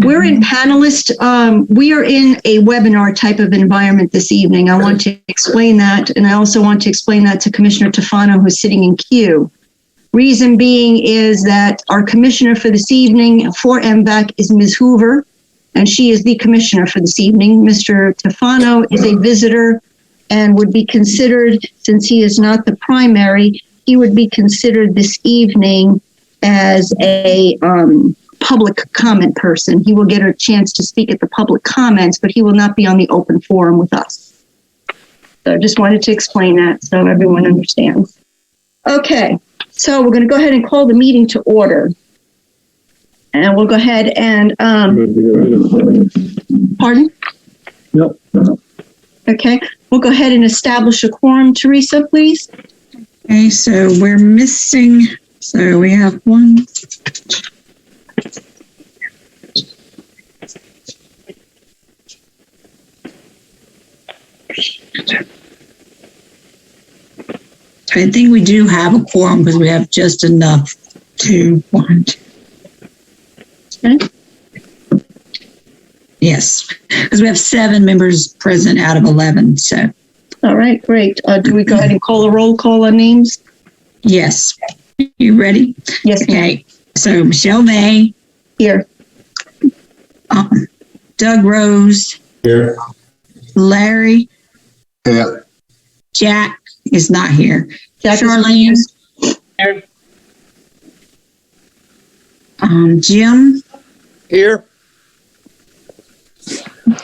We're in panelist. We are in a webinar type of environment this evening. I want to explain that, and I also want to explain that to Commissioner Tofano, who's sitting in queue. Reason being is that our commissioner for this evening for Mvac is Ms. Hoover, and she is the commissioner for this evening. Mr. Tofano is a visitor and would be considered, since he is not the primary, he would be considered this evening as a public comment person. He will get a chance to speak at the public comments, but he will not be on the open forum with us. So I just wanted to explain that so everyone understands. Okay, so we're going to go ahead and call the meeting to order. And we'll go ahead and, pardon? Yep. Okay, we'll go ahead and establish a quorum. Teresa, please. Okay, so we're missing, so we have one. I think we do have a quorum because we have just enough to want. Okay. Yes, because we have 7 members present out of 11. So, All right, great. Do we go ahead and call a roll call on names? yes. You ready? Yes, ma'am. Okay. So Michelle May, Here. Doug Rose, Here. Larry, Yeah. Jack is not here. Jack is Charlene, here. Jim, Here.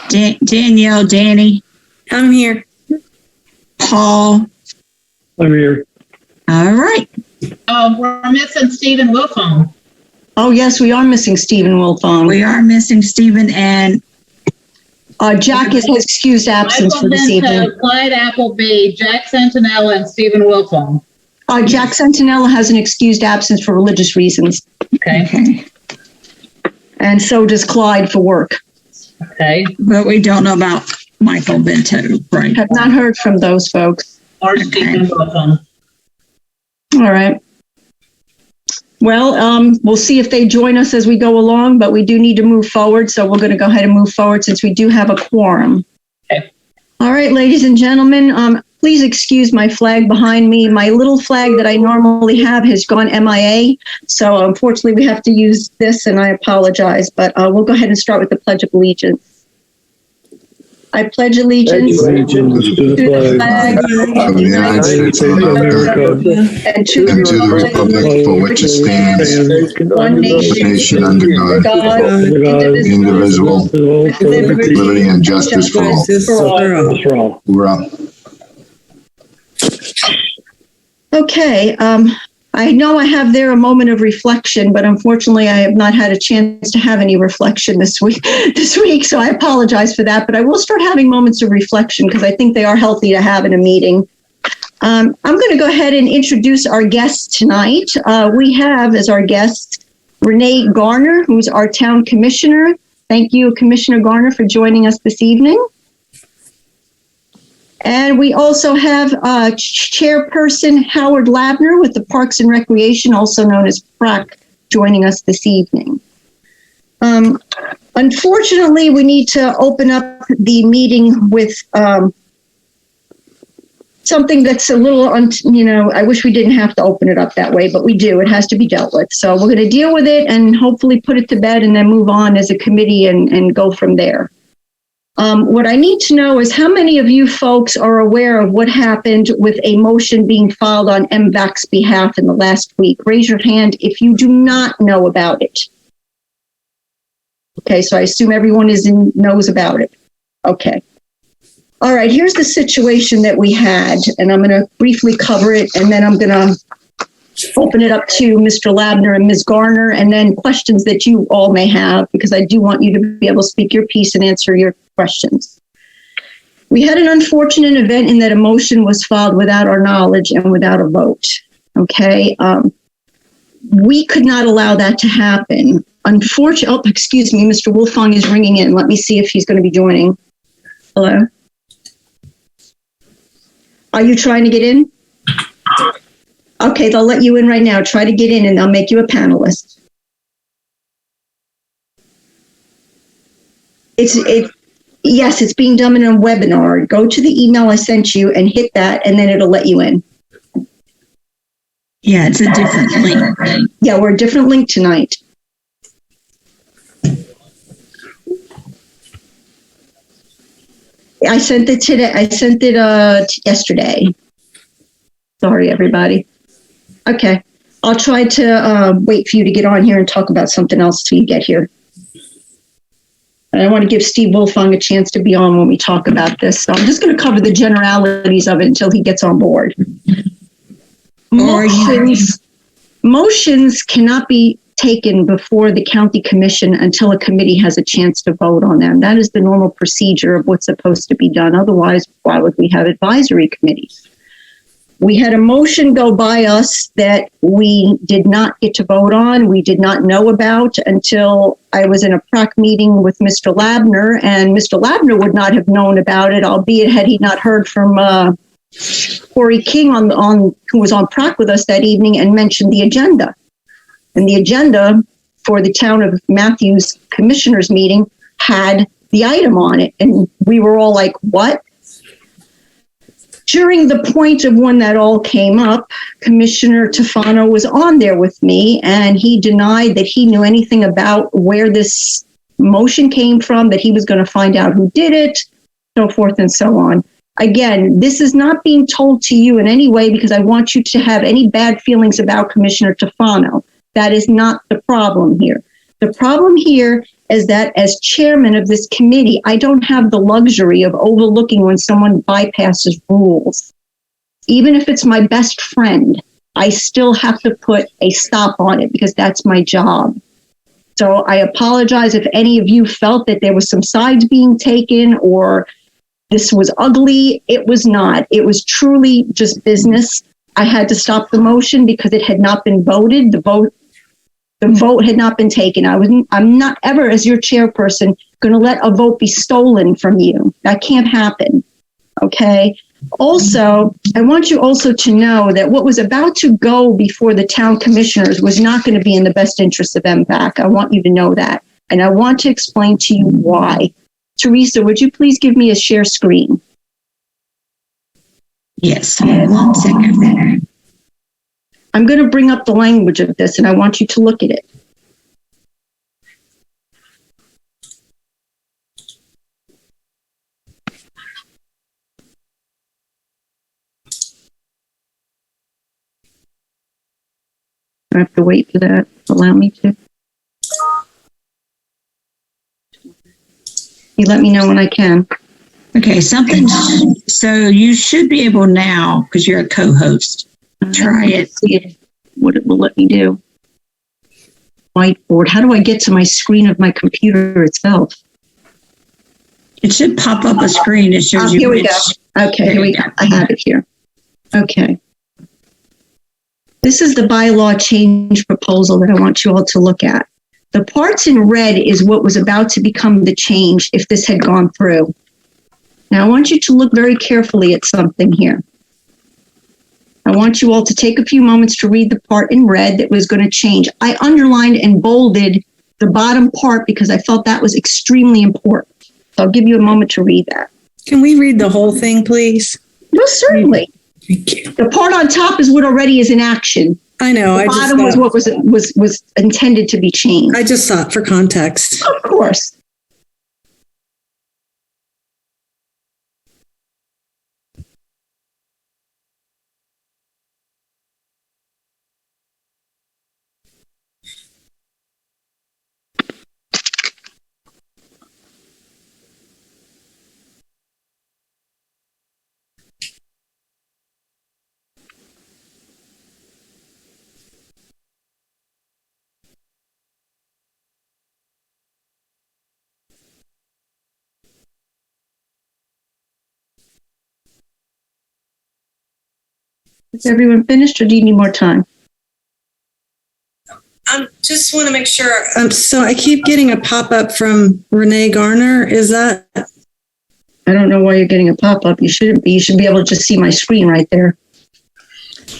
Danielle, Danny, I'm here. Paul. I'm here. All right. We're missing Stephen Wilfong. Oh, yes, we are missing Stephen Wilfong. We are missing Stephen and Jack has excused absence for this evening. Clyde Appleby, Jack Sentinella, and Stephen Wilfong. Jack Sentinella has an excused absence for religious reasons. Okay. And so does Clyde for work. Okay. But we don't know about Michael Bento, right? Have not heard from those folks. Or Stephen Wilfong. All right. Well, we'll see if they join us as we go along, but we do need to move forward. So we're going to go ahead and move forward since we do have a quorum. Okay. All right, ladies and gentlemen, please excuse my flag behind me. My little flag that I normally have has gone MIA. So unfortunately, we have to use this, and I apologize. But we'll go ahead and start with the Pledge of Allegiance. I pledge allegiance to the flag Of the United States of America and to and to the republic for which it stands, one nation, under God, God, indivisible, with liberty and justice for all. We're up. Okay, I know I have there a moment of reflection, but unfortunately I have not had a chance to have any reflection this week, so I apologize for that, but I will start having moments of reflection because I think they are healthy to have in a meeting. I'm going to go ahead and introduce our guests tonight. We have as our guest Renee Garner, who's our town commissioner. Thank you, Commissioner Garner, for joining us this evening. And we also have Chairperson Howard Labner with the Parks and Recreation, also known as PRAC, joining us this evening. Unfortunately, we need to open up the meeting with something that's a little, I wish we didn't have to open it up that way, but we do. It has to be dealt with. So we're going to deal with it and hopefully put it to bed and then move on as a committee and go from there. What I need to know is how many of you folks are aware of what happened with a motion being filed on Mvac's behalf in the last week? Raise your hand if you do not know about it. Okay, so I assume everyone knows about it. Okay. All right, here's the situation that we had, and I'm going to briefly cover it, and then I'm going to open it up to Mr. Labner and Ms. Garner, and then questions that you all may have, because I do want you to be able to speak your piece and answer your questions. We had an unfortunate event in that a motion was filed without our knowledge and without a vote. Okay. We could not allow that to happen. Unfortunately, excuse me, Mr. Wilfong is ringing in. Let me see if he's going to be joining. Hello? Are you trying to get in? Okay, they'll let you in right now. Try to get in and they'll make you a panelist. Yes, it's being done in a webinar. Go to the email I sent you and hit that, and then it'll let you in. Yeah, it's a different link. Yeah, we're a different link tonight. I sent it today. I sent it yesterday. Sorry, everybody. Okay. I'll try to wait for you to get on here and talk about something else till you get here. And I want to give Steve Wolfong a chance to be on when we talk about this. So I'm just going to cover the generalities of it until he gets on board. Motions cannot be taken before the county commission until a committee has a chance to vote on them. That is the normal procedure of what's supposed to be done. Otherwise, why would we have advisory committees? We had a motion go by us that we did not get to vote on. We did not know about until I was in a PRAC meeting with Mr. Labner, and Mr. Labner would not have known about it, albeit had he not heard from Corey King who was on PRAC with us that evening and mentioned the agenda. And the agenda for the town of Matthews commissioners meeting had the item on it. And we were all like, what? During the point of when that all came up, Commissioner Tofano was on there with me, and he denied that he knew anything about where this motion came from, that he was going to find out who did it, so forth and so on. Again, this is not being told to you in any way because I want you to have any bad feelings about Commissioner Tofano. That is not the problem here. The problem here is that as chairman of this committee, I don't have the luxury of overlooking when someone bypasses rules. Even if it's my best friend, I still have to put a stop on it because that's my job. So I apologize if any of you felt that there was some sides being taken or this was ugly. It was not. It was truly just business. I had to stop the motion because it had not been voted. The vote had not been taken. I'm not ever, as your chairperson, going to let a vote be stolen from you. That can't happen. Okay. Also, I want you also to know that what was about to go before the town commissioners was not going to be in the best interest of Mvac. I want you to know that. And I want to explain to you why. Teresa, would you please give me a share screen? Yes, 1 second. I'm going to bring up the language of this, and I want you to look at it. I have to wait for that. Allow me to. You let me know when I can. Okay, so you should be able now, because you're a co-host. Try it. See what it will let me do. Whiteboard. How do I get to my screen of my computer itself? It should pop up a screen that shows you here we which. go. Okay, here we go. I have it here. Okay. This is the bylaw change proposal that I want you all to look at. The parts in red is what was about to become the change if this had gone through. Now, I want you to look very carefully at something here. I want you all to take a few moments to read the part in red that was going to change. I underlined and bolded the bottom part because I felt that was extremely important. So I'll give you a moment to read that. Can we read the whole thing, please? Most certainly. Thank you. The part on top is what already is in action. I know. The bottom was what was intended to be changed. I just saw it for context. Of course. Is everyone finished or do you need more time? Just want to make sure. So I keep getting a pop-up from Renee Garner. Is that? I don't know why you're getting a pop-up. You shouldn't be. You should be able to just see my screen right there.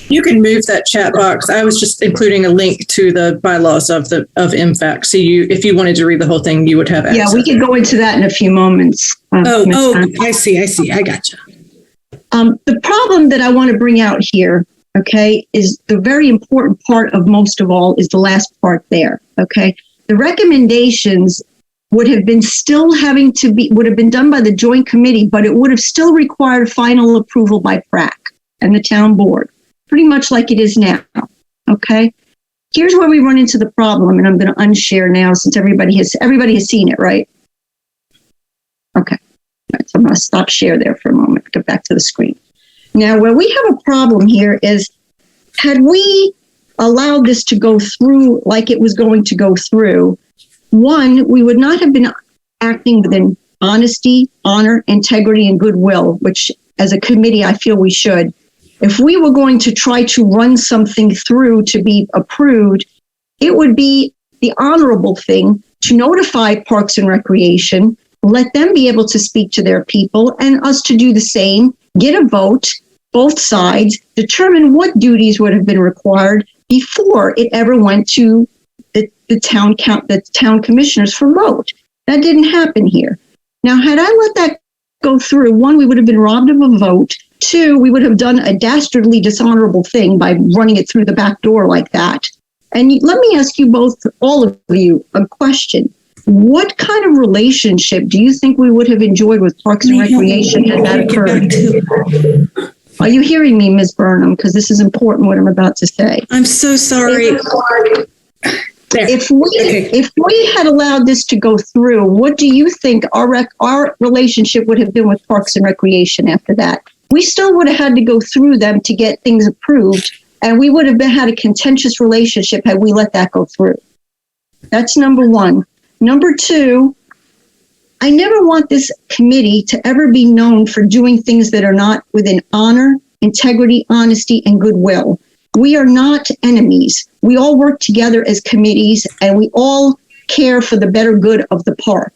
You can move that chat box. I was just including a link to the bylaws of Mvac. So if you wanted to read the whole thing, you would have access. Yeah, we could go into that in a few moments. I see. I gotcha. The problem that I want to bring out here, okay, is the very important part of most of all is the last part there, okay? The recommendations would have been done by the joint committee, but it would have still required final approval by PRAC and the town board, pretty much like it is now, okay? Here's where we run into the problem, and I'm going to unshare now since everybody has seen it, right? Okay. All right, so I'm going to stop share there for a moment, go back to the screen. Now, where we have a problem here is, had we allowed this to go through like it was going to go through, one, we would not have been acting within honesty, honor, integrity, and goodwill, which as a committee, I feel we should. If we were going to try to run something through to be approved, it would be the honorable thing to notify Parks and Recreation, let them be able to speak to their people, and us to do the same, get a vote, both sides, determine what duties would have been required before it ever went to the town commissioners for vote. That didn't happen here. Now, had I let that go through, one, we would have been robbed of a vote. Two, we would have done a dastardly dishonorable thing by running it through the back door like that. And let me ask you both, all of you, a question. What kind of relationship do you think we would have enjoyed with Parks and Recreation had that occurred? Are you hearing me, Ms. Burnham? Because this is important what I'm about to say. I'm so sorry. If we had allowed this to go through, what do you think our relationship would have been with Parks and Recreation after that? We still would have had to go through them to get things approved, and we would have had a contentious relationship had we let that go through. That's number one. Number two, I never want this committee to ever be known for doing things that are not within honor, integrity, honesty, and goodwill. We are not enemies. We all work together as committees, and we all care for the better good of the park.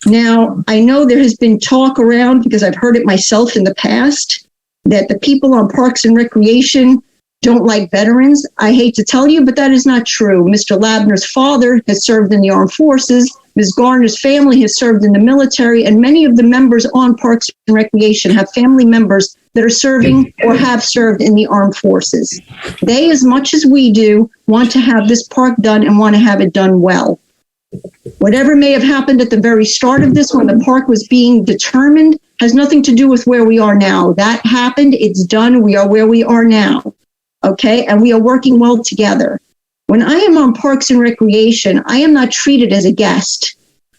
Now, I know there has been talk around, because I've heard it myself in the past, that the people on Parks and Recreation don't like veterans. I hate to tell you, but that is not true. Mr. Labner's father has served in the armed forces. Ms. Garner's family has served in the military, and many of the members on Parks and Recreation have family members that are serving or have served in the armed forces. They, as much as we do, want to have this park done and want to have it done well. Whatever may have happened at the very start of this, when the park was being determined, has nothing to do with where we are now. That happened, it's done, we are where we are now. Okay, and we are working well together. When I am on Parks and Recreation, I am not treated as a guest.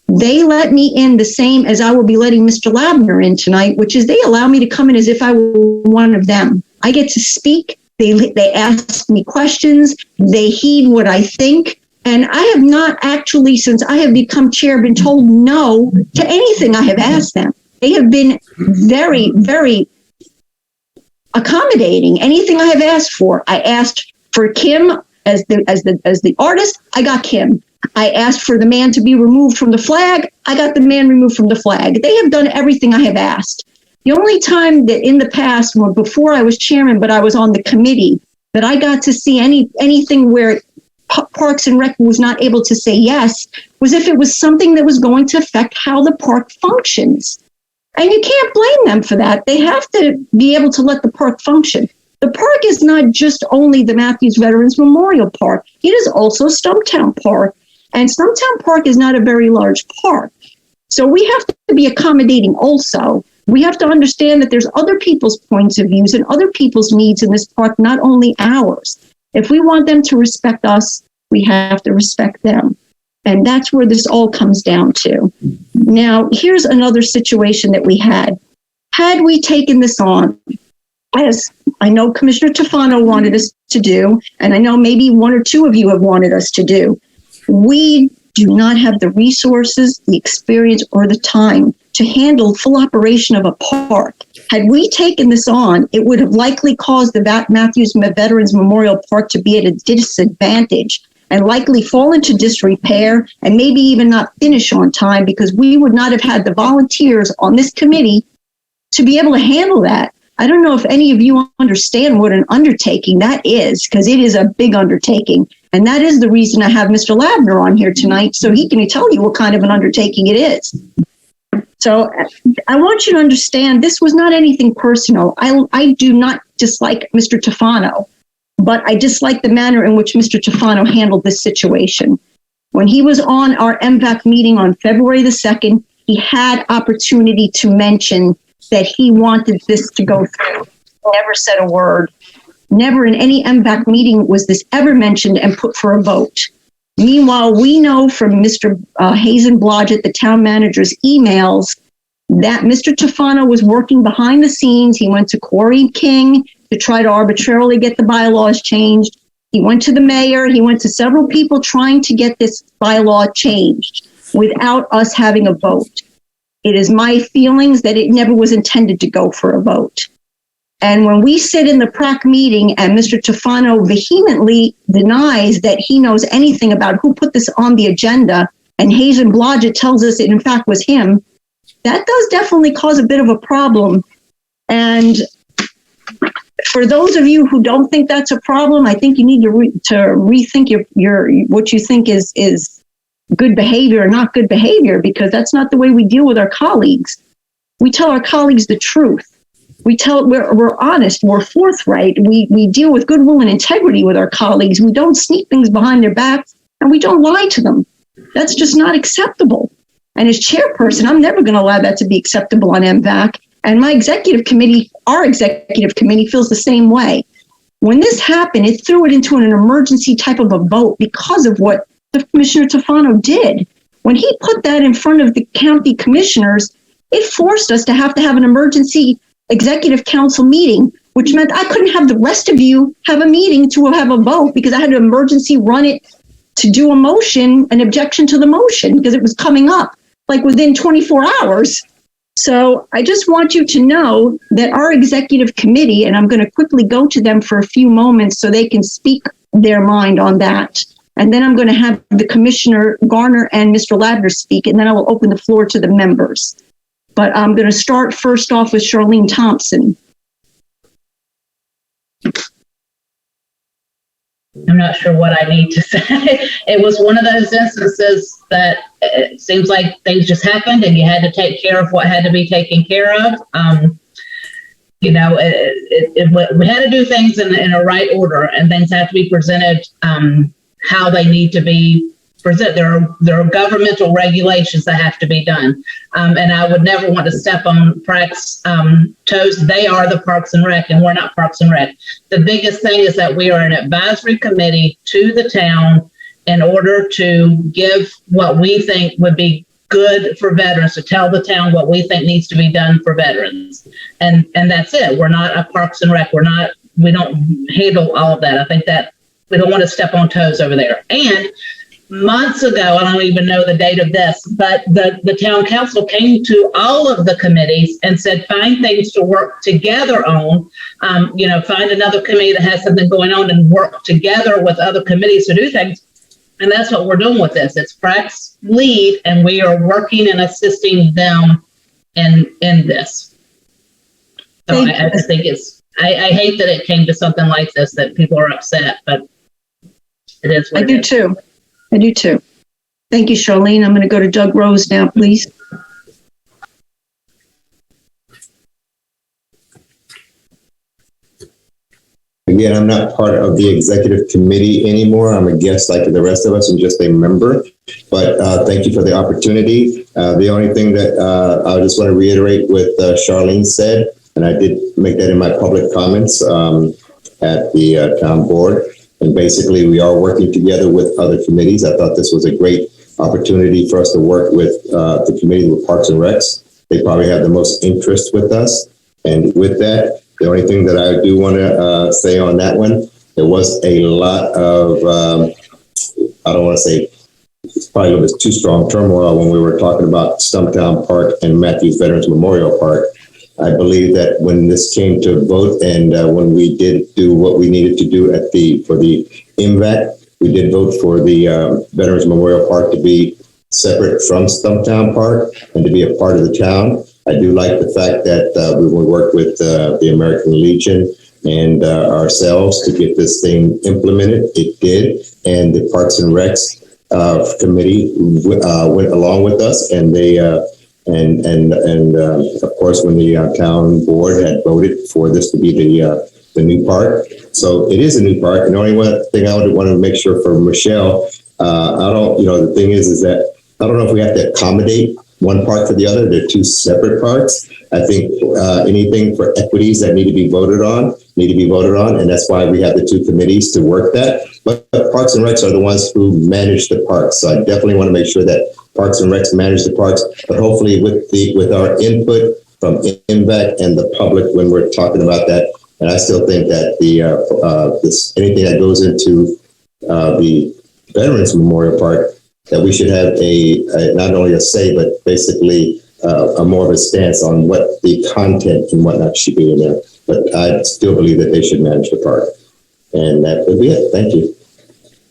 They let me in the same as I will be letting Mr. Labner in tonight, which is they allow me to come in as if I were one of them. I get to speak. They ask me questions. They heed what I think. And I have not actually, since I have become chair, been told no to anything I have asked them. They have been very, very accommodating. Anything I have asked for. I asked for Kim as the artist. I got Kim. I asked for the man to be removed from the flag. I got the man removed from the flag. They have done everything I have asked. The only time that in the past, well, before I was chairman, but I was on the committee, that I got to see anything where Parks and Rec was not able to say yes, was if it was something that was going to affect how the park functions. And you can't blame them for that. They have to be able to let the park function. The park is not just only the Matthews Veterans Memorial Park. It is also Stumptown Park. And Stumptown Park is not a very large park. So we have to be accommodating also. We have to understand that there's other people's points of views and other people's needs in this park, not only ours. If we want them to respect us, we have to respect them. And that's where this all comes down to. Now, here's another situation that we had. Had we taken this on, as I know Commissioner Tofano wanted us to do, and I know maybe one or two of you have wanted us to do, we do not have the resources, the experience, or the time to handle full operation of a park. Had we taken this on, it would have likely caused the Matthews Veterans Memorial Park to be at a disadvantage and likely fall into disrepair and maybe even not finish on time, because we would not have had the volunteers on this committee to be able to handle that. I don't know if any of you understand what an undertaking that is, because it is a big undertaking. And that is the reason I have Mr. Labner on here tonight, so he can tell you what kind of an undertaking it is. So I want you to understand this was not anything personal. I do not dislike Mr. Tufano, but I dislike the manner in which Mr. Tufano handled this situation. When he was on our Mvac meeting on February the 2nd, he had opportunity to mention that he wanted this to go through. Never said a word. Never in any Mvac meeting was this ever mentioned and put for a vote. Meanwhile, we know from Mr. Hazen Blodgett, the town manager's emails, that Mr. Tufano was working behind the scenes. He went to Corey King to try to arbitrarily get the bylaws changed. He went to the mayor. He went to several people trying to get this bylaw changed without us having a vote. It is my feelings that it never was intended to go for a vote. And when we sit in the PRAC meeting and Mr. Tufano vehemently denies that he knows anything about who put this on the agenda, and Hazen Blodgett tells us it in fact was him, that does definitely cause a bit of a problem. And for those of you who don't think that's a problem, I think you need to rethink your what you think is good behavior or not good behavior, because that's not the way we deal with our colleagues. We tell our colleagues the truth. We're honest, we're forthright. We deal with goodwill and integrity with our colleagues. We don't sneak things behind their backs, and we don't lie to them. That's just not acceptable. And as chairperson, I'm never going to allow that to be acceptable on MVAC. And my executive committee, our executive committee, feels the same way. When this happened, it threw it into an emergency type of a vote because of what the Commissioner Tufano did. When he put that in front of the county commissioners, it forced us to have an emergency executive council meeting, which meant I couldn't have the rest of you have a meeting to have a vote because I had to emergency run it to do a motion, an objection to the motion, because it was coming up like within 24 hours. So I just want you to know that our executive committee, and I'm going to quickly go to them for a few moments so they can speak their mind on that. And then I'm going to have the Commissioner Garner and Mr. Labner speak, and then I will open the floor to the members. But I'm going to start first off with Charlene Thompson. I'm not sure what I need to say. It was one of those instances that it seems like things just happened and you had to take care of what had to be taken care of. We had to do things in a right order, and things have to be presented how they need to be presented. There are governmental regulations that have to be done. And I would never want to step on PRAC's toes. They are the Parks and Rec, and we're not Parks and Rec. The biggest thing is that we are an advisory committee to the town in order to give what we think would be good for veterans, to tell the town what we think needs to be done for veterans. And that's it. We're not a Parks and Rec. We don't handle all of that. I think that we don't want to step on toes over there. And months ago, I don't even know the date of this, but the town council came to all of the committees and said, find things to work together on. Find another committee that has something going on and work together with other committees to do things. And that's what we're doing with this. It's PRAC's lead, and we are working and assisting them in this. So I think I hate that it came to something like this, that people are upset, but it is what it is. I do too. Thank you, Charlene. I'm going to go to Doug Rose now, please. Again, I'm not part of the executive committee anymore. I'm a guest like the rest of us and just a member. But thank you for the opportunity. The only thing that I just want to reiterate what Charlene said, and I did make that in my public comments at the town board. And basically, we are working together with other committees. I thought this was a great opportunity for us to work with the committee with Parks and Recs. They probably have the most interest with us. And with that, the only thing that I do want to say on that one, there was a lot of, I don't want to say, it's probably a little bit too strong, turmoil when we were talking about Stumptown Park and Matthews Veterans Memorial Park. I believe that when this came to vote and when we did do what we needed to do for the Mvac, we did vote for the Veterans Memorial Park to be separate from Stumptown Park and to be a part of the town. I do like the fact that we will work with the American Legion and ourselves to get this thing implemented. It did, and the Parks and Recs committee went along with us, and they and of course when the town board had voted for this to be the new park. So it is a new park. And the only one thing I would want to make sure for Michelle, the thing is that I don't know if we have to accommodate one park for the other. They're two separate parks. I think anything for equities that need to be voted on, and that's why we have the two committees to work that. But Parks and Recs are the ones who manage the parks. So I definitely want to make sure that Parks and Recs manage the parks, but hopefully with our input from Mvac and the public when we're talking about that. And I still think that anything that goes into the Veterans Memorial Park, that we should have a not only a say, but basically a more of a stance on what the content and whatnot should be in there. But I still believe that they should manage the park. And that would be it. Thank you.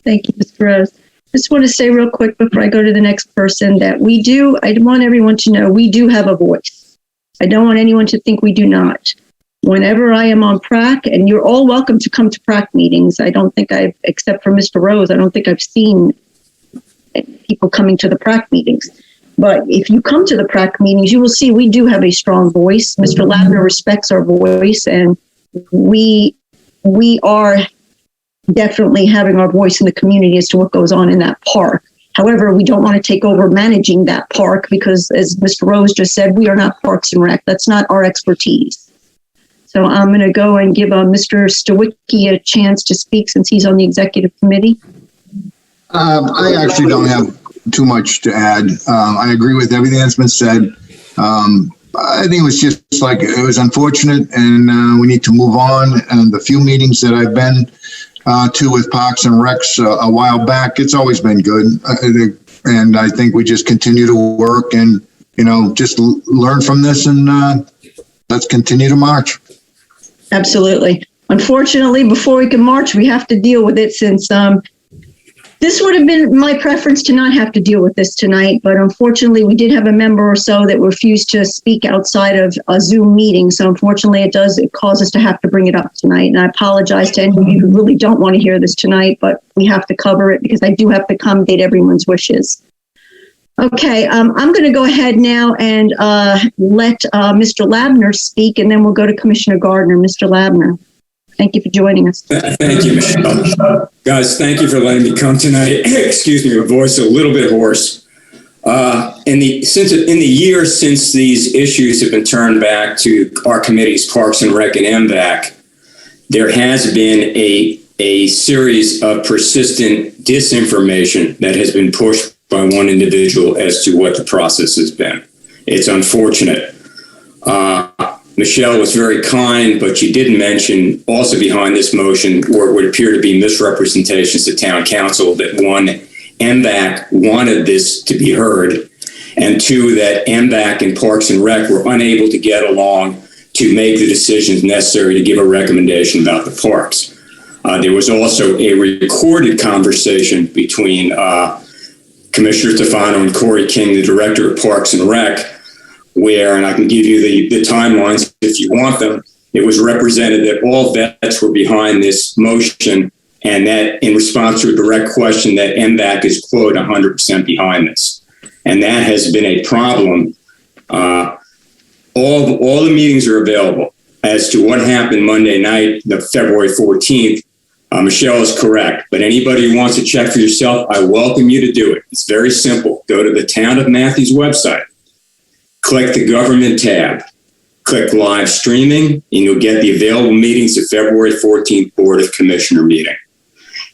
Thank you, Mr. Rose. Just want to say real quick before I go to the next person that I want everyone to know we do have a voice. I don't want anyone to think we do not. Whenever I am on PRAC, and you're all welcome to come to PRAC meetings. I don't think except for Mr. Rose, I don't think I've seen people coming to the PRAC meetings. But if you come to the PRAC meetings, you will see we do have a strong voice. Mr. Labner respects our voice, and we are definitely having our voice in the community as to what goes on in that park. However, we don't want to take over managing that park because, as Mr. Rose just said, we are not Parks and Rec. That's not our expertise. So I'm going to go and give Mr. Stawicki a chance to speak since he's on the executive committee. I actually don't have too much to add. I agree with everything that's been said. I think it was just like, it was unfortunate, and we need to move on. And the few meetings that I've been to with Parks and Recs a while back, it's always been good. And I think we just continue to work and, just learn from this, and let's continue to march. Absolutely. Unfortunately, before we can march, we have to deal with it since this would have been my preference to not have to deal with this tonight. But unfortunately, we did have a member or so that refused to speak outside of a Zoom meeting. So unfortunately, it cause us to have to bring it up tonight. And I apologize to any of you who really don't want to hear this tonight, but we have to cover it because I do have to accommodate everyone's wishes. Okay, I'm going to go ahead now and let Mr. Labner speak, and then we'll go to Commissioner Garner. Mr. Labner, thank you for joining us. Thank you, Michelle. Guys, thank you for letting me come tonight. Excuse me, my voice is a little bit hoarse. In the year since these issues have been turned back to our committees, Parks and Rec and Mvac, there has been a series of persistent disinformation that has been pushed by one individual as to what the process has been. It's unfortunate. Michelle was very kind, but she didn't mention also behind this motion where it would appear to be misrepresentations to town council that one, Mvac wanted this to be heard, and two, that Mvac and Parks and Rec were unable to get along to make the decisions necessary to give a recommendation about the parks. There was also a recorded conversation between Commissioner Stefano and Corey King, the director of Parks and Rec, where, and I can give you the timelines if you want them, it was represented that all vets were behind this motion, and that in response to a direct question that Mvac is, quote, 100% behind this. And that has been a problem. All the meetings are available. As to what happened Monday night, the February 14th, Michelle is correct, but anybody who wants to check for yourself, I welcome you to do it. It's very simple. Go to the Town of Matthews website, click the government tab, click live streaming, and you'll get the available meetings of February 14th Board of Commissioner meeting.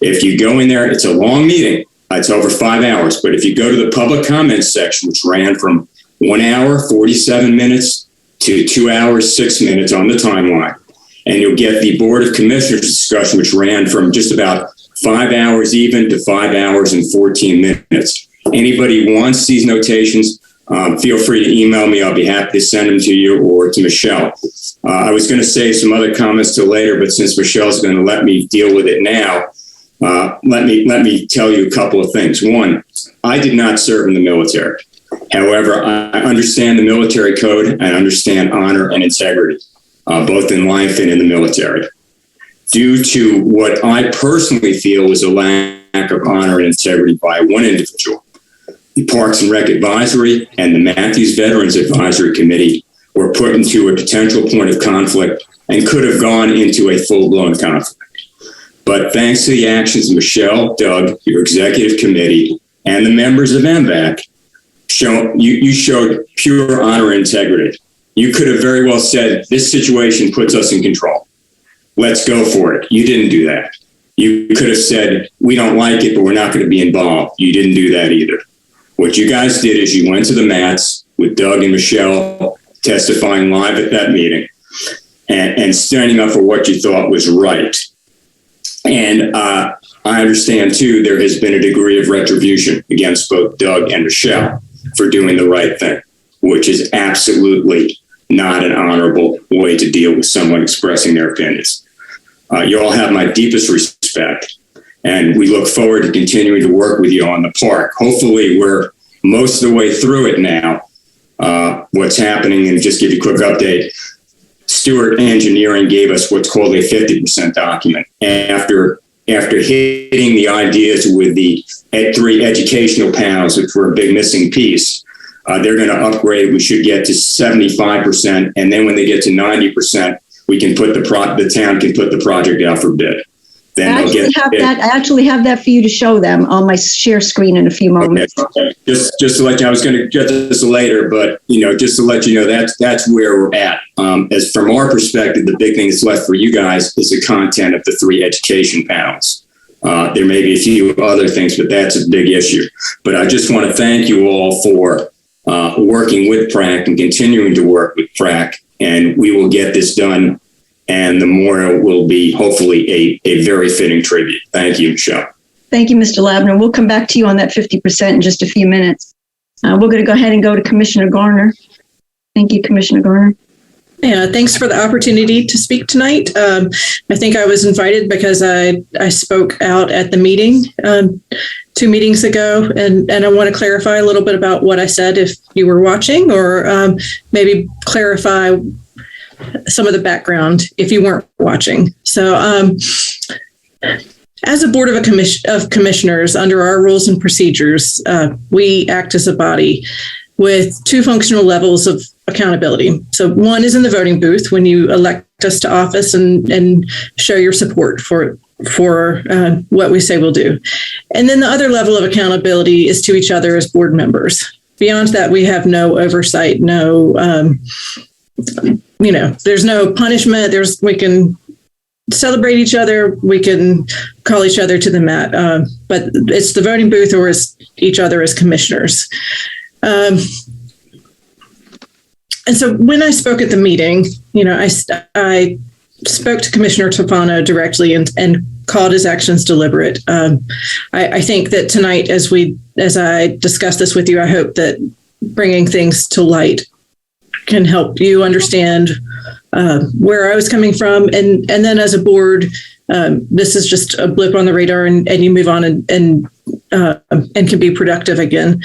If you go in there, it's a long meeting. It's over 5 hours, but if you go to the public comments section, which ran from 1 hour, 47 minutes to 2 hours, 6 minutes on the timeline, and you'll get the Board of Commissioners discussion, which ran from just about 5 hours even to 5 hours and 14 minutes. Anybody who wants these notations, feel free to email me. I'll be happy to send them to you or to Michelle. I was going to say some other comments till later, but since Michelle's going to let me deal with it now, let me tell you a couple of things. One, I did not serve in the military. However, I understand the military code and understand honor and integrity, both in life and in the military. Due to what I personally feel was a lack of honor and integrity by one individual, the Parks and Rec Advisory and the Matthews Veterans Advisory Committee were put into a potential point of conflict and could have gone into a full-blown conflict. But thanks to the actions of Michelle, Doug, your executive committee, and the members of Mvac, you showed pure honor and integrity. You could have very well said, this situation puts us in control. Let's go for it. You didn't do that. You could have said, we don't like it, but we're not going to be involved. You didn't do that either. What you guys did is you went to the mats with Doug and Michelle testifying live at that meeting and standing up for what you thought was right. And I understand, too, there has been a degree of retribution against both Doug and Michelle for doing the right thing, which is absolutely not an honorable way to deal with someone expressing their opinions. You all have my deepest respect, and we look forward to continuing to work with you on the park. Hopefully, we're most of the way through it now. What's happening, and just give you a quick update, Stewart Engineering gave us what's called a 50% document. After hitting the ideas with the 3 educational panels, which were a big missing piece, they're going to upgrade. We should get to 75%. And then when they get to 90%, we can put the town can put the project out for bid. Then I actually have that for you to show them on my share screen in a few moments. Okay. Just to let you know, I was going to get to this later, but just to let you know, that's where we're at. As from our perspective, the big thing that's left for you guys is the content of the 3 education panels. There may be a few other things, but that's a big issue. But I just want to thank you all for working with PRAC and continuing to work with PRAC, and we will get this done. And the memorial will be hopefully a very fitting tribute. Thank you, Michelle. Thank you, Mr. Labner. We'll come back to you on that 50% in just a few minutes. We're going to go ahead and go to Commissioner Garner. Thank you, Commissioner Garner. Yeah, thanks for the opportunity to speak tonight. I think I was invited because I spoke out at the meeting 2 meetings ago, and I want to clarify a little bit about what I said if you were watching, or maybe clarify some of the background if you weren't watching. So as a board of commissioners, under our rules and procedures, we act as a body with 2 functional levels of accountability. So one is in the voting booth when you elect us to office and show your support for what we say we'll do. And then the other level of accountability is to each other as board members. Beyond that, we have no oversight, there's no punishment. We can celebrate each other. We can call each other to the mat. But it's the voting booth or it's each other as commissioners. And so when I spoke at the meeting, I spoke to Commissioner Tofano directly and called his actions deliberate. I think that tonight, as I discuss this with you, I hope that bringing things to light can help you understand where I was coming from. And then as a board, this is just a blip on the radar and you move on and can be productive again.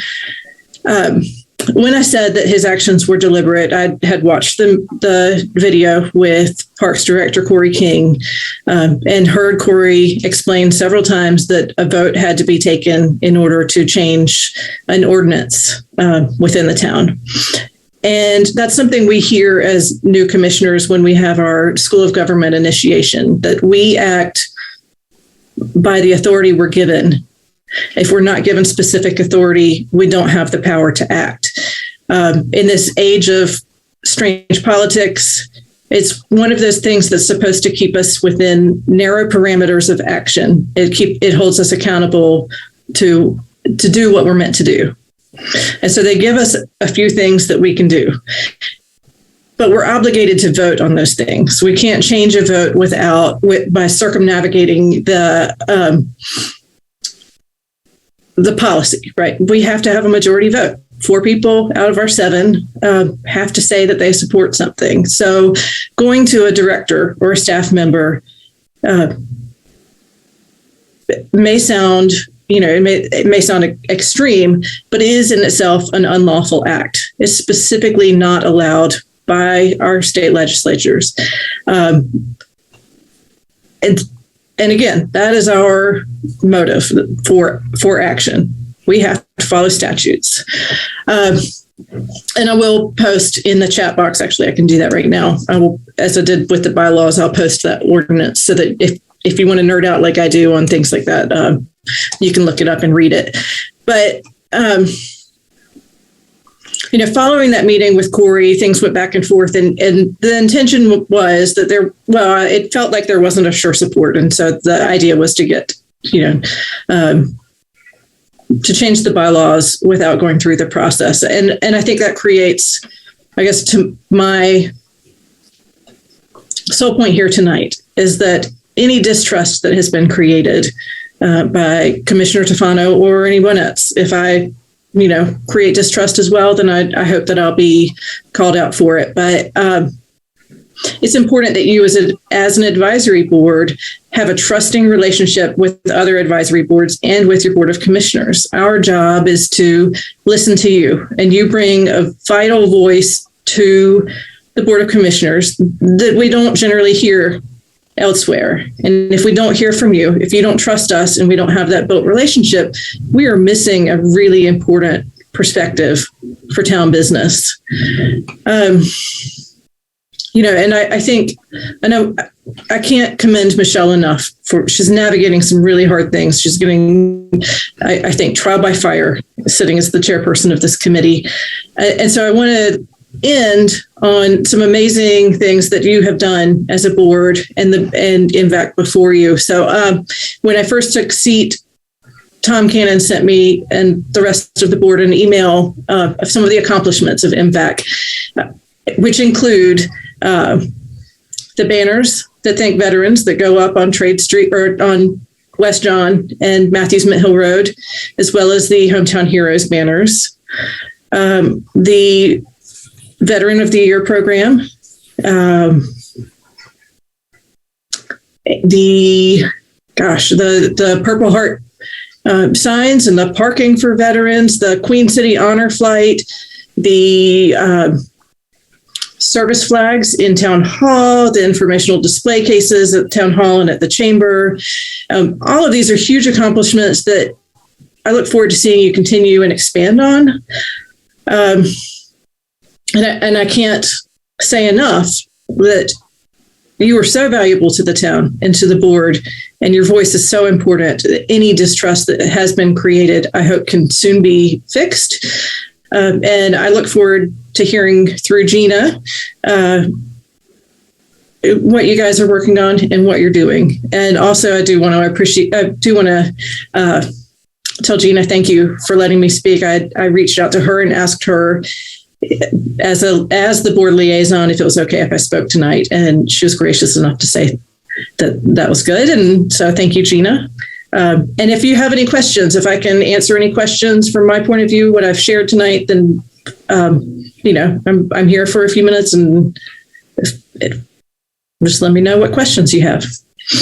When I said that his actions were deliberate, I had watched the video with Parks Director Corey King and heard Corey explain several times that a vote had to be taken in order to change an ordinance within the town. And that's something we hear as new commissioners when we have our School of Government initiation, that we act by the authority we're given. If we're not given specific authority, we don't have the power to act. In this age of strange politics, it's one of those things that's supposed to keep us within narrow parameters of action. It holds us accountable to do what we're meant to do. And so they give us a few things that we can do, but we're obligated to vote on those things. We can't change a vote by circumnavigating the policy, right? We have to have a majority vote. 4 people out of our 7 have to say that they support something. So going to a director or a staff member may sound it may sound extreme, but it is in itself an unlawful act. It's specifically not allowed by our state legislatures. And again, that is our motive for action. We have to follow statutes. And I will post in the chat box. Actually, I can do that right now. I will, as I did with the bylaws, I'll post that ordinance so that if you want to nerd out like I do on things like that, you can look it up and read it. But, following that meeting with Corey, things went back and forth, and the intention was that it felt like there wasn't a sure support. And so the idea was to get, to change the bylaws without going through the process. And I think that creates, I guess, to my sole point here tonight is that any distrust that has been created by Commissioner Tofano or anyone else, if I, create distrust as well, then I hope that I'll be called out for it. But it's important that you as an advisory board have a trusting relationship with other advisory boards and with your Board of Commissioners. Our job is to listen to you, and you bring a vital voice to the Board of Commissioners that we don't generally hear elsewhere. And if we don't hear from you, if you don't trust us and we don't have that built relationship, we are missing a really important perspective for town business. And I know I can't commend Michelle enough she's navigating some really hard things. She's getting, I think, trial by fire, sitting as the chairperson of this committee. And so I want to end on some amazing things that you have done as a board and Mvac before you. So when I first took seat, Tom Cannon sent me and the rest of the board an email of some of the accomplishments of Mvac, which include the banners that thank veterans that go up on Trade Street or on West John and Matthews Mint Hill Road, as well as the Hometown Heroes banners, the Veteran of the Year program, the Purple Heart signs and the parking for veterans, the Queen City Honor Flight, the service flags in Town Hall, the informational display cases at Town Hall and at the Chamber. All of these are huge accomplishments that I look forward to seeing you continue and expand on. And I can't say enough that you are so valuable to the town and to the board, and your voice is so important. Any distrust that has been created, I hope, can soon be fixed. And I look forward to hearing through Gina what you guys are working on and what you're doing. And also, I do want to tell Gina thank you for letting me speak. I reached out to her and asked her as the board liaison if it was okay if I spoke tonight, and she was gracious enough to say that was good. And so thank you, Gina. And if you have any questions, if I can answer any questions from my point of view, what I've shared tonight, then I'm here for a few minutes, and just let me know what questions you have.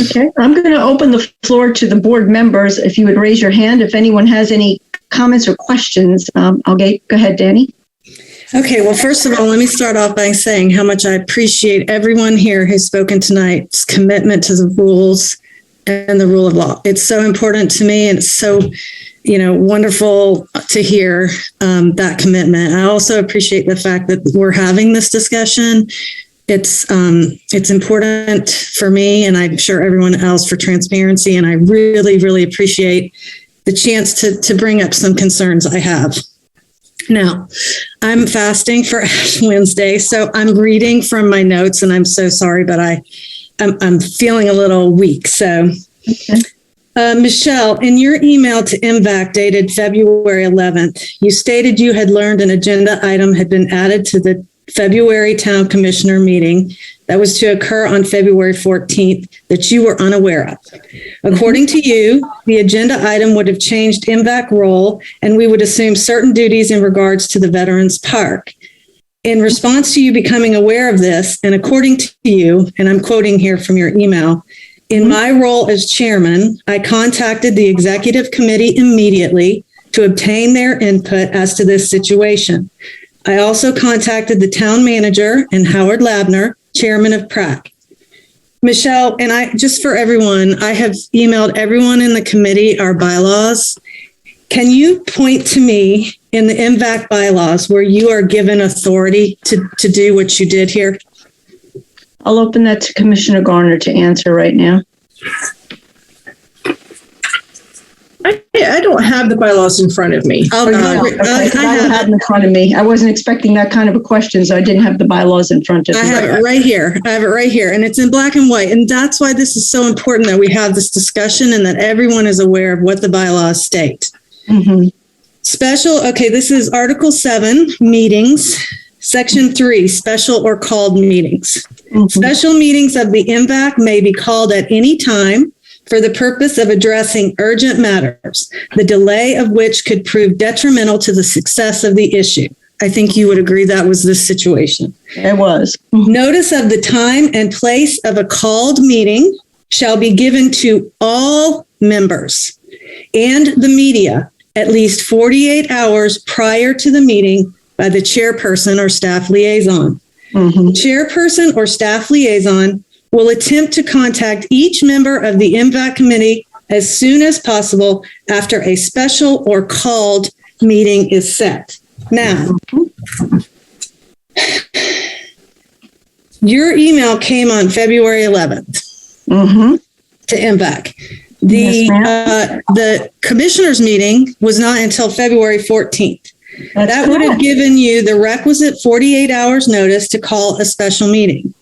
Okay, I'm going to open the floor to the board members. If you would raise your hand, if anyone has any comments or questions, go ahead, Danny. Okay, well, first of all, let me start off by saying how much I appreciate everyone here who's spoken tonight's commitment to the rules and the rule of law. It's so important to me, and it's so, wonderful to hear that commitment. I also appreciate the fact that we're having this discussion. It's important for me, and I'm sure everyone else, for transparency, and I really, really appreciate the chance to bring up some concerns I have. Now, I'm fasting for Ash Wednesday, so I'm reading from my notes, and I'm so sorry, but I'm feeling a little weak. So, Michelle, in your email to Mvac dated February 11th, you stated you had learned an agenda item had been added to the February Town Commissioner meeting that was to occur on February 14th that you were unaware of. According to you, the agenda item would have changed Mvac role, and we would assume certain duties in regards to the Veterans Park. In response to you becoming aware of this, and according to you, and I'm quoting here from your email, In my role as chairman, I contacted the executive committee immediately to obtain their input as to this situation. I also contacted the town manager and Howard Labner, chairman of PrAC. Michelle, and I, just for everyone, I have emailed everyone in the committee our bylaws. Can you point to me in the Mvac bylaws where you are given authority to do what you did here? I'll open that to Commissioner Garner to answer right now. I don't have the bylaws in front of me. Oh, Okay, I don't have them in front of me. I wasn't expecting that kind of a question, so I didn't have the bylaws in front of me. I have it right here. I have it right here, and it's in black and white. And that's why this is so important that we have this discussion and that everyone is aware of what the bylaws state. Mhm. This is Article 7, meetings. Section 3, special or called meetings. Mhm. Special meetings of the Mvac may be called at any time for the purpose of addressing urgent matters, the delay of which could prove detrimental to the success of the issue. I think you would agree that was this situation. It was. Notice of the time and place of a called meeting shall be given to all members and the media at least 48 hours prior to the meeting by the chairperson or staff liaison. Mhm. Chairperson or staff liaison will attempt to contact each member of the Mvac committee as soon as possible after a special or called meeting is set. Now, your email came on February 11th Mhm. to Mvac. Yes, ma'am. The commissioners meeting was not until February 14th. That's That would have correct. given you the requisite 48 hours notice to call a special meeting.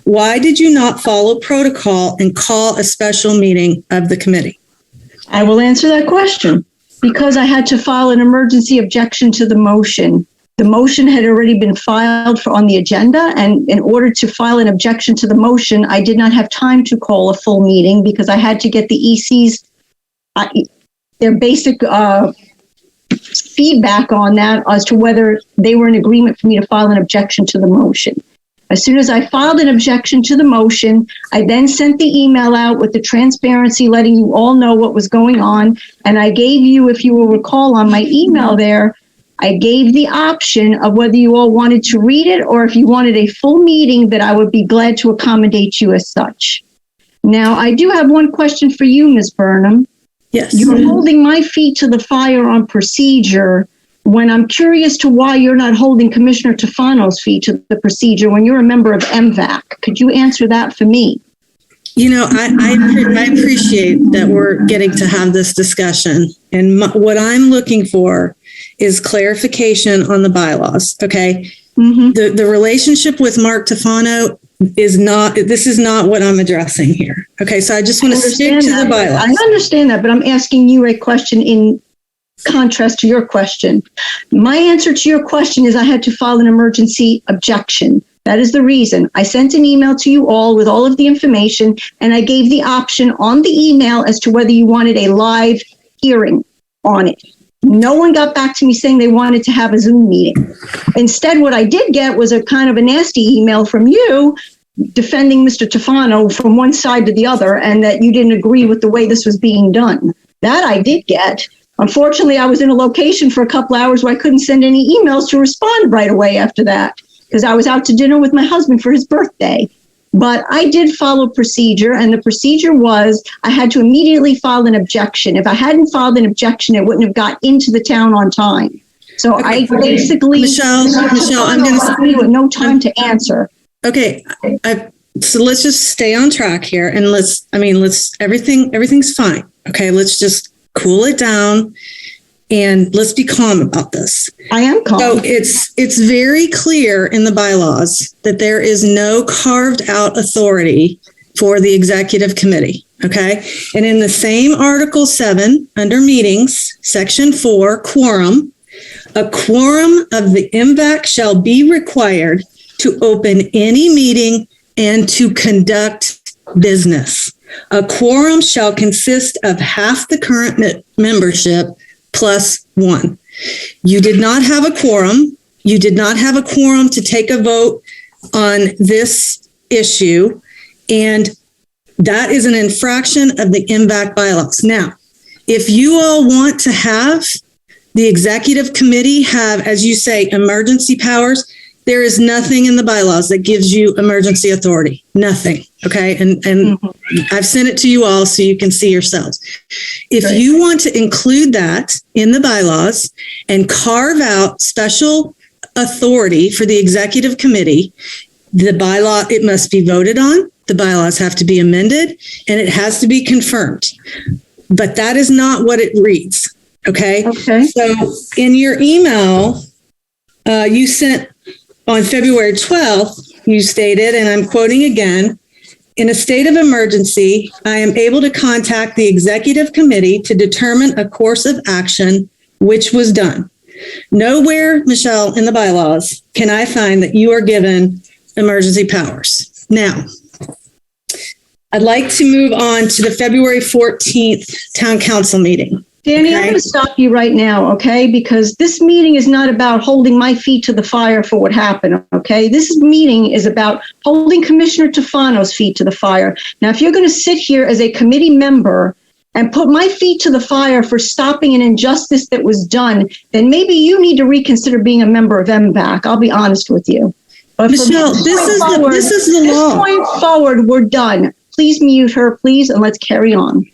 Why did you not follow protocol and call a special meeting of the committee? I will answer that question. Because I had to file an emergency objection to the motion. The motion had already been filed on the agenda, and in order to file an objection to the motion, I did not have time to call a full meeting because I had to get the EC's, their basic feedback on that as to whether they were in agreement for me to file an objection to the motion. As soon as I filed an objection to the motion, I then sent the email out with the transparency, letting you all know what was going on. And I gave you, if you will recall on my email there, I gave the option of whether you all wanted to read it or if you wanted a full meeting, that I would be glad to accommodate you as such. Now, I do have one question for you, Ms. Burnham. Yes. You're holding my feet to the fire on procedure when I'm curious to why you're not holding Commissioner Tofano's feet to the procedure when you're a member of Mvac. Could you answer that for me? You know, I appreciate that we're getting to have this discussion. And what I'm looking for is clarification on the bylaws, okay? Mm-hmm. The relationship with Mark Tofano is not what I'm addressing here. Okay, so I just want to stick to the bylaws. I understand that, but I'm asking you a question in contrast to your question. My answer to your question is I had to file an emergency objection. That is the reason. I sent an email to you all with all of the information, and I gave the option on the email as to whether you wanted a live hearing on it. No one got back to me saying they wanted to have a Zoom meeting. Instead, what I did get was a kind of a nasty email from you defending Mr. Tofano from one side to the other, and that you didn't agree with the way this was being done. That I did get. Unfortunately, I was in a location for a couple hours where I couldn't send any emails to respond right away after that, because I was out to dinner with my husband for his birthday. But I did follow procedure, and the procedure was I had to immediately file an objection. If I hadn't filed an objection, it wouldn't have got into the town on time. So Okay. I basically, Michelle, I'm going to with no time to answer. Okay, so let's just stay on track here, and everything's fine. Okay, let's just cool it down and let's be calm about this. I am calm. So it's very clear in the bylaws that there is no carved out authority for the executive committee. Okay, and in the same Article 7 under meetings, Section 4, quorum, a quorum of the Mvac shall be required to open any meeting and to conduct business. A quorum shall consist of half the current membership plus one. You did not have a quorum. You did not have a quorum to take a vote on this issue. And That is an infraction of the Mvac bylaws. Now, if you all want to have the executive committee have, as you say, emergency powers, there is nothing in the bylaws that gives you emergency authority. Nothing. Okay. And I've sent it to you all so you can see yourselves. If you want to include that in the bylaws and carve out special authority for the executive committee, the bylaw, it must be voted on. The bylaws have to be amended and it has to be confirmed. But that is not what it reads. Okay. Okay. So in your email, you sent on February 12th, you stated, and I'm quoting again, in a state of emergency, I am able to contact the executive committee to determine a course of action, which was done. Nowhere, Michelle, in the bylaws can I find that you are given emergency powers. Now, I'd like to move on to the February 14th town council meeting. Danny, I'm going to stop you right now, okay? Because this meeting is not about holding my feet to the fire for what happened, okay? This meeting is about holding Commissioner Tufano's feet to the fire. Now, if you're going to sit here as a committee member and put my feet to the fire for stopping an injustice that was done, then maybe you need to reconsider being a member of Mvac. I'll be honest with you. But Michelle, this is the law. At this point forward, we're done. Please mute her, please, and let's carry on.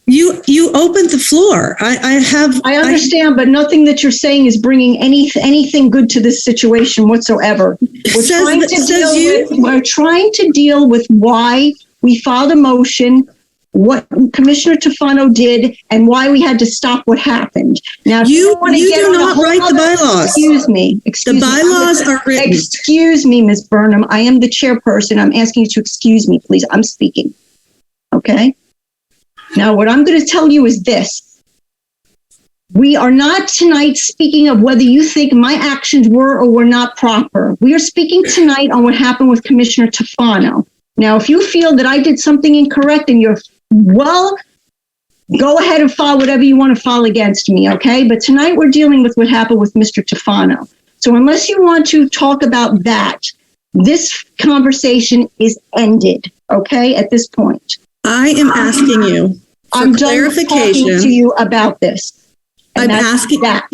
You opened the floor. I understand, but nothing that you're saying is bringing anything good to this situation whatsoever. We're trying to deal with why we filed a motion, what Commissioner Tufano did, and why we had to stop what happened. Now, you do not write the bylaws. Excuse me. The bylaws are written. Excuse me, Ms. Burnham. I am the chairperson. I'm asking you to excuse me, please. I'm speaking. Okay? Now, what I'm going to tell you is this. We are not tonight speaking of whether you think my actions were or were not proper. We are speaking tonight on what happened with Commissioner Tufano. Now, if you feel that I did something incorrect and you're, well, go ahead and file whatever you want to file against me, okay? But tonight we're dealing with what happened with Mr. Tufano. So unless you want to talk about that, this conversation is ended, okay, at this point. I am asking you for clarification. Talking to you about this. I'm asking that.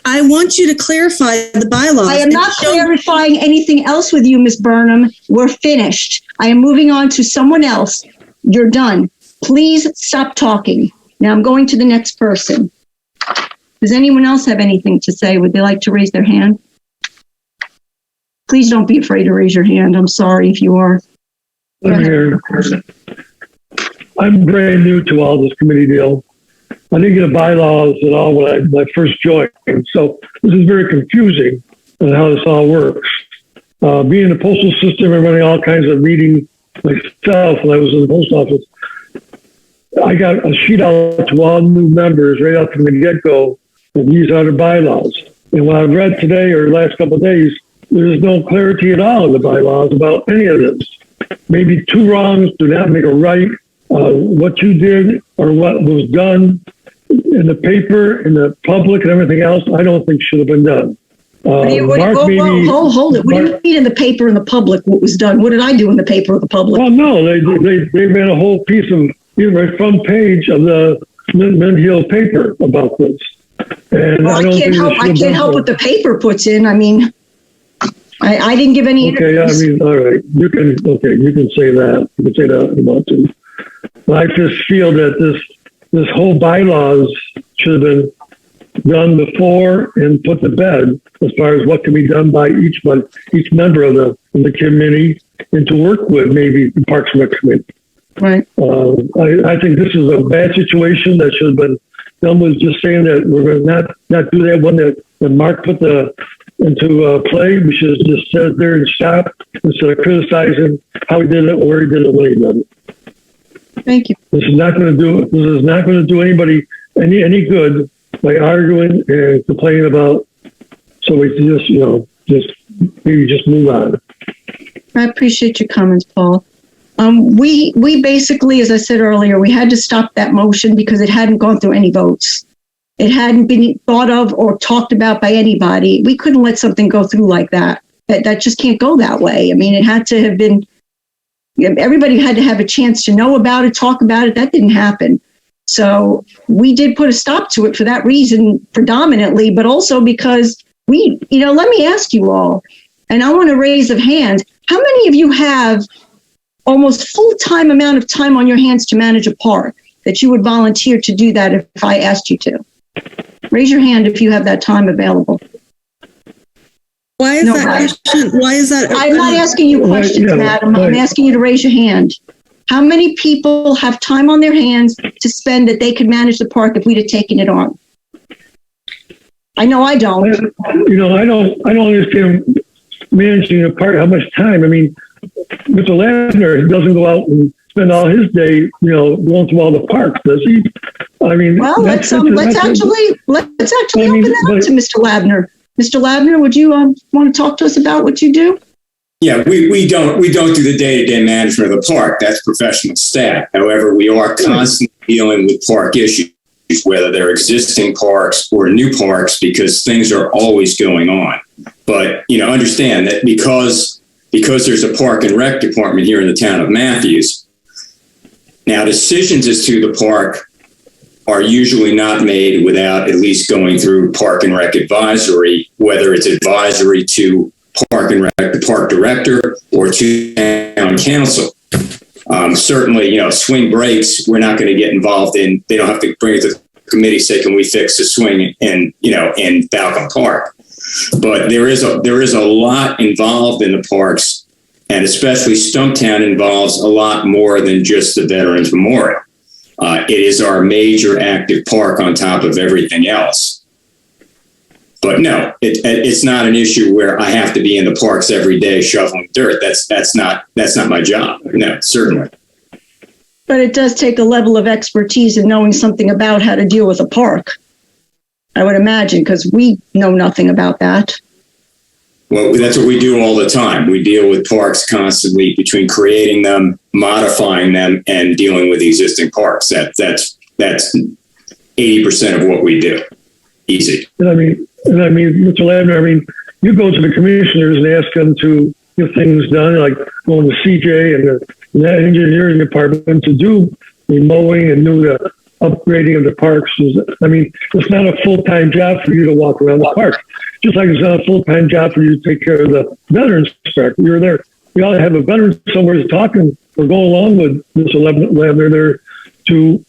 I want you to clarify the bylaws. I am not clarifying anything else with you, Ms. Burnham. We're finished. I am moving on to someone else. You're done. Please stop talking. Now I'm going to the next person. Does anyone else have anything to say? Would they like to raise their hand? Please don't be afraid to raise your hand. I'm sorry if you are. I'm here. I'm brand new to all this committee deal. I didn't get a bylaws at all when I first joined. So this is very confusing on how this all works. Being in the postal system and running all kinds of meetings myself when I was in the post office, I got a sheet out to all new members right out from the get-go, and these are the bylaws. And what I've read today or the last couple of days, there's no clarity at all in the bylaws about any of this. Maybe two wrongs do not make a right. What you did or what was done in the paper, in the public, and everything else, I don't think should have been done. Hold it. What do you mean in the paper and the public? What was done? What did I do in the paper or the public? Well, no, they ran a whole piece of right front page of the Mint Hill paper about this. And well, I can't help what the paper puts in. I mean, I didn't give any. Okay, I mean, all right, you can say that. You can say that if you want to. But I just feel that this whole bylaws should have been done before and put to bed as far as what can be done by each member of the committee and to work with maybe the Parks and Rec committee. Right. I think this is a bad situation that should have been done. Was just saying that we're going to not do that one that Mark put into play. We should have just sat there and stopped instead of criticizing how he did it or where he did it when he did it. Thank you. This is not going to do anybody any good by arguing and complaining about. So we just move on. I appreciate your comments, Paul. We basically, as I said earlier, we had to stop that motion because it hadn't gone through any votes. It hadn't been thought of or talked about by anybody. We couldn't let something go through like that. That just can't go that way. I mean, it had to have been, everybody had to have a chance to know about it, talk about it. That didn't happen. So we did put a stop to it for that reason predominantly, but also because let me ask you all, and I want to raise of hands, how many of you have almost full-time amount of time on your hands to manage a park that you would volunteer to do that if I asked you to? Raise your hand if you have that time available. Why is that question? Why is that? I'm not asking you questions, madam. I'm asking you to raise your hand. How many people have time on their hands to spend that they could manage the park if we'd have taken it on? I know I don't. I don't understand managing a park, how much time. I mean, Mr. Lavner doesn't go out and spend all his day, going through all the parks, does he? I mean, well, let's actually open that up to Mr. Lavner. Mr. Lavner, would you want to talk to us about what you do? Yeah, we don't do the day-to-day management of the park. That's professional staff. However, we are constantly dealing with park issues, whether they're existing parks or new parks, because things are always going on. But, understand that because there's a park and rec department here in the town of Matthews, now decisions as to the park are usually not made without at least going through Park and Rec advisory, whether it's advisory to Park and Rec, the park director, or to town council. Certainly, swing breaks, we're not going to get involved in. They don't have to bring it to the committee, say, can we fix the swing in Falcon Park? But there is a lot involved in the parks, and especially Stumptown involves a lot more than just the Veterans Memorial. It is our major active park on top of everything else. But no, it's not an issue where I have to be in the parks every day shoveling dirt. That's not my job. No, certainly. But it does take a level of expertise in knowing something about how to deal with a park, I would imagine, because we know nothing about that. Well, that's what we do all the time. We deal with parks constantly, between creating them, modifying them, and dealing with existing parks. That's 80% of what we do. Easy. And I mean, Mr. Lavner, you go to the commissioners and ask them to get things done, like going to CJ and the engineering department to do the mowing and do the upgrading of the parks. It's not a full-time job for you to walk around the park. Just like it's not a full-time job for you to take care of the veterans park. You're there. We ought to have a veteran somewhere to talk and or go along with Mr. Lavner there to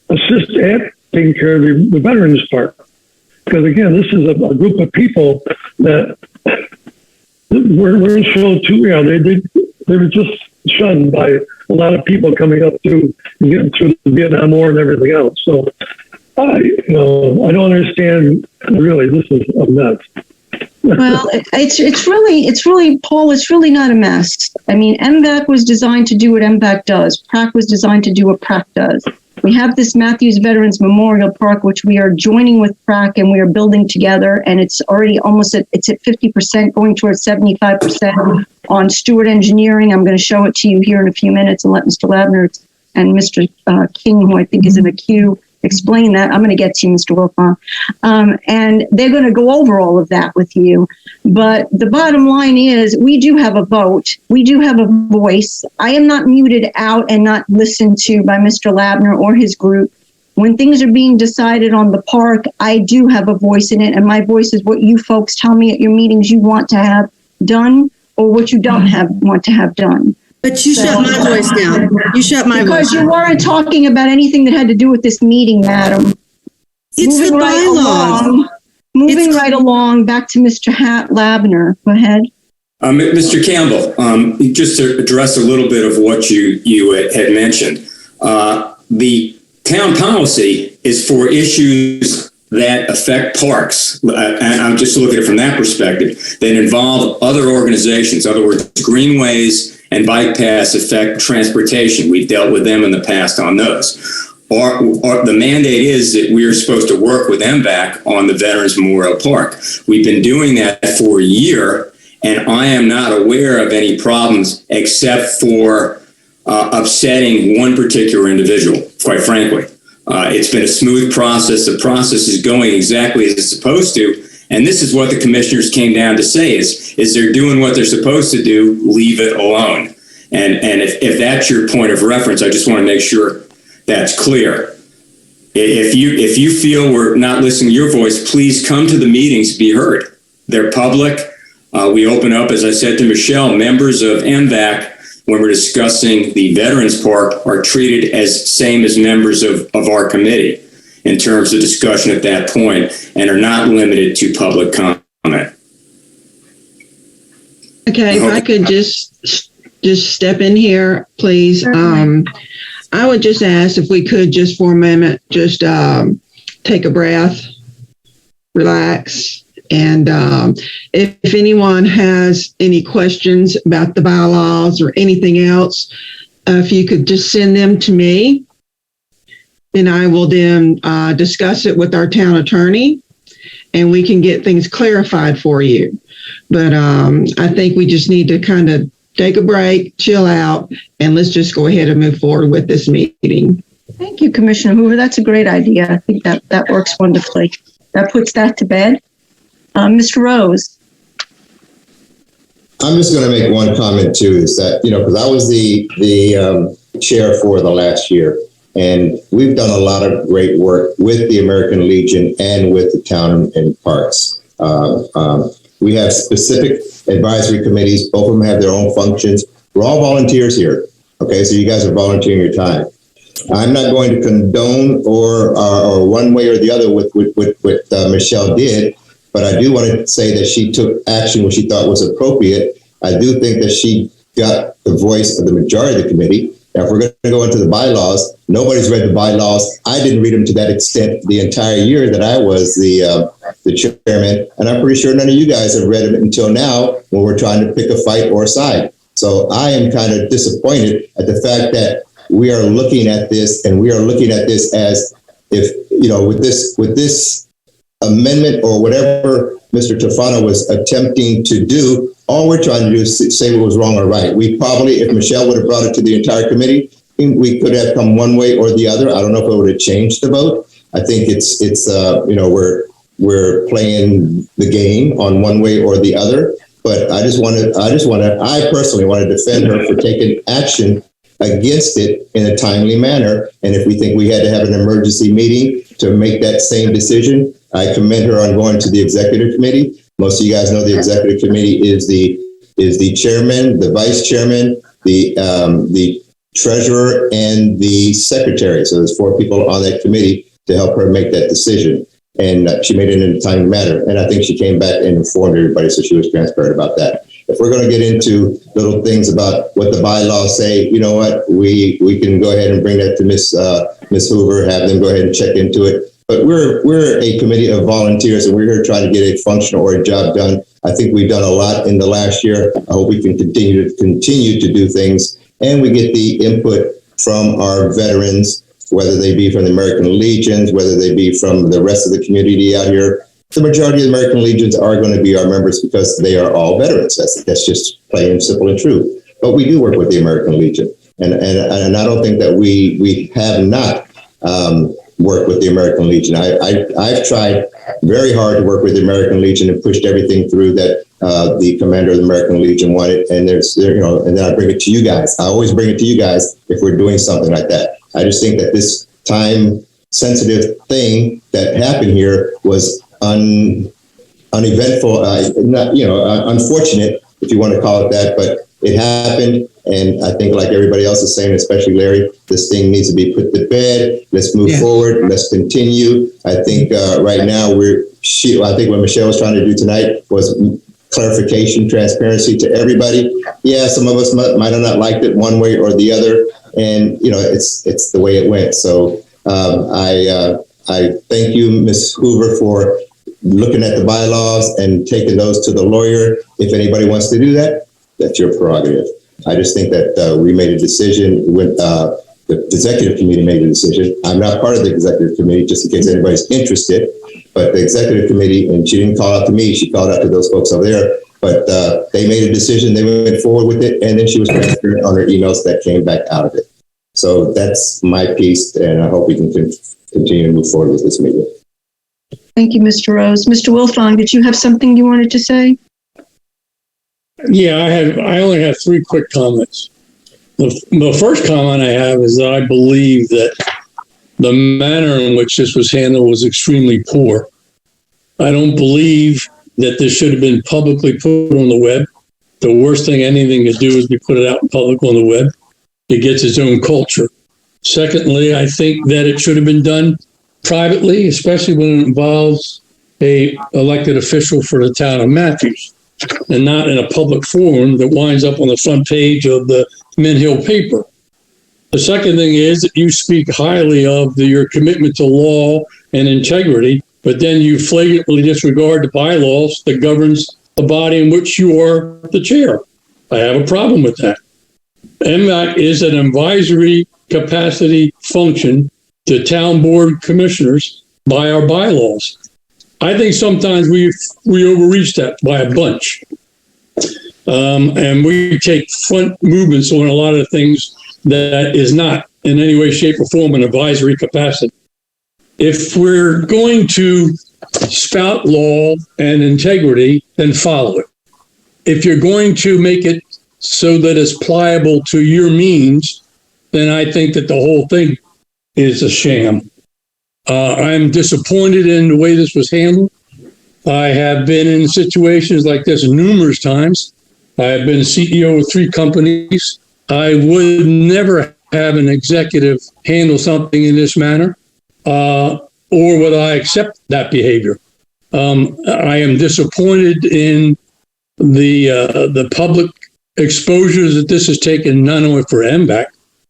assist at taking care of the veterans park. Because again, this is a group of people that were shown to, they were just shunned by a lot of people coming up to getting through the Vietnam War and everything else. So I don't understand. Really, this is a mess. Well, it's really, Paul, it's really not a mess. I mean, Mvac was designed to do what Mvac does. PrAC was designed to do what PrAC does. We have this Matthews Veterans Memorial Park, which we are joining with PrAC and we are building together. And it's already it's at 50%, going towards 75% on Stewart Engineering. I'm going to show it to you here in a few minutes and let Mr. Lavner and Mr. King, who I think is in the queue, explain that. I'm going to get to you, Mr. Wilfon. And they're going to go over all of that with you. But the bottom line is we do have a vote. We do have a voice. I am not muted out and not listened to by Mr. Lavner or his group. When things are being decided on the park, I do have a voice in it. And my voice is what you folks tell me at your meetings you want to have done or what you don't want to have done. But you shut my voice down. You shut my voice down. Because you weren't talking about anything that had to do with this meeting, madam. It's the bylaws. Moving right along, back to Mr. Lavner. Go ahead. Mr. Campbell, just to address a little bit of what you had mentioned. The town policy is for issues that affect parks. And I'm just looking at it from that perspective, that involve other organizations. In other words, greenways and bike paths affect transportation. We've dealt with them in the past on those. Or the mandate is that we are supposed to work with Mvac on the Veterans Memorial Park. We've been doing that for a year, and I am not aware of any problems except for upsetting one particular individual, quite frankly. It's been a smooth process. The process is going exactly as it's supposed to. And this is what the commissioners came down to say is they're doing what they're supposed to do, leave it alone. And if that's your point of reference, I just want to make sure that's clear. If you feel we're not listening to your voice, please come to the meetings, be heard. They're public. We open up, as I said to Michelle, members of Mvac, when we're discussing the Veterans Park, are treated as same as members of our committee in terms of discussion at that point, and are not limited to public comment. Okay, if I could just step in here, please. I would just ask if we could just for a moment, just take a breath, relax. And if anyone has any questions about the bylaws or anything else, if you could just send them to me, and I will then discuss it with our town attorney, and we can get things clarified for you. But I think we just need to kind of take a break, chill out, and let's just go ahead and move forward with this meeting. Thank you, Commissioner Hoover. That's a great idea. I think that works wonderfully. That puts that to bed. Mr. Rose. I'm just going to make one comment too, is that, because I was the chair for the last year, and we've done a lot of great work with the American Legion and with the town and parks. We have specific advisory committees. Both of them have their own functions. We're all volunteers here. Okay, so you guys are volunteering your time. I'm not going to condone or one way or the other with what Michelle did, but I do want to say that she took action when she thought was appropriate. I do think that she got the voice of the majority of the committee. Now, if we're going to go into the bylaws, nobody's read the bylaws. I didn't read them to that extent the entire year that I was the chairman, and I'm pretty sure none of you guys have read them until now when we're trying to pick a fight or a side. So I am kind of disappointed at the fact that we are looking at this, and we are looking at this as if, with this amendment or whatever Mr. Tofano was attempting to do, all we're trying to do is say what was wrong or right. We probably, if Michelle would have brought it to the entire committee, we could have come one way or the other. I don't know if it would have changed the vote. I think it's we're playing the game on one way or the other. But I personally want to defend her for taking action against it in a timely manner. And if we think we had to have an emergency meeting to make that same decision, I commend her on going to the executive committee. Most of you guys know the executive committee is the chairman, the vice chairman, the treasurer, and the secretary. So there's 4 people on that committee to help her make that decision. And she made it in a timely manner. And I think she came back and informed everybody, so she was transparent about that. If we're going to get into little things about what the bylaws say, you know what, we can go ahead and bring that to Miss Hoover, have them go ahead and check into it. But we're a committee of volunteers, and we're here trying to get a function or a job done. I think we've done a lot in the last year. I hope we can continue to do things, and we get the input from our veterans, whether they be from the American Legions, whether they be from the rest of the community out here. The majority of the American Legions are going to be our members because they are all veterans. That's just plain and simple and true. But we do work with the American Legion, and I don't think that we have not worked with the American Legion. I've tried very hard to work with the American Legion and pushed everything through that the commander of the American Legion wanted. And and then I bring it to you guys. I always bring it to you guys if we're doing something like that. I just think that this time-sensitive thing that happened here was uneventful, unfortunate, if you want to call it that, but it happened. And I think, like everybody else is saying, especially Larry, this thing needs to be put to bed. Let's move forward. Let's continue. I think right now I think what Michelle was trying to do tonight was clarification, transparency to everybody. Yeah, some of us might have not liked it one way or the other, and it's the way it went. So I thank you, Ms. Hoover, for looking at the bylaws and taking those to the lawyer. If anybody wants to do that, that's your prerogative. I just think that we made a decision when the executive committee made a decision. I'm not part of the executive committee, just in case anybody's interested, but the executive committee, and she didn't call out to me, she called out to those folks over there, but they made a decision, they went forward with it, and then she was transparent on her emails that came back out of it. So that's my piece, and I hope we can continue to move forward with this meeting. Thank you, Mr. Rose. Mr. Wilfong, did you have something you wanted to say? Yeah, I only have three quick comments. The first comment I have is that I believe that the manner in which this was handled was extremely poor. I don't believe that this should have been publicly put on the web. The worst thing anything to do is be put it out in public on the web. It gets its own culture. Secondly, I think that it should have been done privately, especially when it involves a elected official for the town of Matthews, and not in a public forum that winds up on the front page of the Mint Hill paper. The second thing is that you speak highly of your commitment to law and integrity, but then you flagrantly disregard the bylaws that governs the body in which you are the chair. I have a problem with that. Mvac is an advisory capacity function to town board commissioners by our bylaws. I think sometimes we overreach that by a bunch. And we take front movements on a lot of things that is not in any way, shape, or form an advisory capacity. If we're going to spout law and integrity, then follow it. If you're going to make it so that it's pliable to your means, then I think that the whole thing is a sham. I'm disappointed in the way this was handled. I have been in situations like this numerous times. I have been CEO of 3 companies. I would never have an executive handle something in this manner, or would I accept that behavior. I am disappointed in the public exposures that this has taken, not only for Mvac,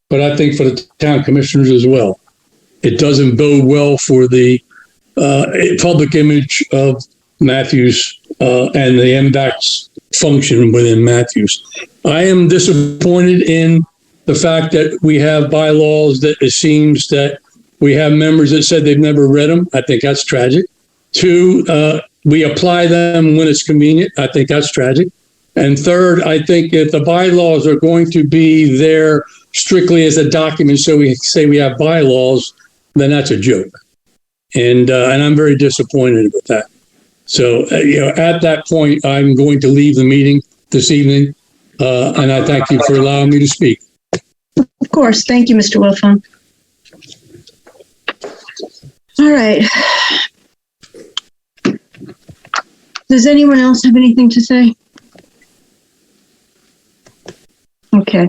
but I think for the town commissioners as well. It doesn't bode well for the public image of Matthews and the Mvac's function within Matthews. I am disappointed in the fact that we have bylaws that it seems that we have members that said they've never read them. I think that's tragic. 2, we apply them when it's convenient. I think that's tragic. And 3rd, I think if the bylaws are going to be there strictly as a document, so we say we have bylaws, then that's a joke. And I'm very disappointed with that. So, at that point, I'm going to leave the meeting this evening. And I thank you for allowing me to speak. Of course. Thank you, Mr. Wilfong. All right. Does anyone else have anything to say? Okay.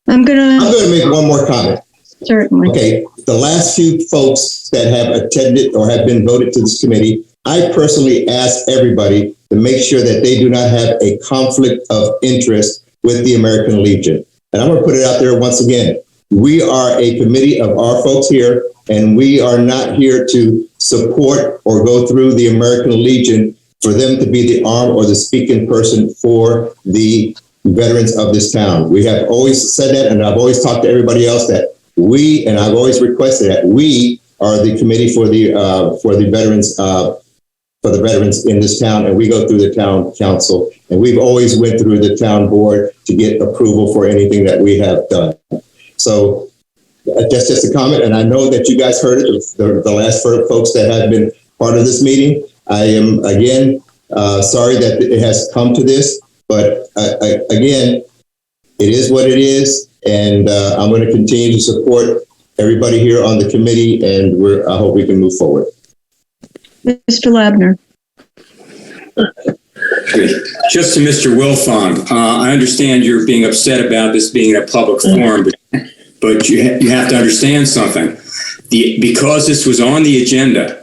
I'm going to make one more comment. Certainly. Okay. The last few folks that have attended or have been voted to this committee, I personally asked everybody to make sure that they do not have a conflict of interest with the American Legion. And I'm going to put it out there once again. We are a committee of our folks here, and we are not here to support or go through the American Legion for them to be the arm or the speaking person for the veterans of this town. We have always said that, and I've always talked to everybody else that we, and I've always requested that we are the committee for the veterans in this town, and we go through the town council, and we've always went through the town board to get approval for anything that we have done. So that's just a comment, and I know that you guys heard it, the last folks that have been part of this meeting. I am, again, sorry that it has come to this, but again, it is what it is, and I'm going to continue to support everybody here on the committee, and I hope we can move forward. Mr. Labner. Just to Mr. Wilfong, I understand you're being upset about this being a public forum, but you have to understand something. Because this was on the agenda,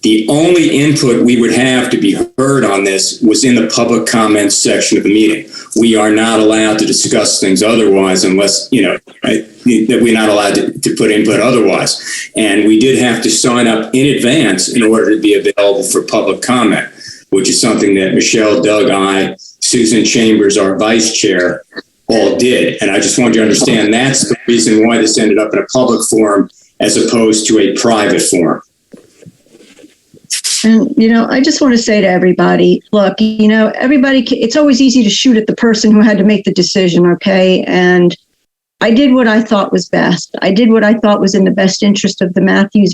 the only input we would have to be heard on this was in the public comments section of the meeting. We are not allowed to discuss things otherwise unless, that we're not allowed to put input otherwise. And we did have to sign up in advance in order to be available for public comment, which is something that Michelle, Doug, I, Susan Chambers, our vice chair, all did. And I just want you to understand that's the reason why this ended up in a public forum as opposed to a private forum. And, I just want to say to everybody, look, everybody, it's always easy to shoot at the person who had to make the decision, okay? And I did what I thought was best. I did what I thought was in the best interest of the Matthews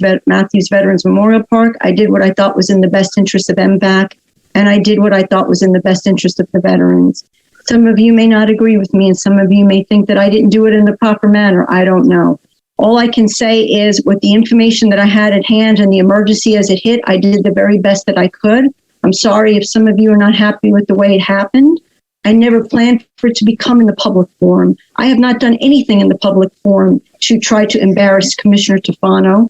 Veterans Memorial Park. I did what I thought was in the best interest of Mvac, and I did what I thought was in the best interest of the veterans. Some of you may not agree with me, and some of you may think that I didn't do it in the proper manner. I don't know. All I can say is with the information that I had at hand and the emergency as it hit, I did the very best that I could. I'm sorry if some of you are not happy with the way it happened. I never planned for it to become in the public forum. I have not done anything in the public forum to try to embarrass Commissioner Tofano.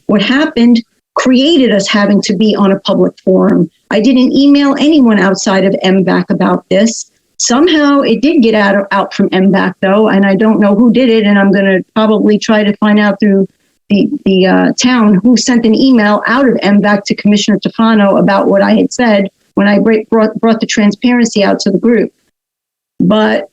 What happened created us having to be on a public forum. I didn't email anyone outside of Mvac about this. Somehow it did get out from Mvac though, and I don't know who did it, and I'm going to probably try to find out through the town who sent an email out of Mvac to Commissioner Tofano about what I had said when I brought the transparency out to the group. But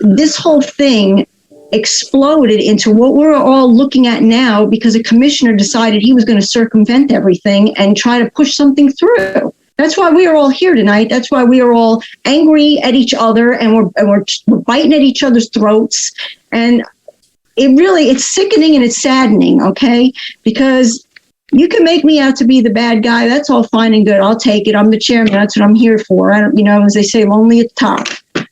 this whole thing exploded into what we're all looking at now because a commissioner decided he was going to circumvent everything and try to push something through. That's why we are all here tonight. That's why we are all angry at each other and we're biting at each other's throats. And it's sickening and it's saddening, okay? Because you can make me out to be the bad guy. That's all fine and good. I'll take it. I'm the chairman. That's what I'm here for. I don't, as they say, lonely at the top.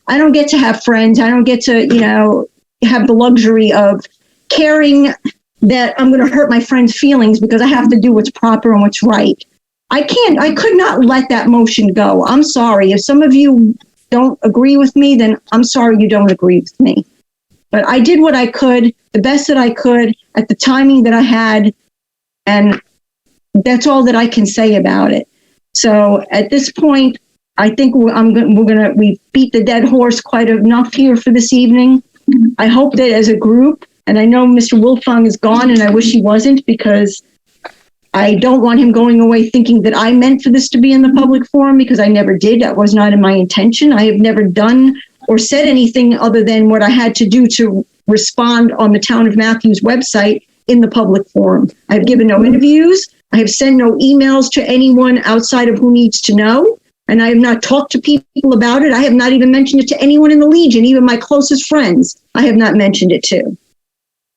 I don't get to have friends. I don't get to, have the luxury of caring that I'm going to hurt my friend's feelings because I have to do what's proper and what's right. I could not let that motion go. I'm sorry. If some of you don't agree with me, then I'm sorry you don't agree with me. But I did what I could, the best that I could at the timing that I had. And that's all that I can say about it. So at this point, I think we've beat the dead horse quite enough here for this evening. I hope that as a group, and I know Mr. Wolfong is gone, and I wish he wasn't because I don't want him going away thinking that I meant for this to be in the public forum because I never did. That was not in my intention. I have never done or said anything other than what I had to do to respond on the Town of Matthews website in the public forum. I've given no interviews. I have sent no emails to anyone outside of who needs to know. And I have not talked to people about it. I have not even mentioned it to anyone in the Legion, even my closest friends. I have not mentioned it to.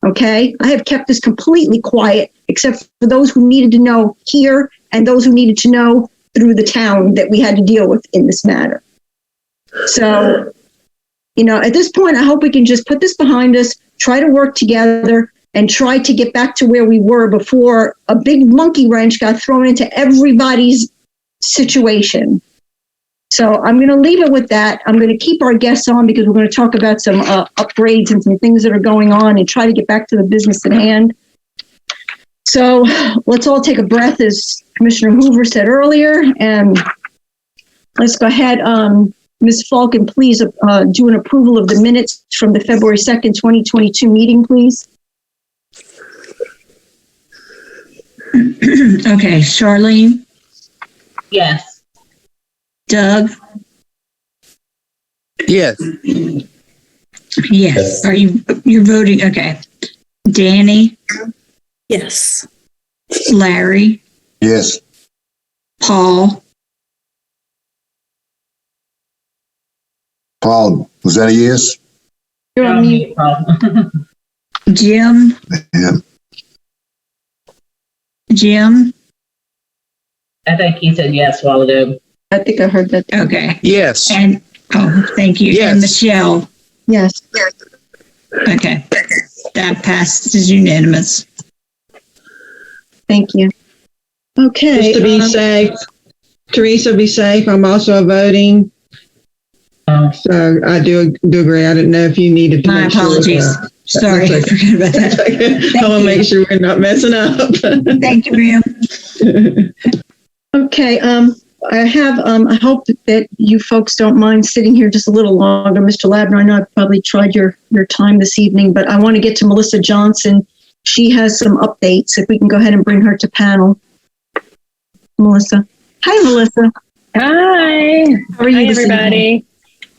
Okay? I have kept this completely quiet, except for those who needed to know here and those who needed to know through the town that we had to deal with in this matter. So, at this point, I hope we can just put this behind us, try to work together, and try to get back to where we were before a big monkey wrench got thrown into everybody's situation. So I'm going to leave it with that. I'm going to keep our guests on because we're going to talk about some upgrades and some things that are going on and try to get back to the business at hand. So let's all take a breath, as Commissioner Hoover said earlier, and let's go ahead. Ms. Falcon, please do an approval of the minutes from the February 2nd, 2022 meeting, please. Okay, Charlene? Yes. Doug? Yes. Yes. You're voting? Okay. Danny? Yes. Larry? Yes. Paul? Paul, was that a yes? You're on mute. Jim? Yeah. Jim? I think he said yes while ago. I think I heard that. Okay. Yes. And, thank you. Yes. And Michelle? Yes. Okay. That passes unanimous. Thank you. Okay. Just to be safe, Teresa, be safe. I'm also voting. So I do agree. I didn't know if you needed to. My apologies. Sorry, I forgot about that. I want to make sure we're not messing up. Thank you, ma'am. Okay. I hope that you folks don't mind sitting here just a little longer. Mr. Labner, I know I've probably tried your time this evening, but I want to get to Melissa Johnson. She has some updates. If we can go ahead and bring her to panel. Melissa. Hi, Melissa. Hi. How are you? Hi, everybody.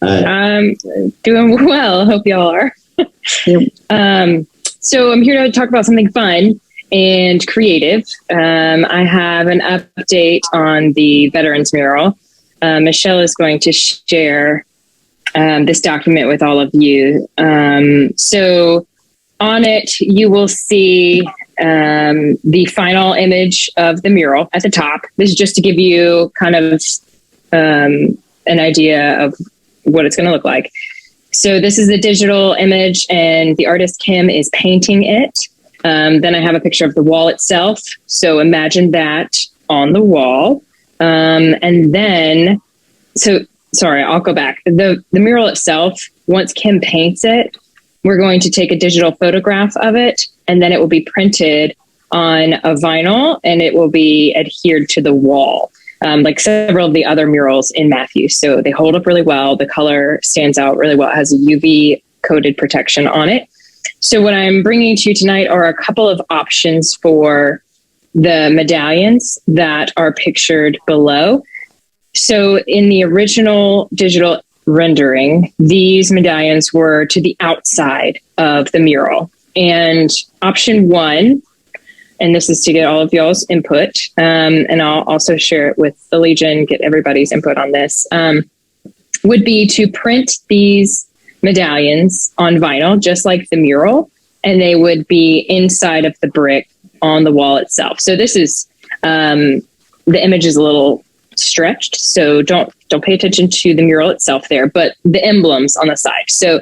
Hi. Doing well. Hope y'all are. So I'm here to talk about something fun and creative. I have an update on the Veterans Mural. Michelle is going to share this document with all of you. So on it, you will see the final image of the mural at the top. This is just to give you kind of an idea of what it's going to look like. So this is the digital image, and the artist Kim is painting it. Then I have a picture of the wall itself. So imagine that on the wall. And then, sorry, I'll go back. The mural itself, once Kim paints it, we're going to take a digital photograph of it, and then it will be printed on a vinyl, and it will be adhered to the wall, like several of the other murals in Matthews. So they hold up really well. The color stands out really well. It has a UV coated protection on it. So what I'm bringing to you tonight are a couple of options for the medallions that are pictured below. So in the original digital rendering, these medallions were to the outside of the mural. And option one, and this is to get all of y'all's input, and I'll also share it with the Legion, get everybody's input on this, would be to print these medallions on vinyl, just like the mural, and they would be inside of the brick on the wall itself. So this is, the image is a little stretched, so don't pay attention to the mural itself there, but the emblems on the side. So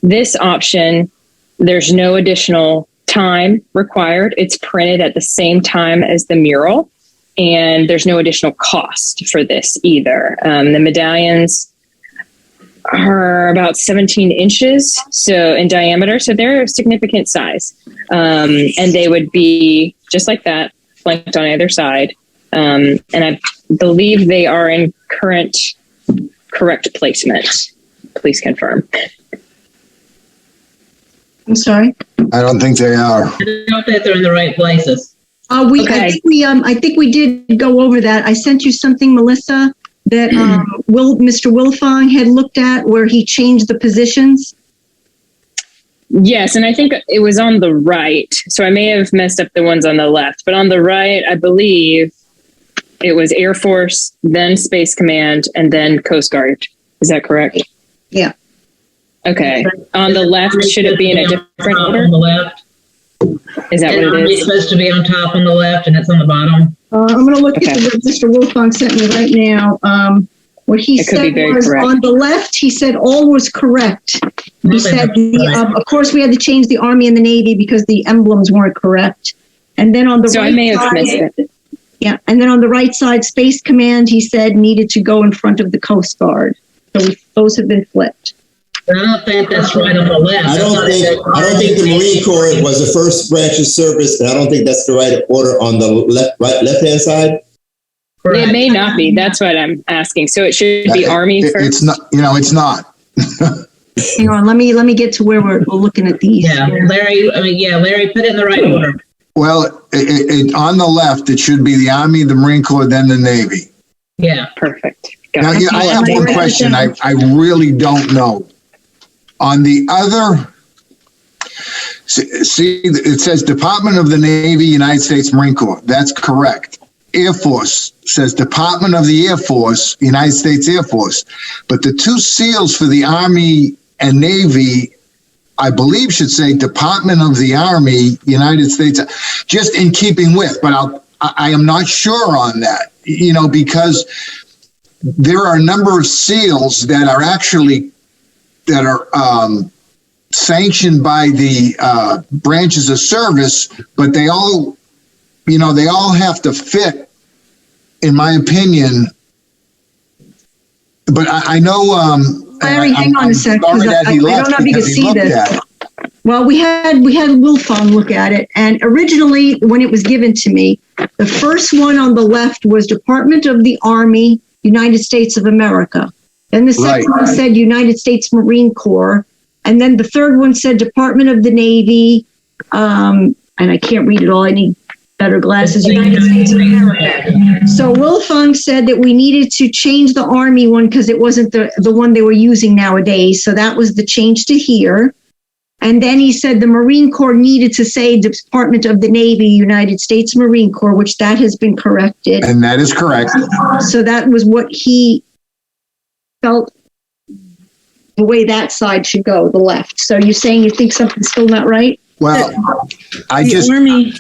this option, there's no additional time required. It's printed at the same time as the mural, and there's no additional cost for this either. The medallions are about 17 inches so in diameter, so they're a significant size, and they would be just like that, flanked on either side. And I believe they are in correct placement. Please confirm. I'm sorry. I don't think they are. I don't think they're in the right places. I think we did go over that. I sent you something, Melissa, that Mr. Wilfong had looked at where he changed the positions. Yes, and I think it was on the right. So I may have messed up the ones on the left, but on the right, I believe it was Air Force, then Space Command, and then Coast Guard. Is that correct? Yeah. Okay. On the left, should it be in a different order? On the left. Is that what it is? It's supposed to be on top on the left, and it's on the bottom. I'm going to look at what Mr. Wilfong sent me right now. What he said was correct. On the left, he said all was correct. He said, of course, we had to change the Army and the Navy because the emblems weren't correct. And then on the right I may have side, missed it. Yeah, and then on the right side, Space Command, he said needed to go in front of the Coast Guard. So those have been flipped. I don't think that's right on the left. I don't think the Marine Corps was the first branch of service, and I don't think that's the right order on the left-hand side. Correct. It may not be. That's what I'm asking. So it should be Army first. It's not. It's not. Hang on. Let me get to where we're looking at these. Yeah, Larry. Larry, put it in the right order. Well, on the left, it should be the Army, the Marine Corps, then the Navy. Yeah. Perfect. Now, I have one question. I really don't know. On the other, see, it says Department of the Navy, United States Marine Corps. That's correct. Air Force says Department of the Air Force, United States Air Force. But the two seals for the Army and Navy, I believe, should say Department of the Army, United States, just in keeping with. But I am not sure on that, because there are a number of seals that are actually sanctioned by the branches of service, but they all have to fit, in my opinion. But I know. Larry, hang on a sec, because I don't know if you can see this. Well, we had Wilfong look at it, and originally, when it was given to me, the first one on the left was Department of the Army, United States of America. Then the second one said United States Marine Corps. And then the third one said Department of the Navy. And I can't read it all. I need better glasses. United States of America. So Wilfong said that we needed to change the Army one because it wasn't the one they were using nowadays. So that was the change to here. And then he said the Marine Corps needed to say Department of the Navy, United States Marine Corps, which that has been corrected. And that is correct. So that was what he felt the way that side should go, the left. So you're saying you think something's still not right? Well, I The Army,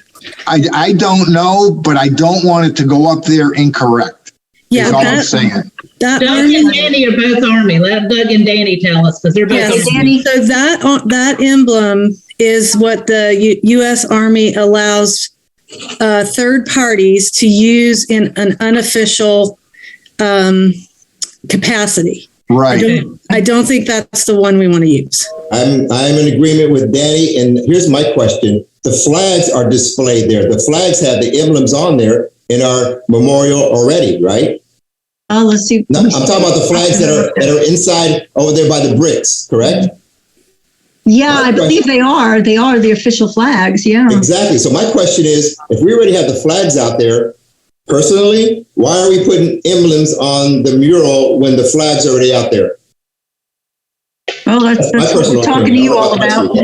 I don't know, but I don't want it to go up there incorrect. yeah, That's all I'm saying. that Doug Army, and Danny are both Army. Let Doug and Danny tell us because they're both yes. Army. So that emblem is what the U.S. Army allows third parties to use in an unofficial capacity. Right. I don't think that's the one we want to use. I'm in agreement with Danny, and here's my question. The flags are displayed there. The flags have the emblems on there in our memorial already, right? Let's see. No, I'm talking about the flags that are inside over there by the bricks, correct? Yeah, I believe they are. They are the official flags. Yeah. Exactly. So my question is, if we already have the flags out there, personally, why are we putting emblems on the mural when the flag's already out there? Well, that's what we're talking to you all about.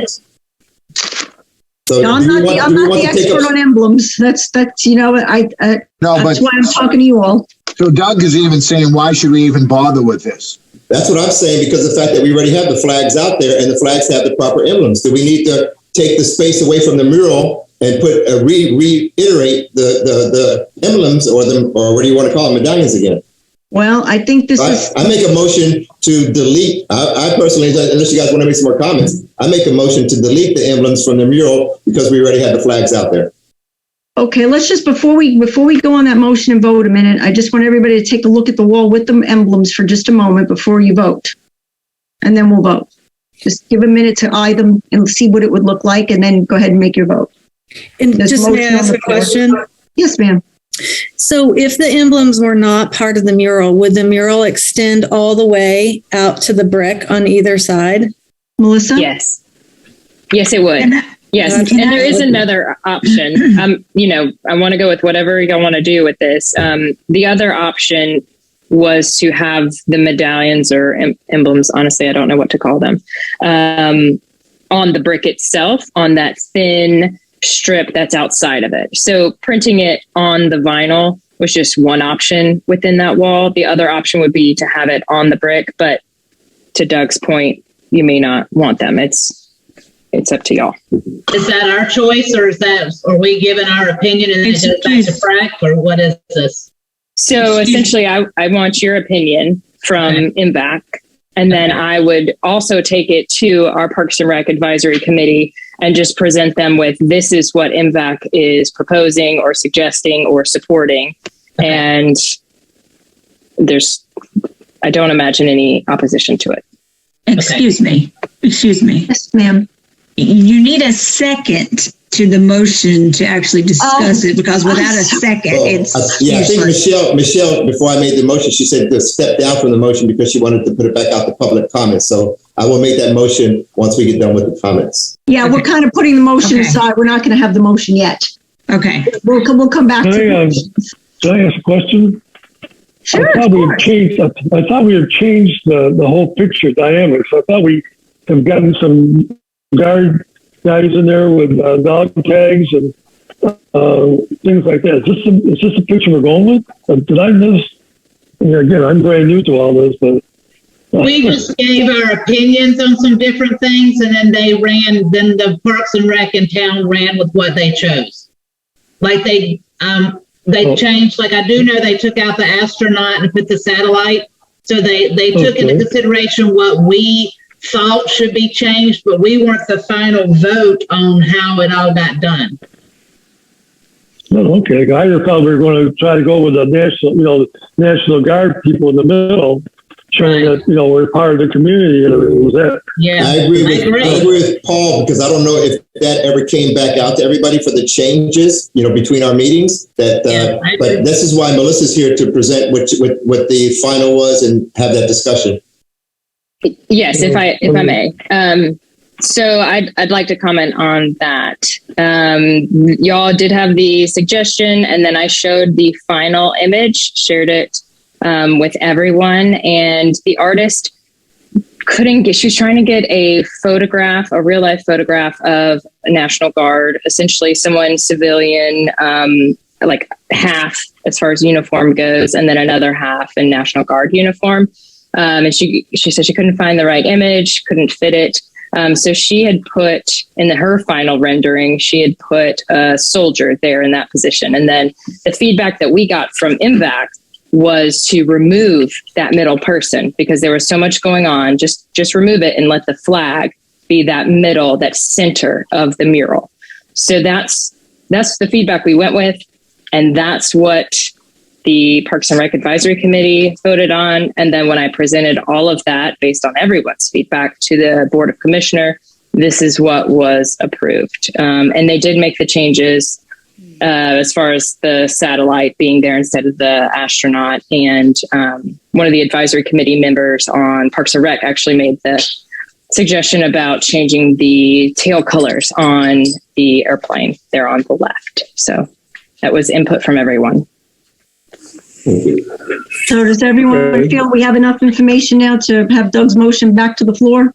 So No, I'm not the expert on emblems. That's No, that's why I'm talking to you all. So Doug is even saying, why should we even bother with this? That's what I'm saying, because of the fact that we already have the flags out there and the flags have the proper emblems. Do we need to take the space away from the mural and put reiterate the emblems or what do you want to call them, medallions again? Well, I think this is. I make a motion to delete. I personally, unless you guys want to make some more comments, I make a motion to delete the emblems from the mural because we already have the flags out there. Okay, let's just before we go on that motion and vote a minute, I just want everybody to take a look at the wall with the emblems for just a moment before you vote, and then we'll vote. Just give a minute to eye them and see what it would look like, and then go ahead and make your vote. And There's just may I motion on ask the a floor. question? Yes, ma'am. So if the emblems were not part of the mural, would the mural extend all the way out to the brick on either side? Melissa? Yes. Yes, it would. Yes. And there is another option. I want to go with whatever y'all want to do with this. The other option was to have the medallions or emblems. Honestly, I don't know what to call them. On the brick itself, on that thin strip that's outside of it. So printing it on the vinyl was just one option within that wall. The other option would be to have it on the brick, but to Doug's point, you may not want them. It's up to y'all. Is that our choice, or are we giving our opinion and then it goes back to Frack, or what is this? So essentially, I want your opinion from Mvac, and then I would also take it to our Parks and Rec Advisory Committee and just present them with, this is what Mvac is proposing or suggesting or supporting. And I don't imagine any opposition to it. Excuse me. Yes, ma'am. You need a second to the motion to actually discuss it, because without a second, it's I think Michelle, before I made the motion, she said to step down from the motion because she wanted to put it back out to public comments. So I will make that motion once we get done with the comments. Yeah, Okay. we're kind of putting the motion aside. We're not going to have the motion yet. Okay. We'll come back to Can I ask a question? Sure. I thought we had changed the whole picture dynamics. I thought we have gotten some guard guys in there with dog tags and things like that. Is this the picture we're going with? Did I miss? Again, I'm brand new to all this, but We just gave our opinions on some different things, and then then the Parks and Rec in town ran with what they chose. Like they changed, like I do know they took out the astronaut and put the satellite. So they took into consideration what we thought should be changed, but we weren't the final vote on how it all got done. no, okay. I just thought we were going to try to go with the National Guard people in the middle, showing that we're part of the community. Was that? Yeah, I agree with Paul, because I don't know if that ever came back out to everybody for the changes, between our meetings. But this is why Melissa's here to present what the final was and have that discussion. Yes, if I may. So I'd like to comment on that. Y'all did have the suggestion, and then I showed the final image, shared it with everyone, and the artist she was trying to get a real life photograph of a National Guard, essentially someone civilian, like half as far as uniform goes, and then another half in National Guard uniform. And she said she couldn't find the right image, couldn't fit it. So she had put in her final rendering, she had put a soldier there in that position. And then the feedback that we got from Mvac was to remove that middle person because there was so much going on. Just remove it and let the flag be that middle, that center of the mural. So that's the feedback we went with. And that's what the Parks and Rec Advisory Committee voted on. And then when I presented all of that based on everyone's feedback to the Board of Commissioner, this is what was approved. And they did make the changes as far as the satellite being there instead of the astronaut. And one of the advisory committee members on Parks and Rec actually made the suggestion about changing the tail colors on the airplane there on the left. So that was input from everyone. So does everyone feel we have enough information now to have Doug's motion back to the floor?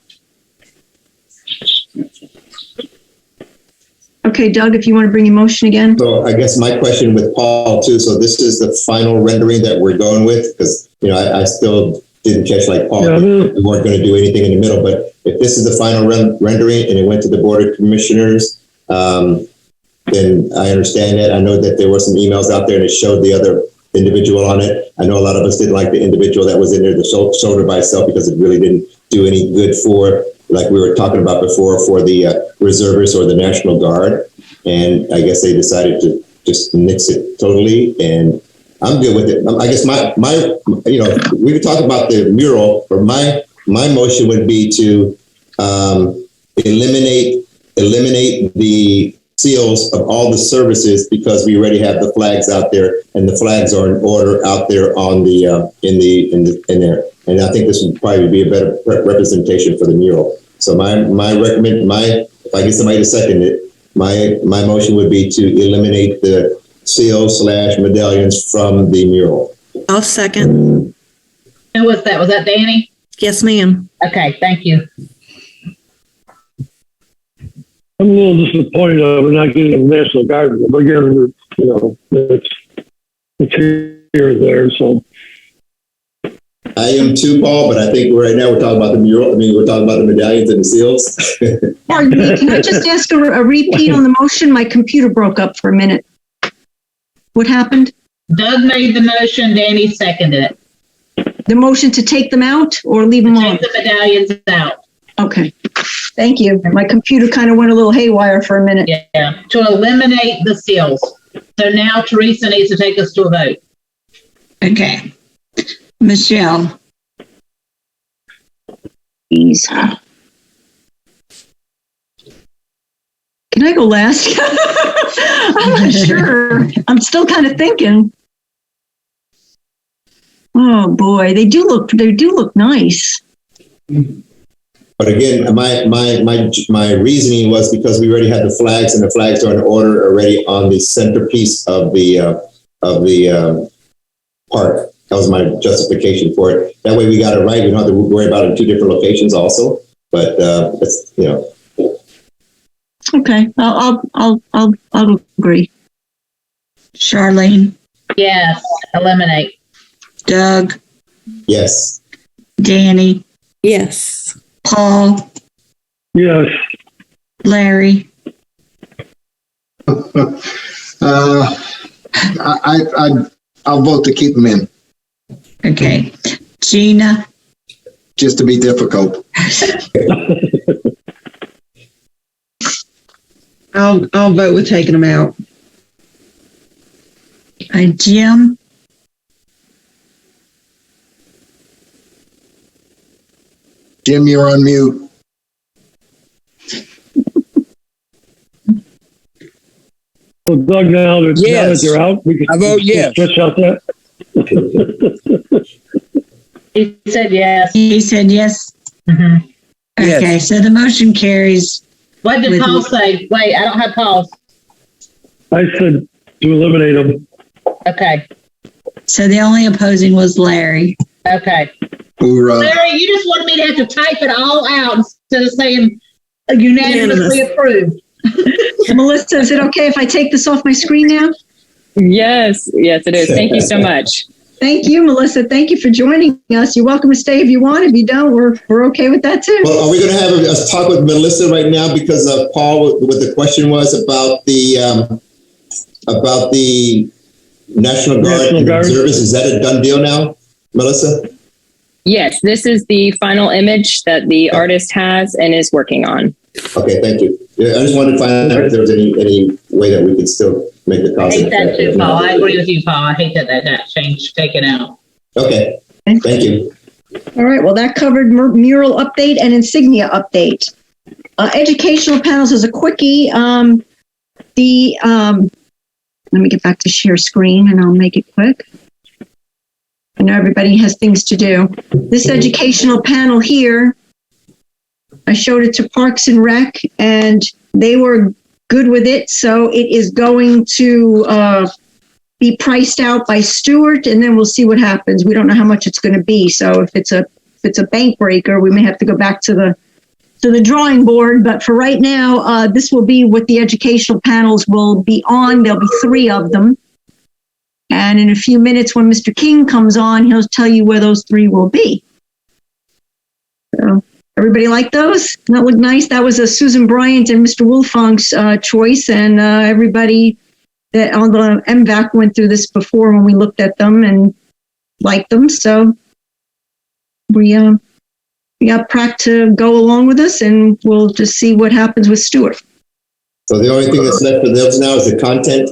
Okay, Doug, if you want to bring your motion again. So I guess my question with Paul too, so this is the final rendering that we're going with, because, I still didn't catch like Paul, we weren't going to do anything in the middle, but if this is the final rendering and it went to the Board of Commissioners, then I understand that. I know that there were some emails out there and it showed the other individual on it. I know a lot of us didn't like the individual that was in there, the shoulder by itself, because it really didn't do any good for, like we were talking about before, for the reservists or the National Guard. And I guess they decided to just nix it totally. And I'm good with it. I guess my we could talk about the mural, but my motion would be to eliminate the seals of all the services, because we already have the flags out there, and the flags are in order out there on the in there. And I think this would probably be a better representation for the mural. So if I get somebody to second it, my motion would be to eliminate the seals / medallions from the mural. I'll second. Who was that? Was that Danny? Yes, ma'am. Okay, thank you. I'm a little disappointed of not getting the National Guard, but again, it's here or there. So I am too, Paul, but I think right now we're talking about the mural. I mean, we're talking about the medallions and the seals. Pardon me, can I just ask a repeat on the motion? My computer broke up for a minute. What happened? Doug made the motion, Danny seconded it. The motion to take them out or leave them on? Take the medallions out. Okay, thank you. My computer kind of went a little haywire for a minute. Yeah, to eliminate the seals. So now Teresa needs to take us to a vote. Okay. Michelle. Please. Can I go last? I'm not sure. I'm still kind of thinking. Oh boy, they do look nice. But again, my reasoning was because we already had the flags, and the flags are in order already on the centerpiece of the park. That was my justification for it. That way we got it right. We don't have to worry about it in two different locations also. But it's, Okay, I'll agree. Charlene. Yes, eliminate. Doug. Yes. Danny. Yes. Paul. Yes. Larry. I'll vote to keep them in, Okay. Gina. just to be difficult. I'll vote with taking them out. Jim. Jim, you're on mute. So Doug, now that they're out, we can stretch out that. He said yes. He said yes. Mm-hmm. Okay, Yes. so the motion carries. What did Paul say? Wait, I don't have Paul's. I said to eliminate them. Okay. So the only opposing was Larry. Okay. Hoorah. Larry, you just wanted me to have to type it all out instead of saying unanimously approved. Melissa, is it okay if I take this off my screen now? Yes, it is. Thank you so much. Thank you, Melissa. Thank you for joining us. You're welcome to stay if you want. If you don't, we're okay with that too. Well, are we going to have a talk with Melissa right now? Because Paul, what the question was about the National Guard and Reservists. Is that a done deal now, Melissa? Yes, this is the final image that the artist has and is working on. Okay, thank you. Yeah, I just wanted to find out if there was any way that we could still make the I hate concept. that too, Paul. I agree with you, Paul. I hate that change taken out. Okay, thank you. All right. Well, that covered mural update and insignia update. Educational panels is a quickie. Let me get back to share screen and I'll make it quick. I know everybody has things to do. This educational panel here, I showed it to Parks and Rec and they were good with it. So it is going to be priced out by Stewart and then we'll see what happens. We don't know how much it's going to be. So if it's a bank breaker, we may have to go back to the drawing board. But for right now, this will be what the educational panels will be on. There'll be 3 of them. And in a few minutes, when Mr. King comes on, he'll tell you where those 3 will be. So everybody like those? That looked nice. That was a Susan Bryant and Mr. Wolfong's choice. And everybody that on the Mvac went through this before when we looked at them and liked them. So we got Prac to go along with us, and we'll just see what happens with Stewart. So the only thing that's left for those now is the content?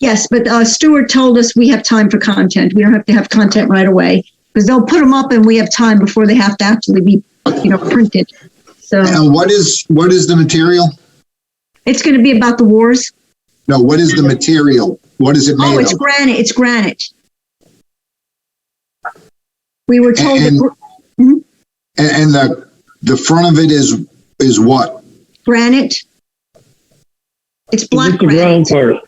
Yes, but Stewart told us we have time for content. We don't have to have content right away because they'll put them up and we have time before they have to actually be, printed. So. And what is the material? It's going to be about the wars. No, what is the material? What is it made of? Oh, it's granite. It's granite. We were told. And the front of it is what? Granite. It's black the brown part.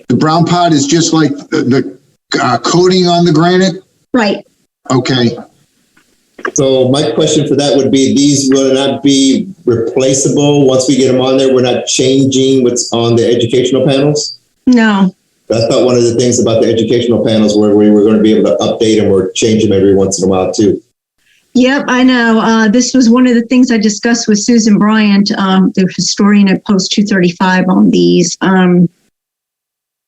The brown part is just like the coating on the granite? Right. Okay. So my question for that would be, these will not be replaceable once we get them on there? We're not changing what's on the educational panels? No. I thought one of the things about the educational panels where we were going to be able to update them or change them every once in a while too. Yep, I know. This was one of the things I discussed with Susan Bryant, the historian at Post 235 on these.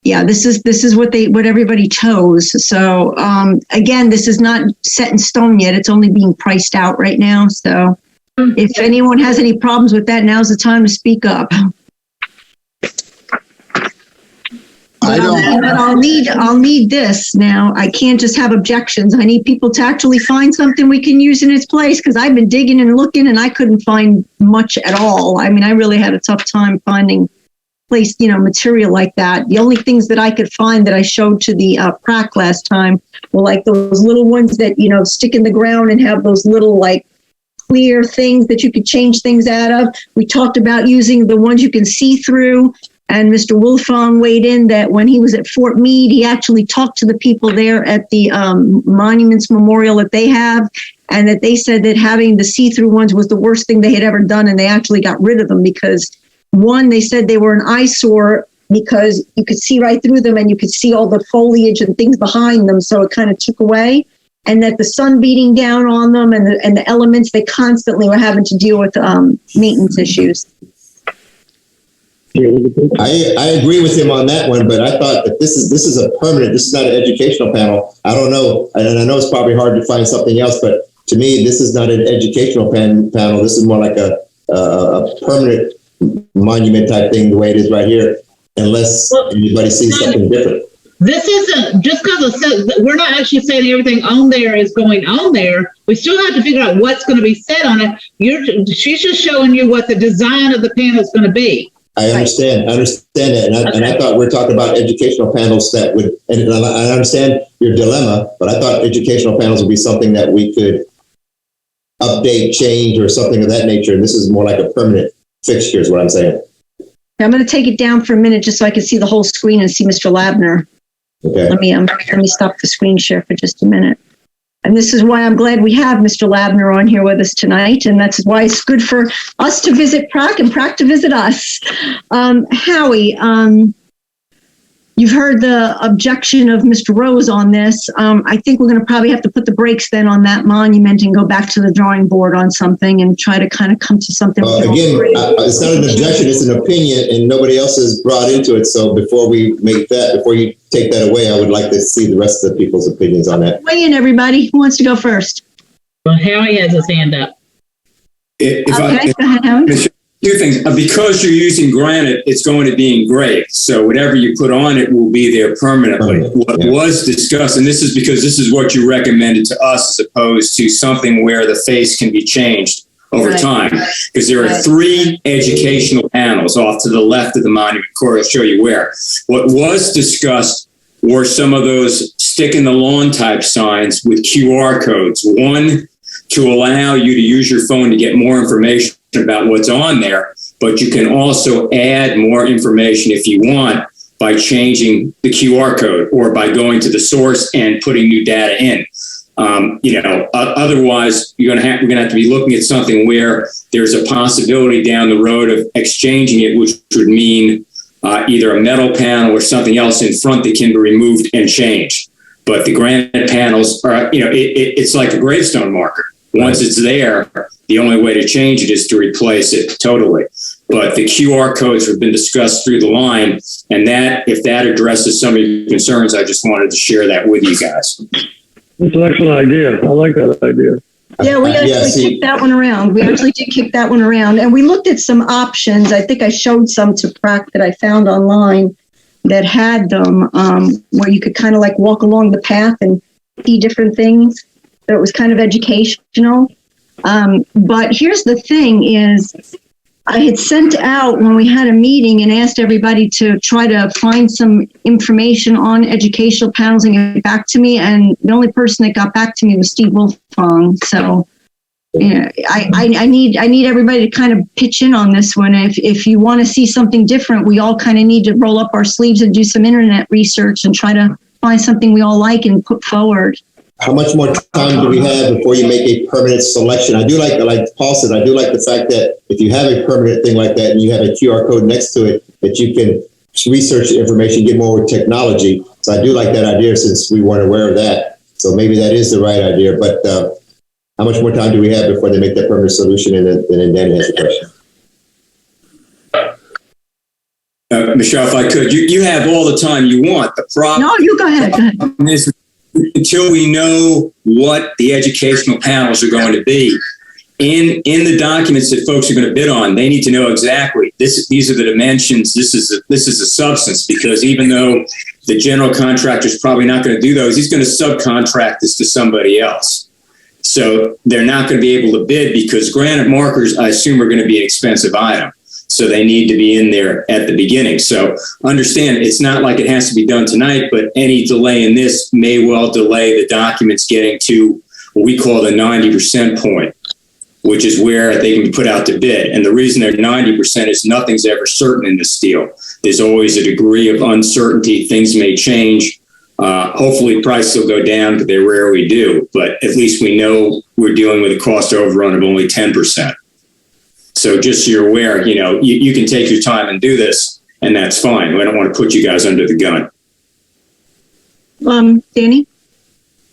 This is what everybody chose. So again, this is not set in stone yet. It's only being priced out right now. So if anyone has any problems with that, now's the time to speak up. But I'll need this now. I can't just have objections. I need people to actually find something we can use in its place because I've been digging and looking and I couldn't find much at all. I mean, I really had a tough time finding material like that. The only things that I could find that I showed to the Prac last time were like those little ones that, stick in the ground and have those little like clear things that you could change things out of. We talked about using the ones you can see through. And Mr. Wolfong weighed in that when he was at Fort Meade, he actually talked to the people there at the Monuments Memorial that they have, and that they said that having the see-through ones was the worst thing they had ever done, and they actually got rid of them because, one, they said they were an eyesore because you could see right through them and you could see all the foliage and things behind them, so it kind of took away, and that the sun beating down on them and the elements, they constantly were having to deal with maintenance issues. I agree with him on that one, but I thought that this is a permanent. This is not an educational panel. I don't know, and I know it's probably hard to find something else, but to me, this is not an educational panel. This is more like a permanent monument type thing, the way it is right here, unless anybody sees something different. This isn't just because it says we're not actually saying everything on there is going on there. We still have to figure out what's going to be said on it. She's just showing you what the design of the panel is going to be. I understand that. And I thought we were talking about educational panels that would, and I understand your dilemma, but I thought educational panels would be something that we could update, change, or something of that nature. And this is more like a permanent fixture is what I'm saying. I'm going to take it down for a minute just so I can see the whole screen and see Mr. Labner. Okay. Let me stop the screen share for just a minute. And this is why I'm glad we have Mr. Labner on here with us tonight. And that's why it's good for us to visit Prac and Prac to visit us. Howie, you've heard the objection of Mr. Rose on this. I think we're going to probably have to put the brakes then on that monument and go back to the drawing board on something and try to kind of come to something. Again, it's not an objection, it's an opinion, and nobody else is brought into it. So before you take that away, I would like to see the rest of the people's opinions on that. Weigh in, everybody. Who wants to go first? Well, Howie has his hand up. Go ahead, Howie. Two things. Because you're using granite, it's going to be engraved. So whatever you put on it will be there permanently. What was discussed, and this is because this is what you recommended to us as opposed to something where the face can be changed over time. Because there are 3 educational panels off to the left of the monument. Corey will show you where. What was discussed were some of those stick in the lawn type signs with QR codes. One, to allow you to use your phone to get more information about what's on there, but you can also add more information if you want by changing the QR code or by going to the source and putting new data in. Otherwise, we're going to have to be looking at something where there's a possibility down the road of exchanging it, which would mean either a metal panel or something else in front that can be removed and changed. But the granite panels are, it's like a gravestone marker. Once it's there, the only way to change it is to replace it totally. But the QR codes have been discussed through the line, and that, if that addresses some of your concerns, I just wanted to share that with you guys. That's an excellent idea. I like that idea. Yeah, we actually kicked that one around. We actually did kick that one around, and we looked at some options. I think I showed some to Prac that I found online that had them, where you could kind of like walk along the path and see different things. So it was kind of educational. But here's the thing is, I had sent out when we had a meeting and asked everybody to try to find some information on educational panels and get back to me. And the only person that got back to me was Steve Wolfong. So yeah, I need everybody to kind of pitch in on this one. If you want to see something different, we all kind of need to roll up our sleeves and do some internet research and try to find something we all like and put forward. How much more time do we have before you make a permanent selection? I do like Paul said, I do like the fact that if you have a permanent thing like that and you have a QR code next to it, that you can research the information, get more with technology. So I do like that idea since we weren't aware of that. So maybe that is the right idea. But how much more time do we have before they make that permanent solution? And then Danny has a question. Michelle, if I could, you have all the time you want. The problem. No, you go ahead. Is until we know what the educational panels are going to be in the documents that folks are going to bid on, they need to know exactly these are the dimensions. This is a substance, because even though the general contractor is probably not going to do those, he's going to subcontract this to somebody else. So they're not going to be able to bid because granite markers, I assume, are going to be an expensive item. So they need to be in there at the beginning. So understand, it's not like it has to be done tonight, but any delay in this may well delay the documents getting to what we call the 90% point, which is where they can be put out to bid. And the reason they're 90% is nothing's ever certain in this deal. There's always a degree of uncertainty. Things may change. Hopefully prices will go down, but they rarely do. But at least we know we're dealing with a cost overrun of only 10%. So just so you're aware, you can take your time and do this, and that's fine. I don't want to put you guys under the gun. Danny?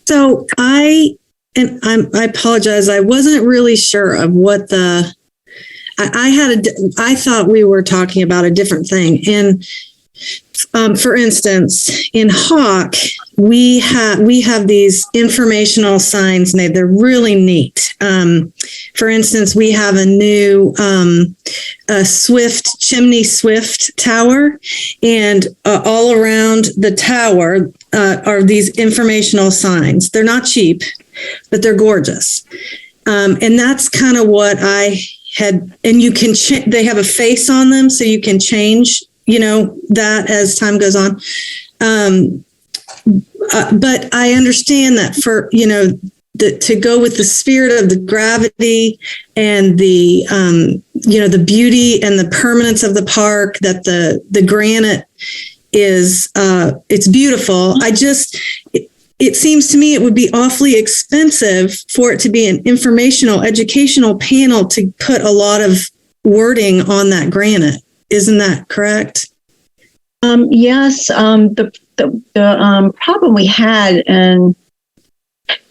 So I apologize. I wasn't really sure of what I thought we were talking about a different thing. And for instance, in Hawk, we have these informational signs, and they're really neat. For instance, we have a new chimney Swift tower, and all around the tower are these informational signs. They're not cheap, but they're gorgeous. And that's kind of what I had. And you can they have a face on them, so you can change that as time goes on. But I understand that for, to go with the spirit of the gravity and the, the beauty and the permanence of the park, that the granite is, it's beautiful. It seems to me it would be awfully expensive for it to be an informational, educational panel to put a lot of wording on that granite. Isn't that correct? Yes. The problem we had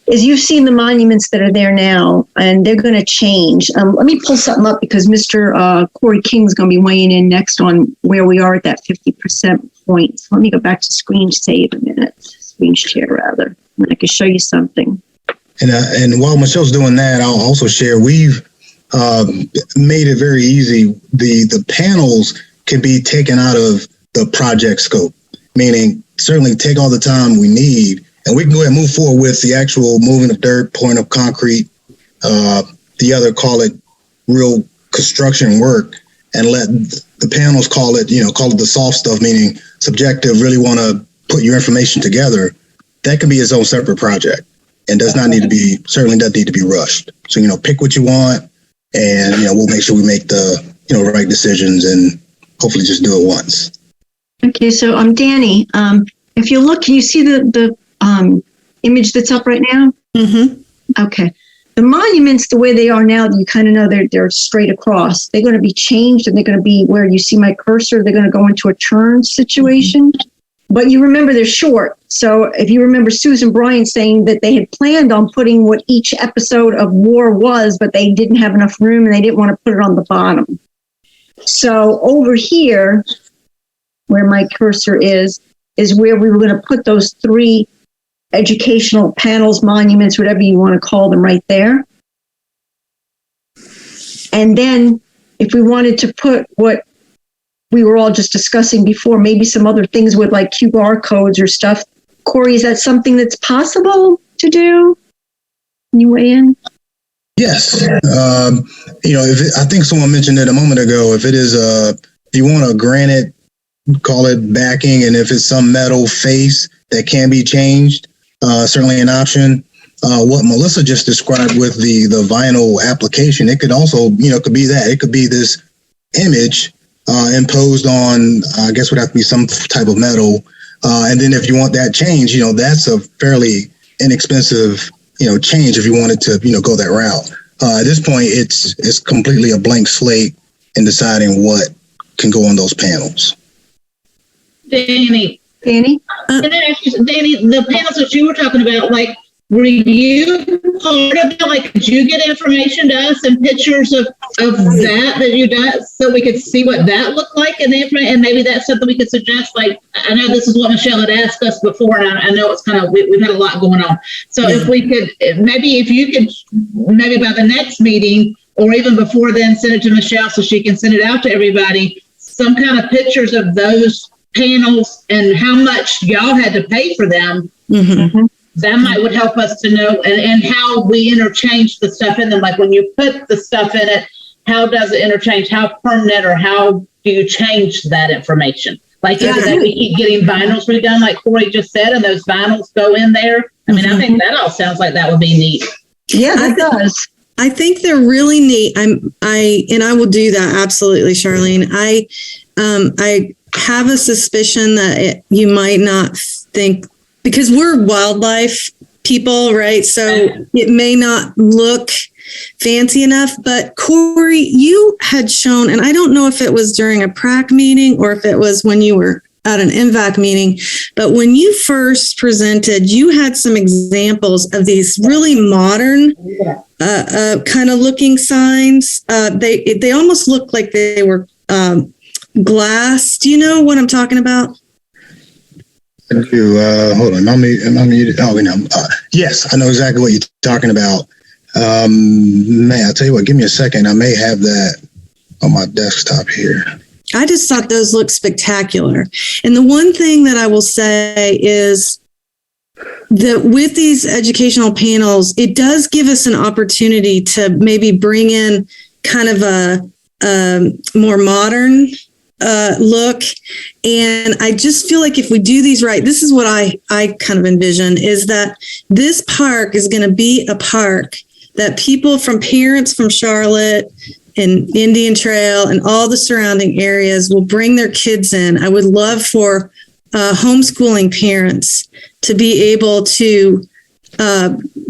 is you've seen the monuments that are there now, and they're going to change. Let me pull something up because Mr. Corey King is going to be weighing in next on where we are at that 50% point. So let me go back to screen share rather, and I can show you something. And while Michelle's doing that, I'll also share we've made it very easy. The panels can be taken out of the project scope, meaning certainly take all the time we need, and we can go ahead and move forward with the actual moving of dirt, pouring of concrete, the other call it real construction work, and let the panels call it the soft stuff, meaning subjective, really want to put your information together. That can be its own separate project and certainly doesn't need to be rushed. So, pick what you want, and, we'll make sure we make the, right decisions and hopefully just do it once. Okay, so Danny, if you look, can you see the image that's up right now? Mm-hmm. Okay. The monuments, the way they are now, you kind of know they're straight across. They're going to be changed, and they're going to be where you see my cursor. They're going to go into a turn situation. But you remember they're short. So if you remember Susan Bryant saying that they had planned on putting what each episode of War was, but they didn't have enough room and they didn't want to put it on the bottom. So over here, where my cursor is where we were going to put those 3 educational panels, monuments, whatever you want to call them, right there. And then if we wanted to put what we were all just discussing before, maybe some other things with like QR codes or stuff. Corey, is that something that's possible to do? Can you weigh in? Yes. I think someone mentioned it a moment ago, if it is you want a granite, call it backing, and if it's some metal face that can be changed, certainly an option. What Melissa just described with the vinyl application, it could also, could be that. It could be this image imposed on, I guess would have to be some type of metal. And then if you want that change, that's a fairly inexpensive, change if you wanted to, go that route. At this point, it's completely a blank slate in deciding what can go on those panels. Danny? Can I ask you, Danny, the panels that you were talking about, like, were you part of it? Like, did you get information to us and pictures of that you got so we could see what that looked like in the information? And maybe that's something we could suggest. Like, I know this is what Michelle had asked us before, and I know it's kind of, we've had a lot going on. So if we could, maybe if you could, maybe by the next meeting or even before then, send it to Michelle so she can send it out to everybody, some kind of pictures of those panels and how much y'all had to pay for them. Mm-hmm. That would help us to know, and how we interchange the stuff in them. Like when you put the stuff in it, how does it interchange? How permanent, or how do you change that information? Like is it that we keep getting vinyls redone, like Corey just said, and those vinyls go in there? I mean, I think that all sounds like that would be neat. Yeah, that does. I think they're really neat. I will do that. Absolutely, Charlene. I have a suspicion that you might not think, because we're wildlife people, right? So it may not look fancy enough, but Corey, you had shown, and I don't know if it was during a PrAC meeting or if it was when you were at an Mvac meeting, but when you first presented, you had some examples of these really modern kind of looking signs. They almost looked like they were glass. Do you know what I'm talking about? I do. Hold on. Yes, I know exactly what you're talking about. Man, I'll tell you what, give me a second. I may have that on my desktop here. I just thought those looked spectacular. And the one thing that I will say is that with these educational panels, it does give us an opportunity to maybe bring in kind of a more modern look. And I just feel like if we do these right, this is what I kind of envision, is that this park is going to be a park that people parents from Charlotte and Indian Trail and all the surrounding areas will bring their kids in. I would love for homeschooling parents to be able to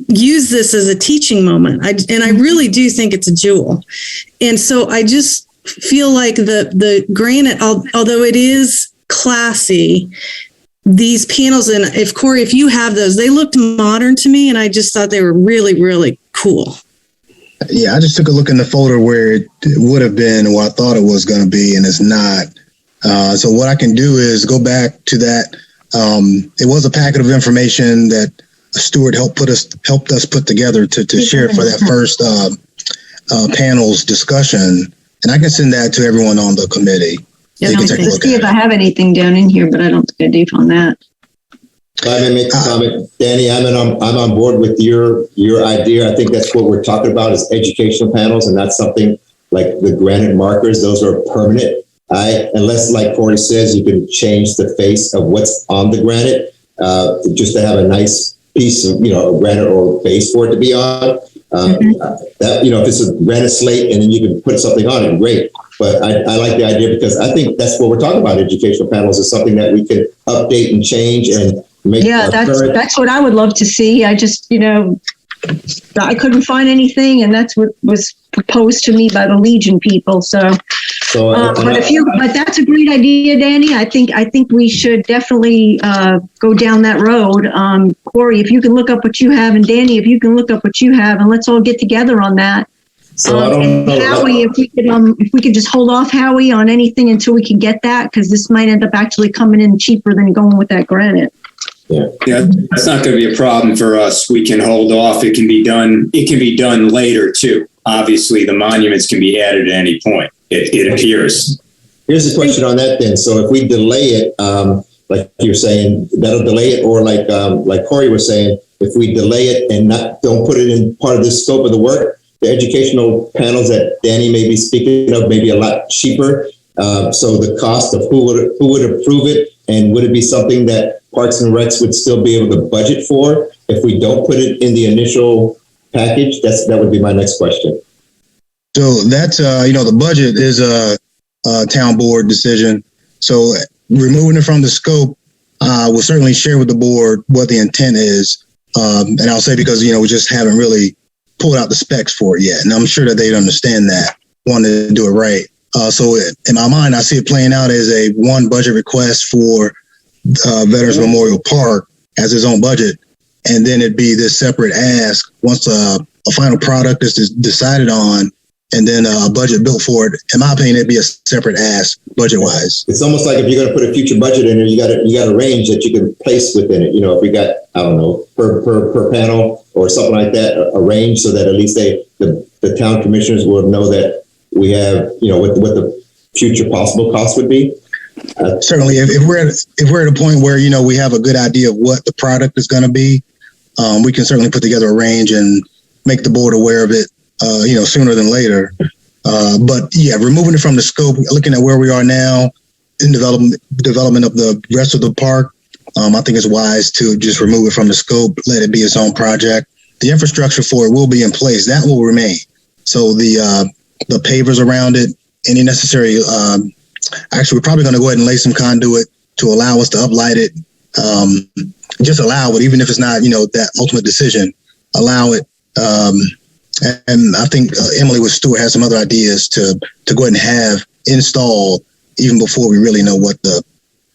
use this as a teaching moment. I really do think it's a jewel. And so I just feel like the granite, although it is classy. These panels, and if Corey, if you have those, they looked modern to me, and I just thought they were really, really cool. Yeah, I just took a look in the folder where it would have been what I thought it was going to be, and it's not. So what I can do is go back to that. It was a packet of information that Stuart helped us put together to share for that first panel's discussion, and I can send that to everyone on the committee. Yeah, They can let's take a look see at if it. I have anything down in here, but I don't think I do on that. If I may make a comment, Danny, I'm on board with your idea. I think that's what we're talking about is educational panels, and not something like the granite markers. Those are permanent. Unless, like Corey says, you can change the face of what's on the granite, just to have a nice piece of, a granite or base for it to be on. That, if it's a granite slate and then you can put something on it, great. But I like the idea because I think that's what we're talking about. Educational panels is something that we can update and change and make. Yeah, that's what I would love to see. I just, I couldn't find anything, and that's what was proposed to me by the Legion people. But that's a great idea, Danny. I think we should definitely go down that road. Corey, if you can look up what you have, and Danny, if you can look up what you have, and let's all get together on that. So I don't and know. Howie, if we could just hold off, Howie, on anything until we can get that, because this might end up actually coming in cheaper than going with that granite. Yeah, that's not going to be a problem for us. We can hold off. It can be done. It can be done later too. Obviously, the monuments can be added at any point. It appears. Here's a question on that then. So if we delay it, like you're saying, that'll delay it, or like Corey was saying, if we delay it and don't put it in part of the scope of the work, the educational panels that Danny may be speaking of may be a lot cheaper. So the cost of who would approve it, and would it be something that Parks and Recs would still be able to budget for if we don't put it in the initial package? That would be my next question. So that's, the budget is a town board decision. So removing it from the scope, we'll certainly share with the board what the intent is. And I'll say because, we just haven't really pulled out the specs for it yet. And I'm sure that they'd understand that, wanted to do it right. So in my mind, I see it playing out as a one budget request for Veterans Memorial Park as its own budget. And then it'd be this separate ask once a final product is decided on, and then a budget built for it. In my opinion, it'd be a separate ask budget wise. It's almost like if you're going to put a future budget in there, you got a range that you can place within it. If we got, I don't know, per panel or something like that, a range, so that at least the town commissioners will know that we have, what the future possible cost would be. Certainly, if we're at a point where we have a good idea of what the product is going to be, we can certainly put together a range and make the board aware of it, sooner than later. But yeah, removing it from the scope, looking at where we are now in development of the rest of the park, I think it's wise to just remove it from the scope, let it be its own project. The infrastructure for it will be in place; that will remain. So the pavers around it, any necessary. Actually, we're probably going to go ahead and lay some conduit to allow us to uplight it. Just allow it, even if it's not, that ultimate decision. Allow it. And I think Emily with Stuart has some other ideas to go ahead and have installed even before we really know what the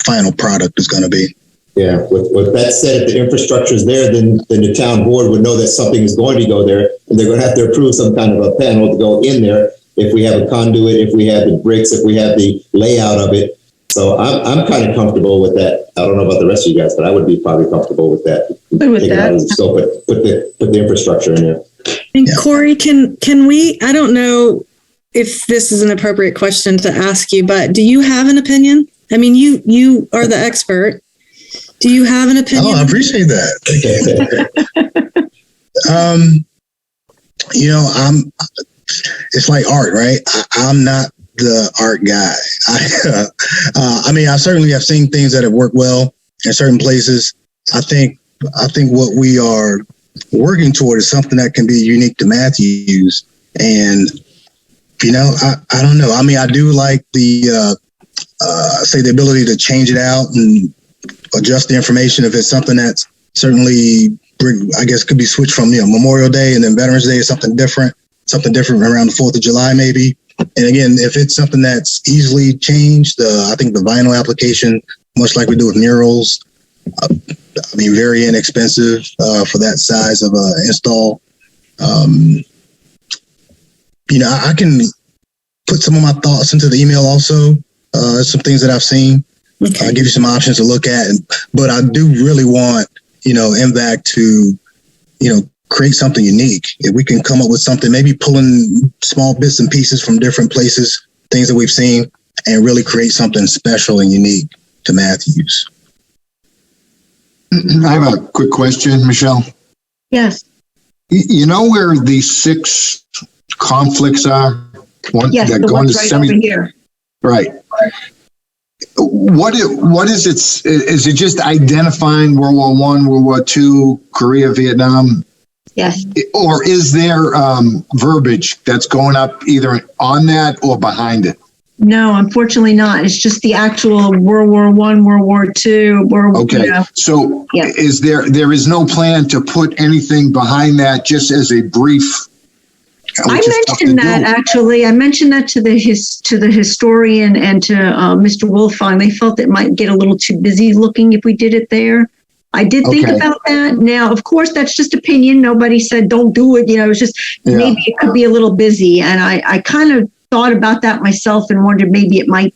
final product is going to be. Yeah. With that said, if the infrastructure is there, then the town board would know that something is going to go there, and they're going to have to approve some kind of a panel to go in there. If we have a conduit, if we have the bricks, if we have the layout of it. So I'm kind of comfortable with that. I don't know about the rest of you guys, but I would be probably comfortable with that. Good with that. So put the infrastructure in there. And Corey, can we, I don't know if this is an appropriate question to ask you, but do you have an opinion? I mean, you are the expert. Do you have an opinion? Oh, I appreciate that. It's like art, right? I'm not the art guy. I certainly have seen things that have worked well in certain places. I think what we are working toward is something that can be unique to Matthews. And, I don't know. I mean, I do like the ability to change it out and adjust the information if it's something that's certainly, I guess, could be switched from, Memorial Day and then Veterans Day is something different around the 4th of July, maybe. And again, if it's something that's easily changed, I think the vinyl application much like we do with murals. I mean, very inexpensive for that size of a install. I can put some of my thoughts into the email also. Some things that I've seen. Okay. I'll give you some options to look at. But I do really want, Mvac to, create something unique. If we can come up with something, maybe pulling small bits and pieces from different places, things that we've seen, and really create something special and unique to Matthews. I have a quick question, Michelle. Yes. You know where the 6 conflicts are? Yes, the ones right over here. Right. What is it? Is it just identifying World War I, World War II, Korea, Vietnam? Yes. Or is there verbiage that's going up either on that or behind it? No, unfortunately not. It's just the actual World War I, World War II. Okay. So there is no plan to put anything behind that, just as a brief. I mentioned that actually. I mentioned that to the historian and to Mr. Wolfong. They felt it might get a little too busy looking if we did it there. I did think about that. Now, of course, that's just opinion. Nobody said don't do it. It was just maybe it could be a little busy. And I kind of thought about that myself and wondered maybe it might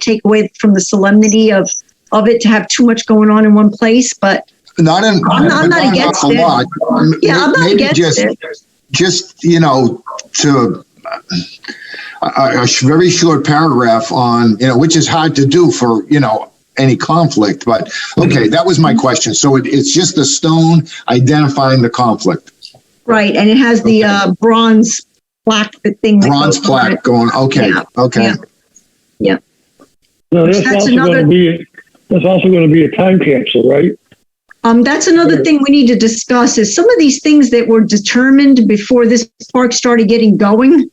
take away from the solemnity of it to have too much going on in one place. But I'm not against it. I'm not against it. Just, to a very short paragraph on, which is hard to do for, any conflict. But okay, that was my question. So it's just a stone identifying the conflict. Right. And it has the bronze plaque, the thing. Bronze plaque going. Okay. Yeah. Okay. Yeah. No, that's also going to be a time capsule, right? That's another thing we need to discuss is some of these things that were determined before this park started getting going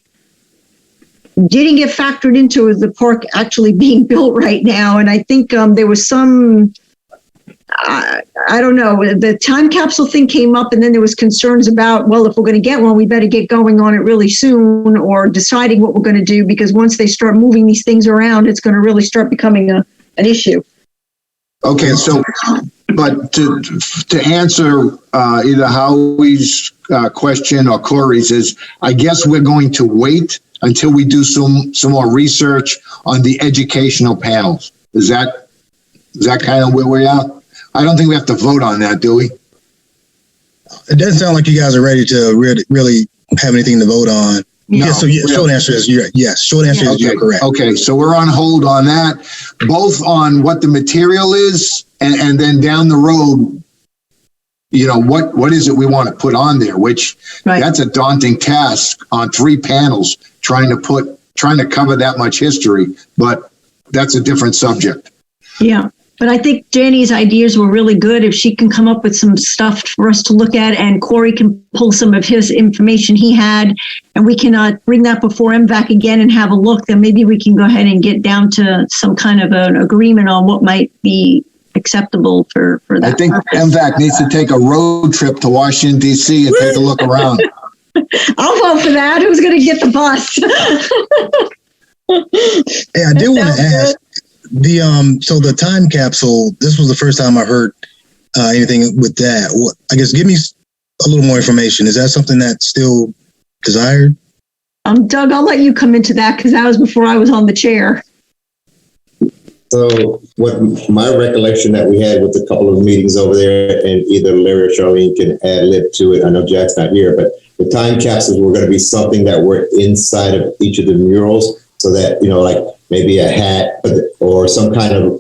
didn't get factored into the park actually being built right now. And I think there was some, I don't know, the time capsule thing came up and then there was concerns about, well, if we're going to get one, we better get going on it really soon or deciding what we're going to do, because once they start moving these things around, it's going to really start becoming an issue. Okay, so, but to answer either Howie's question or Corey's is, I guess we're going to wait until we do some more research on the educational panels. Is that kind of where we are? I don't think we have to vote on that, do we? It doesn't sound like you guys are ready to really have anything to vote on. No, yeah, short answer is yes. Short answer is you're correct. Okay, so we're on hold on that, both on what the material is and then down the road, what is it we want to put on there, which that's a daunting task on 3 panels, trying to cover that much history, but that's a different subject. Yeah. But I think Jenny's ideas were really good. If she can come up with some stuff for us to look at and Corey can pull some of his information he had and we can bring that before Mvac again and have a look, then maybe we can go ahead and get down to some kind of an agreement on what might be acceptable for that. I think purpose. Mvac needs to take a road trip to Washington, D.C. and take a look around. I'll vote for that. Who's going to get the bus? Hey, I did want to ask, so the time capsule, this was the first time I heard anything with that. I guess give me a little more information. Is that something that's still desired? Doug, I'll let you come into that because that was before I was on the chair. So what my recollection that we had with a couple of meetings over there, and either Larry or Charlene can add lib to it. I know Jack's not here, but the time capsules were going to be something that were inside of each of the murals, so that, like maybe a hat or some kind of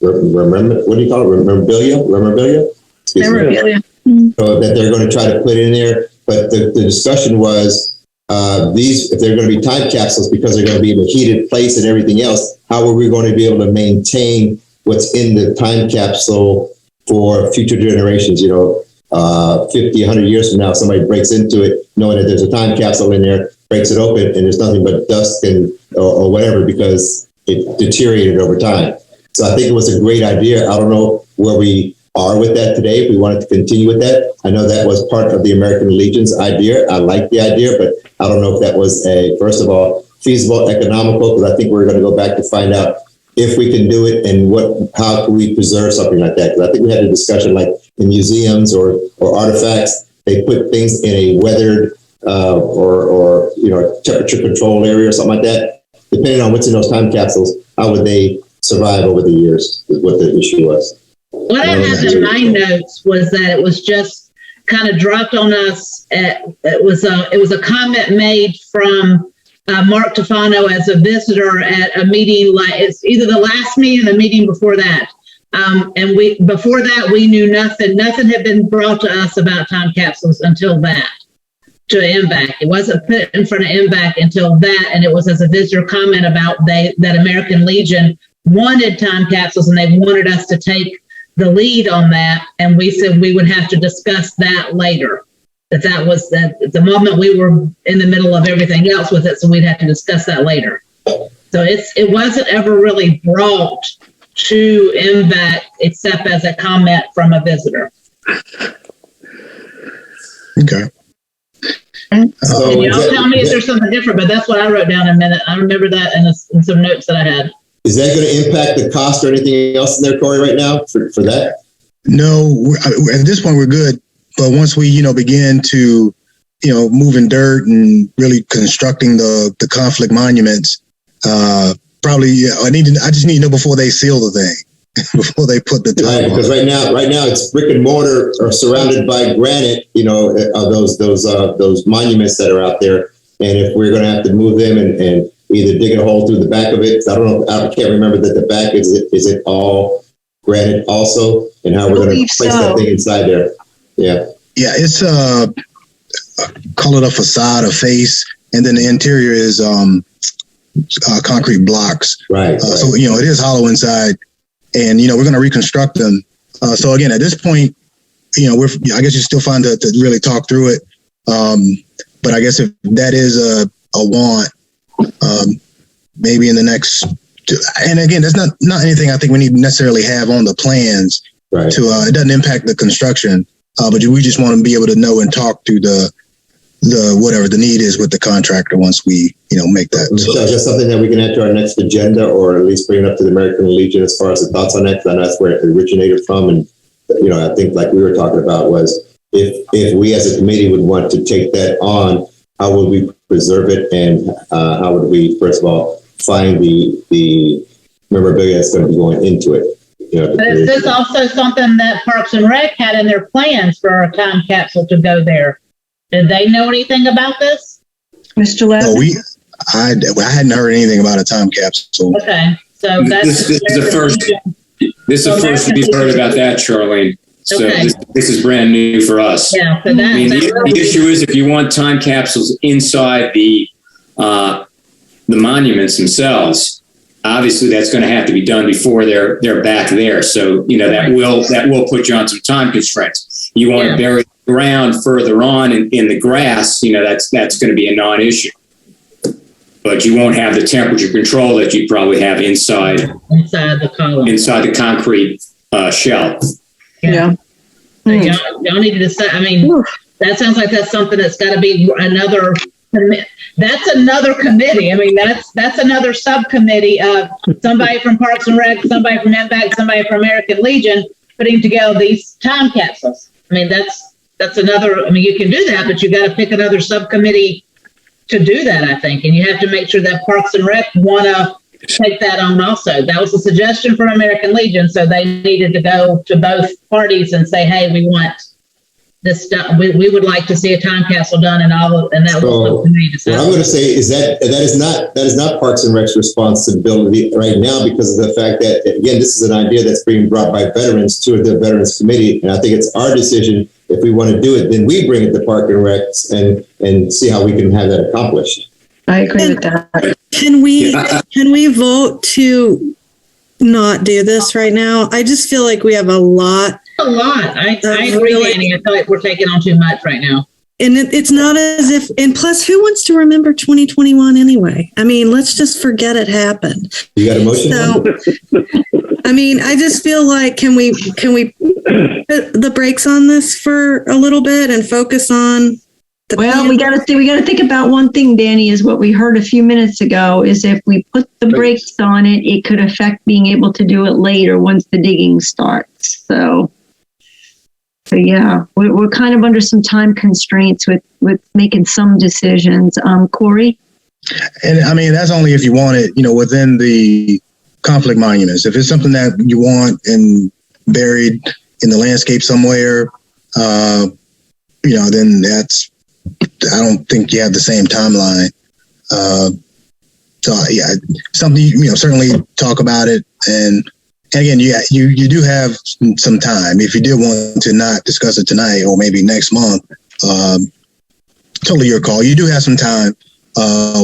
what do you call it? Memorabilia? Memorabilia. So that they're going to try to put in there. But the discussion was, if they're going to be time capsules, because they're going to be in a heated place and everything else, how are we going to be able to maintain what's in the time capsule for future generations? 50, 100 years from now, somebody breaks into it knowing that there's a time capsule in there, breaks it open, and there's nothing but dust or whatever, because it deteriorated over time. So I think it was a great idea. I don't know where we are with that today, if we wanted to continue with that. I know that was part of the American Legion's idea. I like the idea, but I don't know if that was first of all, feasible, economical, because I think we're going to go back to find out if we can do it, and how can we preserve something like that? Because I think we had a discussion like in museums or artifacts, they put things in a weathered or temperature control area or something like that. Depending on what's in those time capsules, how would they survive over the years is what the issue was. What I had in my notes was that it was just kind of dropped on us. It was a comment made from Mark Tofano as a visitor at a meeting, like it's either the last meeting or the meeting before that. And before that, we knew nothing. Nothing had been brought to us about time capsules until that, to Mvac. It wasn't put in front of Mvac until that, and it was as a visitor comment about that American Legion wanted time capsules and they wanted us to take the lead on that. And we said we would have to discuss that later. That was the moment we were in the middle of everything else with it, so we'd have to discuss that later. So it wasn't ever really brought to Mvac except as a comment from a visitor. Okay. And y'all tell me if there's something different, but that's what I wrote down in a minute. I remember that in some notes that I had. Is that going to impact the cost or anything else in there, Corey, right now for that? No, at this point we're good. But once we, begin to, moving dirt and really constructing the conflict monuments, probably I just need to know before they seal the thing, before they put the top on. Because right now it's brick and mortar or surrounded by granite, those monuments that are out there. And if we're going to have to move them and either dig a hole through the back of it, I don't know, I can't remember that the back is it all granite also, and how we're going to place that thing inside there. Yeah. Yeah, it's call it a facade, a face, and then the interior is concrete blocks. Right. So it is hollow inside, and we're going to reconstruct them. So again, at this point, I guess you still find to really talk through it. But I guess if that is a want, maybe in the next, and again, there's not anything I think we need to necessarily have on the plans. Right. It doesn't impact the construction. But we just want to be able to know and talk through the whatever the need is with the contractor once we, make that. So is that something that we can add to our next agenda, or at least bring it up to the American Legion as far as the thoughts on that? Because I know that's where it originated from. And, I think like we were talking about was if we as a committee would want to take that on, how would we preserve it? And how would we, first of all, find the memorabilia that's going to be going into it? But is this also something that Parks and Rec had in their plans for a time capsule to go there? Did they know anything about this? Mr. Levin? No, I hadn't heard anything about a time capsule. Okay, so this is the first. This is the first we've heard about that, Charlene. So okay. this is brand new for us. Yeah, so the issue is if you want time capsules inside the monuments themselves. Obviously, that's going to have to be done before they're back there. So that will put you on some time constraints. You want to bury the ground further on in the grass. That's going to be a non-issue. But you won't have the temperature control that you probably have inside the concrete shell. Yeah. So y'all need to decide. I mean, that sounds like that's something that's got to be another. That's another committee. I mean, that's another subcommittee of somebody from Parks and Rec, somebody from Mvac, somebody from American Legion putting together these time capsules. I mean, that's another. I mean, you can do that, but you got to pick another subcommittee to do that, I think, and you have to make sure that Parks and Rec want to take that on also. That was a suggestion from American Legion, so they needed to go to both parties and say, "Hey, we want this stuff. We would like to see a time capsule done," and that was what we decided. What I'm going to say is that is not Parks and Rec's responsibility right now, because of the fact that, again, this is an idea that's being brought by veterans to the Veterans Committee, and I think it's our decision. If we want to do it, then we bring it to Park and Rec and see how we can have that accomplished. I agree with that. Can we vote to not do this right now? I just feel like we have a lot. I agree, Annie. I feel like we're taking on too much right now. And it's not as if, and plus, who wants to remember 2021 anyway? I mean, let's just forget it happened. You got a motion? So, I mean, I just feel like, can we put the brakes on this for a little bit and focus on Well, we got to think about one thing, Danny, is what we heard a few minutes ago, is if we put the brakes on it, it could affect being able to do it later once the digging starts. So yeah, we're kind of under some time constraints with making some decisions. Corey? And I mean, that's only if you want it, within the conflict monuments. If it's something that you want and buried in the landscape somewhere, then that's, I don't think you have the same timeline. So yeah, something, certainly talk about it. And again, you do have some time. If you did want to not discuss it tonight or maybe next month, totally your call. You do have some time.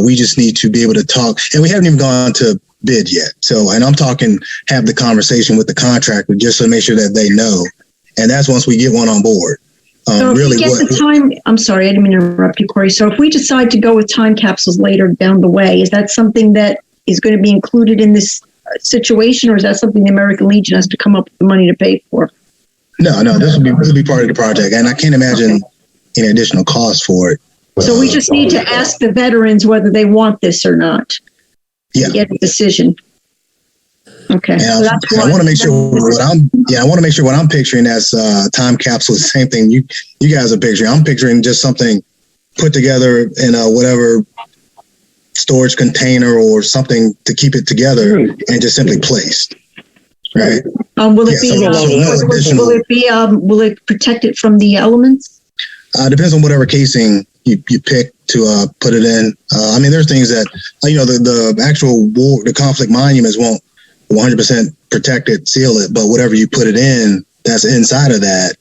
We just need to be able to talk, and we haven't even gone to bid yet. So, and I'm talking, have the conversation with the contractor just to make sure that they know. And that's once we get one on board. So really, I'm sorry, I didn't mean to interrupt you, Corey. So if we decide to go with time capsules later down the way, is that something that is going to be included in this situation, or is that something the American Legion has to come up with the money to pay for? No, this will be part of the project, and I can't imagine any additional cost for it. So we just need to ask the veterans whether they want this or not. Yeah. Get a decision. Okay. So that's I want to make sure what I'm picturing as time capsule is the same thing you guys are picturing. I'm picturing just something put together in a whatever storage container or something to keep it together and just simply placed. Right. Will it protect it from the elements? Depends on whatever casing you pick to put it in. I mean, there's things that, the actual war, the conflict monuments won't 100% protect it, seal it, but whatever you put it in, that's inside of that.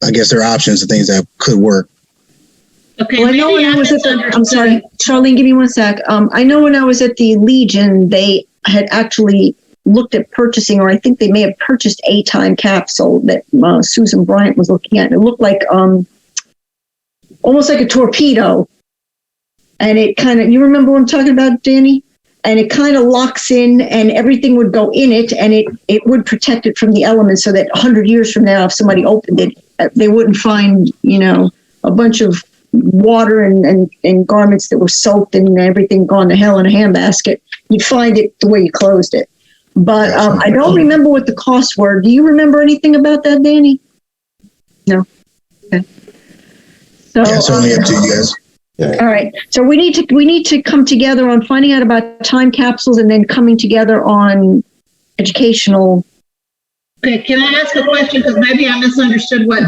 I guess there are options and things that could work. Okay. Well, I know when I was I'm sorry, Charlene, give me one sec. I know when I was at the Legion, they had actually looked at purchasing, or I think they may have purchased a time capsule that Susan Bryant was looking at. It looked like almost like a torpedo. And it kind of, you remember what I'm talking about, Danny? And it kind of locks in and everything would go in it, and it would protect it from the elements so that 100 years from now, if somebody opened it, they wouldn't find, a bunch of water and garments that were soaked and everything gone to hell in a handbasket. You'd find it the way you closed it. But I don't remember what the costs were. Do you remember anything about that, Danny? No. Okay. So, yeah, certainly up to you guys. Yeah. All right. So we need to come together on finding out about time capsules and then coming together on educational. Okay, can I ask a question? Because maybe I misunderstood what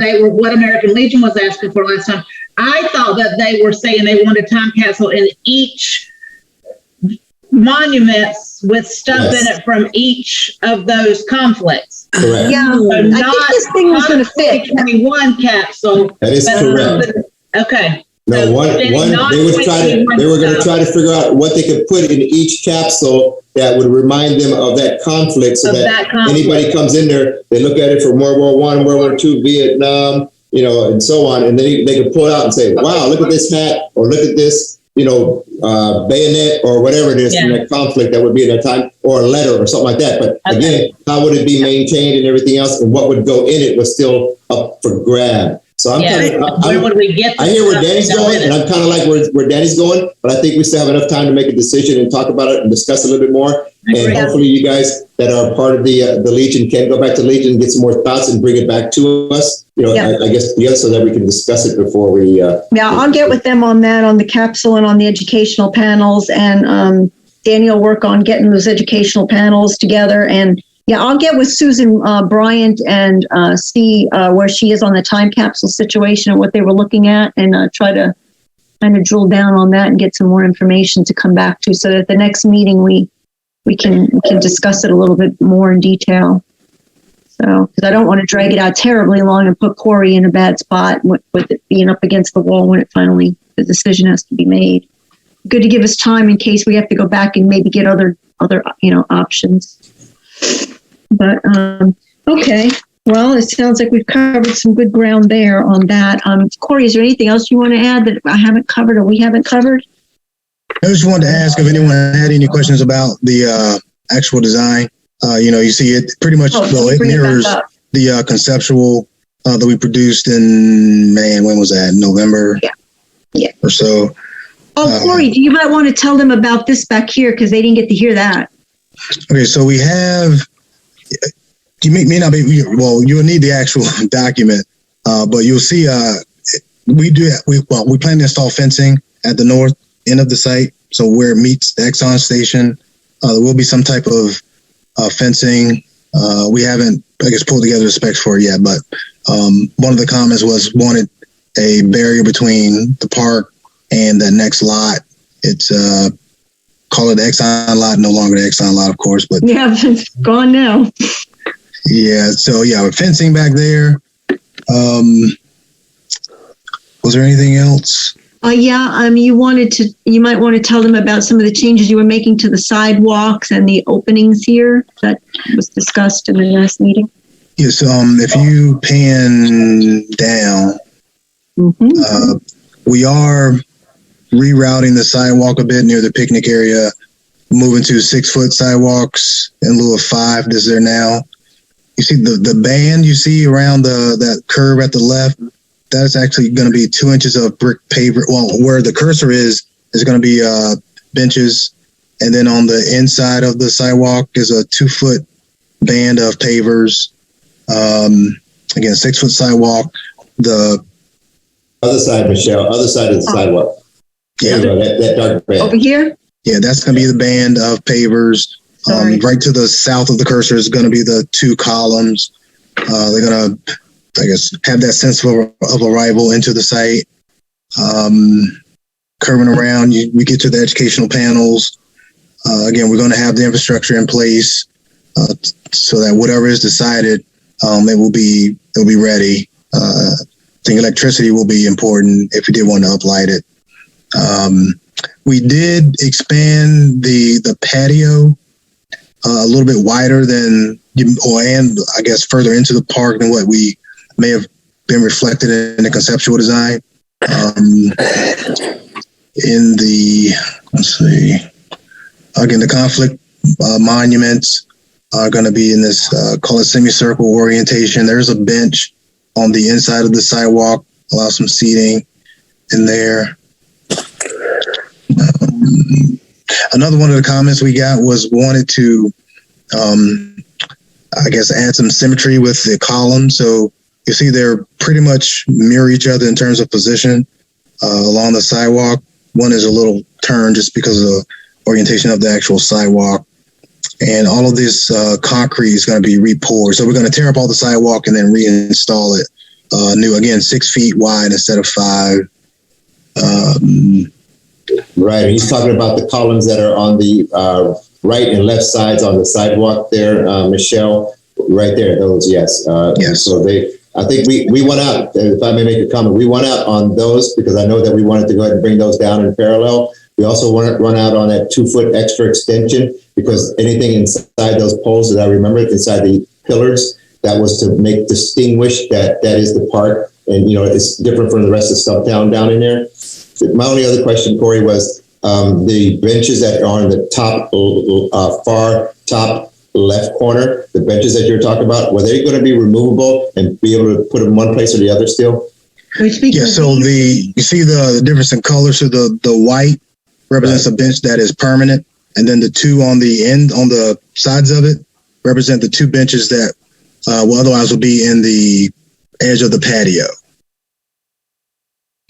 American Legion was asking for last time. I thought that they were saying they wanted time capsule in each monuments with stuff in it from each of those conflicts. Correct. Yeah, so I think this thing was going to fit. 21 capsule. That is correct. Okay. No, so one they were going to try to figure out what they could put in each capsule that would remind them of that conflict, so that anybody comes in there, they look at it from World War I, World War II, Vietnam, and so on, and then they can pull it out and say, "Wow, look at this hat," or "Look at this, bayonet," or whatever it is in that conflict that would be at that time, or a letter or something like that. But again, how would it be maintained and everything else, and what would go in it was still up for grab. So I'm where would we get? I hear where Danny's going, and I'm kind of like where Danny's going, but I think we still have enough time to make a decision and talk about it and discuss a little bit more. And hopefully, you guys that are part of the Legion can go back to Legion and get some more thoughts and bring it back to us. I guess together so that we can discuss it before we. I'll get with them on that, on the capsule and on the educational panels, and Danny will work on getting those educational panels together. And I'll get with Susan Bryant and see where she is on the time capsule situation and what they were looking at, and try to kind of drill down on that and get some more information to come back to, so that at the next meeting we can discuss it a little bit more in detail. So, because I don't want to drag it out terribly long and put Corey in a bad spot with it being up against the wall when the decision has to be made. Good to give us time in case we have to go back and maybe get other options. But okay, well, it sounds like we've covered some good ground there on that. Corey, is there anything else you want to add that I haven't covered or we haven't covered? I just wanted to ask if anyone had any questions about the actual design. You see it pretty much, it mirrors the conceptual that we produced in, when was that? November? Yeah. Or so. Oh, Corey, you might want to tell them about this back here because they didn't get to hear that. Okay, so we have, you may not be, well, you'll need the actual document, but you'll see, we plan to install fencing at the north end of the site. So where it meets the Exxon station, there will be some type of fencing. We haven't, I guess, pulled together the specs for it yet, but one of the comments wanted a barrier between the park and the next lot. It's call it the Exxon lot, no longer the Exxon lot, of course, but yeah, it's gone now. Yeah, so yeah, fencing back there. Was there anything else? You might want to tell them about some of the changes you were making to the sidewalks and the openings here that was discussed in the last meeting. Yes, if you pan down, we are rerouting the sidewalk a bit near the picnic area, moving to 6-foot sidewalks in lieu of 5 that's there now. You see the band you see around that curve at the left, that's actually going to be 2 inches of brick paver. Well, where the cursor is going to be benches. And then on the inside of the sidewalk is a 2-foot band of pavers. Again, 6-foot sidewalk. The other side, Michelle, other side of the sidewalk. Yeah. That dark band. Over here? Yeah, that's going to be the band of pavers. Right to the south of the cursor is going to be the 2 columns. They're going to, I guess, have that sense of arrival into the site. Curving around, we get to the educational panels. Again, we're going to have the infrastructure in place so that whatever is decided, it will be ready. I think electricity will be important if we did want to uplight it. We did expand the patio a little bit wider and I guess further into the park than what we may have been reflected in the conceptual design. Let's see, again, the conflict monuments are going to be in this, call it semicircle orientation. There's a bench on the inside of the sidewalk, allow some seating in there. Another one of the comments we got was wanted to, I guess, add some symmetry with the columns. So you see they're pretty much mirror each other in terms of position along the sidewalk. One is a little turned just because of the orientation of the actual sidewalk. And all of this concrete is going to be re-poured. So we're going to tear up all the sidewalk and then reinstall it new. Again, 6 feet wide instead of 5. Right. He's talking about the columns that are on the right and left sides on the sidewalk there, Michelle. Right there, those, yes. Yes. So I think we went out, if I may make a comment, we went out on those because I know that we wanted to go ahead and bring those down in parallel. We also want to run out on that 2-foot extra extension because anything inside those poles that I remember inside the pillars, that was to make distinguish that is the park. And, it's different from the rest of Stumptown down in there. My only other question, Corey, was the benches that are on the top, far top left corner, the benches that you're talking about, were they going to be removable and be able to put them in one place or the other still? Yeah, so you see the difference in color. So the white represents a bench that is permanent, and then the 2 on the end, on the sides of it, represent the 2 benches that otherwise would be in the edge of the patio.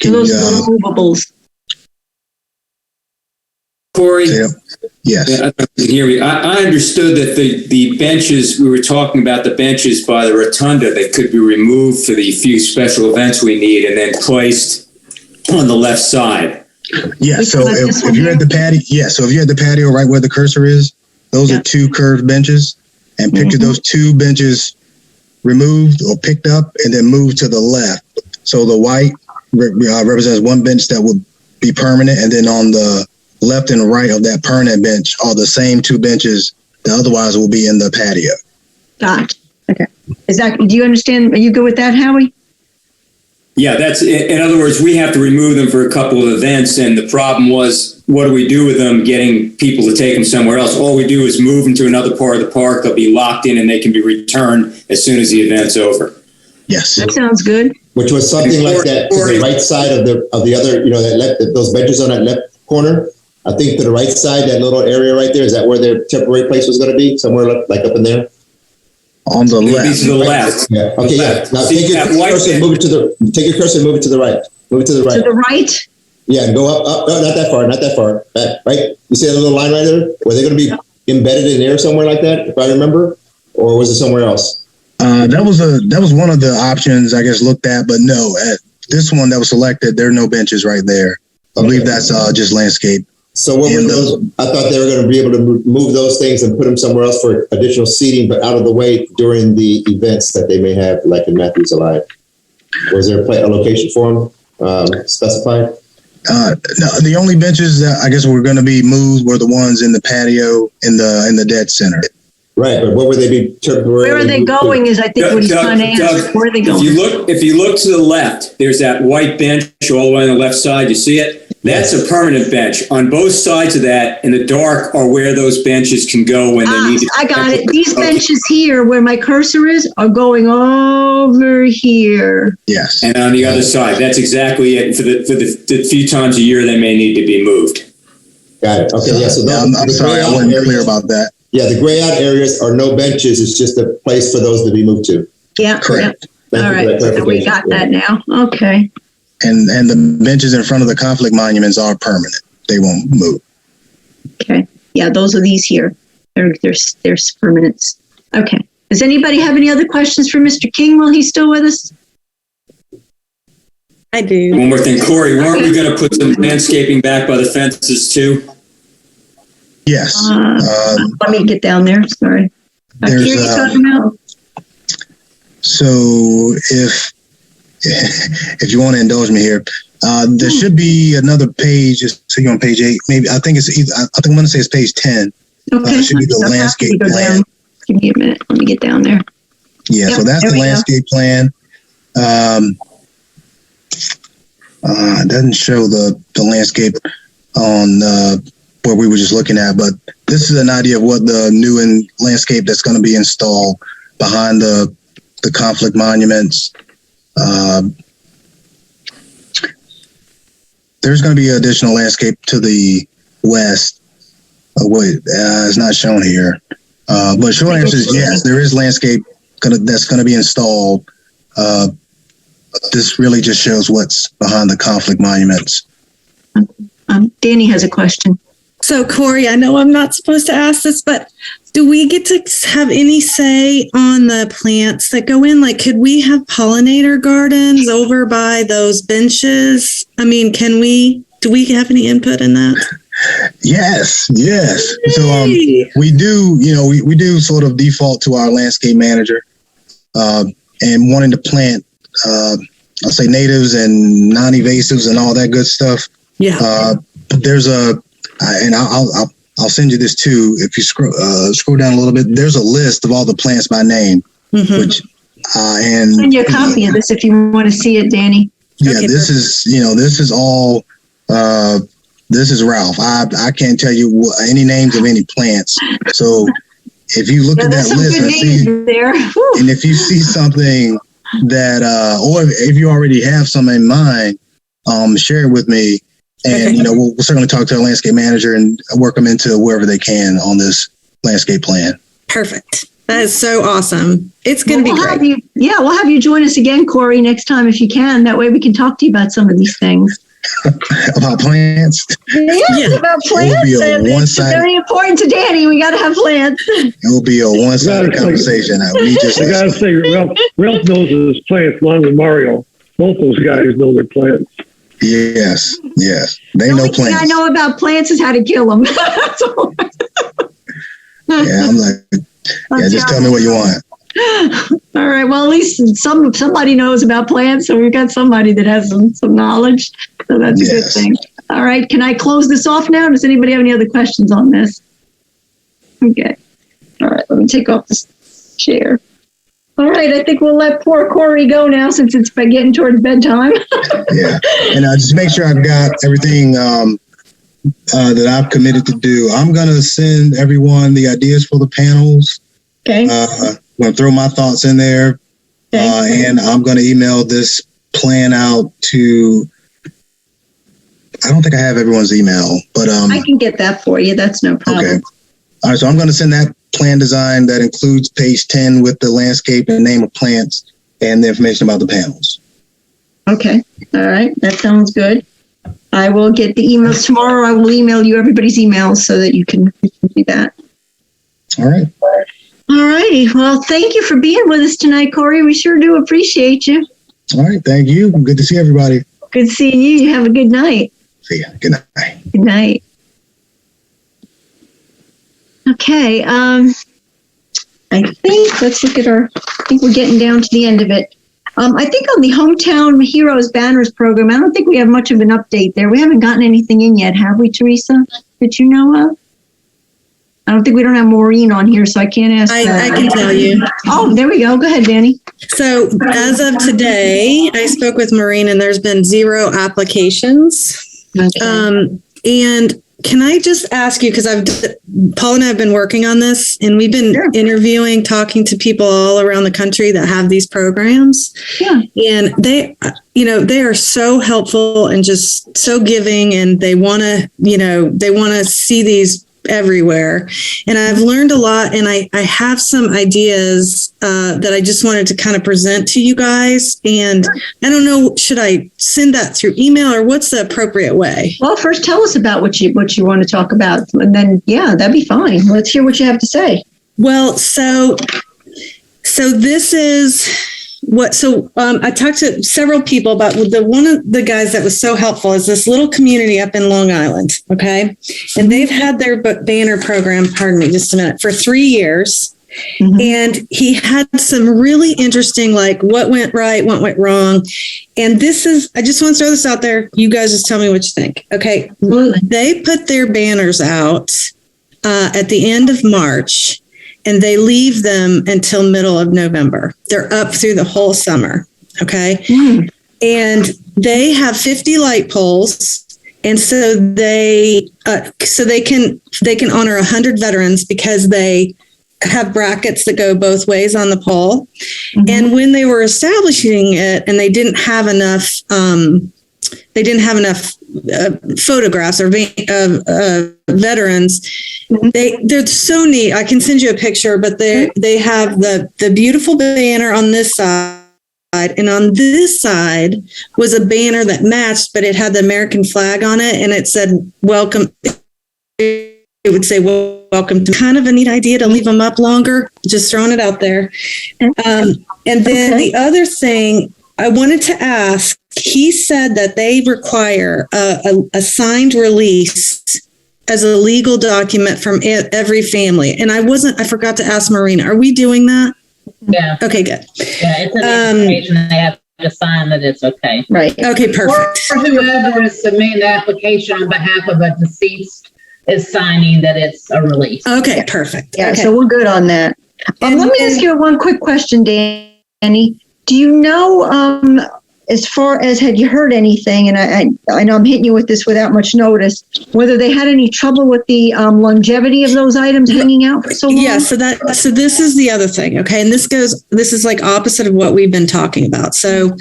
Those are removables. Corey? Yes. Yeah, I can hear me. I understood that the benches, we were talking about the benches by the rotunda that could be removed for the few special events we need and then placed on the left side. Yeah, so if you're at the patio, so if you're at the patio right where the cursor is, those are 2 curved benches, and picture those 2 benches removed or picked up and then moved to the left. So the white represents 1 bench that would be permanent, and then on the left and right of that permanent bench are the same 2 benches that otherwise will be in the patio. Gotcha. Okay. Do you understand? Are you good with that, Howie? Yeah, that's, in other words, we have to remove them for a couple of events, and the problem was, what do we do with them, getting people to take them somewhere else? All we do is move them to another part of the park. They'll be locked in, and they can be returned as soon as the event's over. Yes. That sounds good. Which was something like that to the right side of the other, that left, those benches on that left corner. I think to the right side, that little area right there, is that where their temporary place was going to be? Somewhere like up in there? On the left. To the left. Yeah. Okay. Yeah. Now take your cursor and move it to the. Take your cursor and move it to the right. Move it to the right. To the right. Yeah, and go up. No, not that far. Not that far. Back, right. You see that little line right there? Were they going to be embedded in there somewhere like that, if I remember, or was it somewhere else? That was one of the options I guess looked at, but no, at this one that was selected, there are no benches right there. I believe that's just landscape. So what were those? I thought they were going to be able to move those things and put them somewhere else for additional seating, but out of the way during the events that they may have, like in Matthews Alive. Was there a location for them specified? No, the only benches that I guess were going to be moved were the ones in the patio in the dead center. Right, but what would they be temporarily? Where are they going? Is I think what he's trying to ask. Where are they going? If you look to the left, there's that white bench all the way on the left side. You see it? That's a permanent bench. On both sides of that, in the dark, are where those benches can go when they need to. I got it. These benches here, where my cursor is, are going over here. Yes. And on the other side, that's exactly it. For the few times a year they may need to be moved. Got it. Okay. Yeah. So I'm sorry, I wasn't clear about that. Yeah, the gray out areas are no benches. It's just a place for those to be moved to. Yeah. Correct. All right. So we got that now. Okay. And the benches in front of the conflict monuments are permanent. They won't move. Okay. Yeah, those are these here. They're permanents. Okay. Does anybody have any other questions for Mr. King while he's still with us? I do. One more thing, Corey, weren't we going to put some landscaping back by the fences too? Yes. Let me get down there. Sorry. Here you talking about? So if you want to indulge me here, there should be another page. Just see on page 8. Maybe I think I'm going to say it's page 10. Okay. It should be the landscape plan. Give me a minute. Let me get down there. Yeah. Yep, So that's the landscape plan. It doesn't show the landscape on where we were just looking at, but this is an idea of what the new landscape that's going to be installed behind the conflict monuments. There's going to be additional landscape to the west. It's not shown here. But short answer is yes, there is landscape that's going to be installed. This really just shows what's behind the conflict monuments. Danny has a question. So, Corey, I know I'm not supposed to ask this, but do we get to have any say on the plants that go in? Like, could we have pollinator gardens over by those benches? I mean, do we have any input in that? Yes. So we do, we do sort of default to our landscape manager and wanting to plant, I'll say natives and non-invasives and all that good stuff. Yeah. There's and I'll send you this too. If you scroll down a little bit, there's a list of all the plants by name, which and send you a copy of this if you want to see it, Danny. Yeah, okay, this is all. This is Ralph. I can't tell you any names of any plants. So if you look at that list and if you see something that, or if you already have some in mind, share it with me. And, we'll certainly talk to our landscape manager and work them into wherever they can on this landscape plan. Perfect. That is so awesome. It's going to be great. We'll have you join us again, Corey, next time if you can. That way we can talk to you about some of these things. About plants? Yes, about plants. It's very important to Danny. We got to have plants. It will be a one-sided conversation. I got to say, Ralph knows his plants along with Mario. Both those guys know their plants. Yes. They know plants. The only thing I know about plants is how to kill them. I'm like, just tell me what you want. All right. Well, at least somebody knows about plants, so we've got somebody that has some knowledge. So that's a good thing. All right. Can I close this off now? Does anybody have any other questions on this? Okay. All right. Let me take off this chair. All right. I think we'll let poor Corey go now since it's been getting towards bedtime. Yeah. And just make sure I've got everything that I've committed to do. I'm going to send everyone the ideas for the panels. Okay. I'm going to throw my thoughts in there. And I'm going to email this plan out to, I don't think I have everyone's email, but I can get that for you. That's no problem. okay. All right, so I'm going to send that plan design that includes page 10 with the landscape and name of plants and the information about the panels. Okay. All right. That sounds good. I will get the emails tomorrow. I will email you everybody's emails so that you can do that. All right. All righty. Well, thank you for being with us tonight, Corey. We sure do appreciate you. All right. Thank you. Good to see everybody. Good seeing you. You have a good night. See ya. Good night. Good night. Okay. I think, let's look at I think we're getting down to the end of it. I think on the Hometown Heroes Banners program, I don't think we have much of an update there. We haven't gotten anything in yet, have we, Teresa? That you know of? I don't think we don't have Maureen on here, so I can't ask. I can tell you. Oh, there we go. Go ahead, Danny. So as of today, I spoke with Maureen and there's been 0 applications. Okay. And can I just ask you, because Paul and I have been working on this and we've been interviewing, talking to people all around the country that have these programs. Yeah. And they are so helpful and just so giving, and they want to see these everywhere. And I've learned a lot, and I have some ideas that I just wanted to kind of present to you guys. And I don't know, should I send that through email or what's the appropriate way? Well, first tell us about what you want to talk about, and then that'd be fine. Let's hear what you have to say. Well, so this is I talked to several people about one of the guys that was so helpful is this little community up in Long Island. Okay. And they've had their banner program, pardon me, just a minute, for 3 years. Mm-hmm. And he had some really interesting, like what went right, what went wrong. And I just want to throw this out there. You guys just tell me what you think. Okay. They put their banners out at the end of March. And they leave them until middle of November. They're up through the whole summer. Okay. Mm. And they have 50 light poles. And so they can honor 100 veterans because they have brackets that go both ways on the pole. Mm-hmm. And when they were establishing it and they didn't have enough, photographs or veterans. They're so neat. I can send you a picture, but they have the beautiful banner on this side, and on this side was a banner that matched, but it had the American flag on it, and it said "Welcome." It would say "Welcome." To kind of a neat idea to leave them up longer. Just throwing it out there. And then the other thing I wanted to ask. He said that they require a signed release as a legal document from every family. And I forgot to ask Marina, are we doing that? Yeah. Okay, good. Yeah, it's an indication they have to sign that it's okay. Right. Okay, perfect. Or whoever is submitting the application on behalf of a deceased is signing that it's a release. Okay, perfect. Yeah, okay. So we're good on that. Let me ask you one quick question, Danny. Do you know, as far as had you heard anything, and I know I'm hitting you with this without much notice, whether they had any trouble with the longevity of those items hanging out for so long? Yeah, so this is the other thing, okay? And this is like opposite of what we've been talking about. So,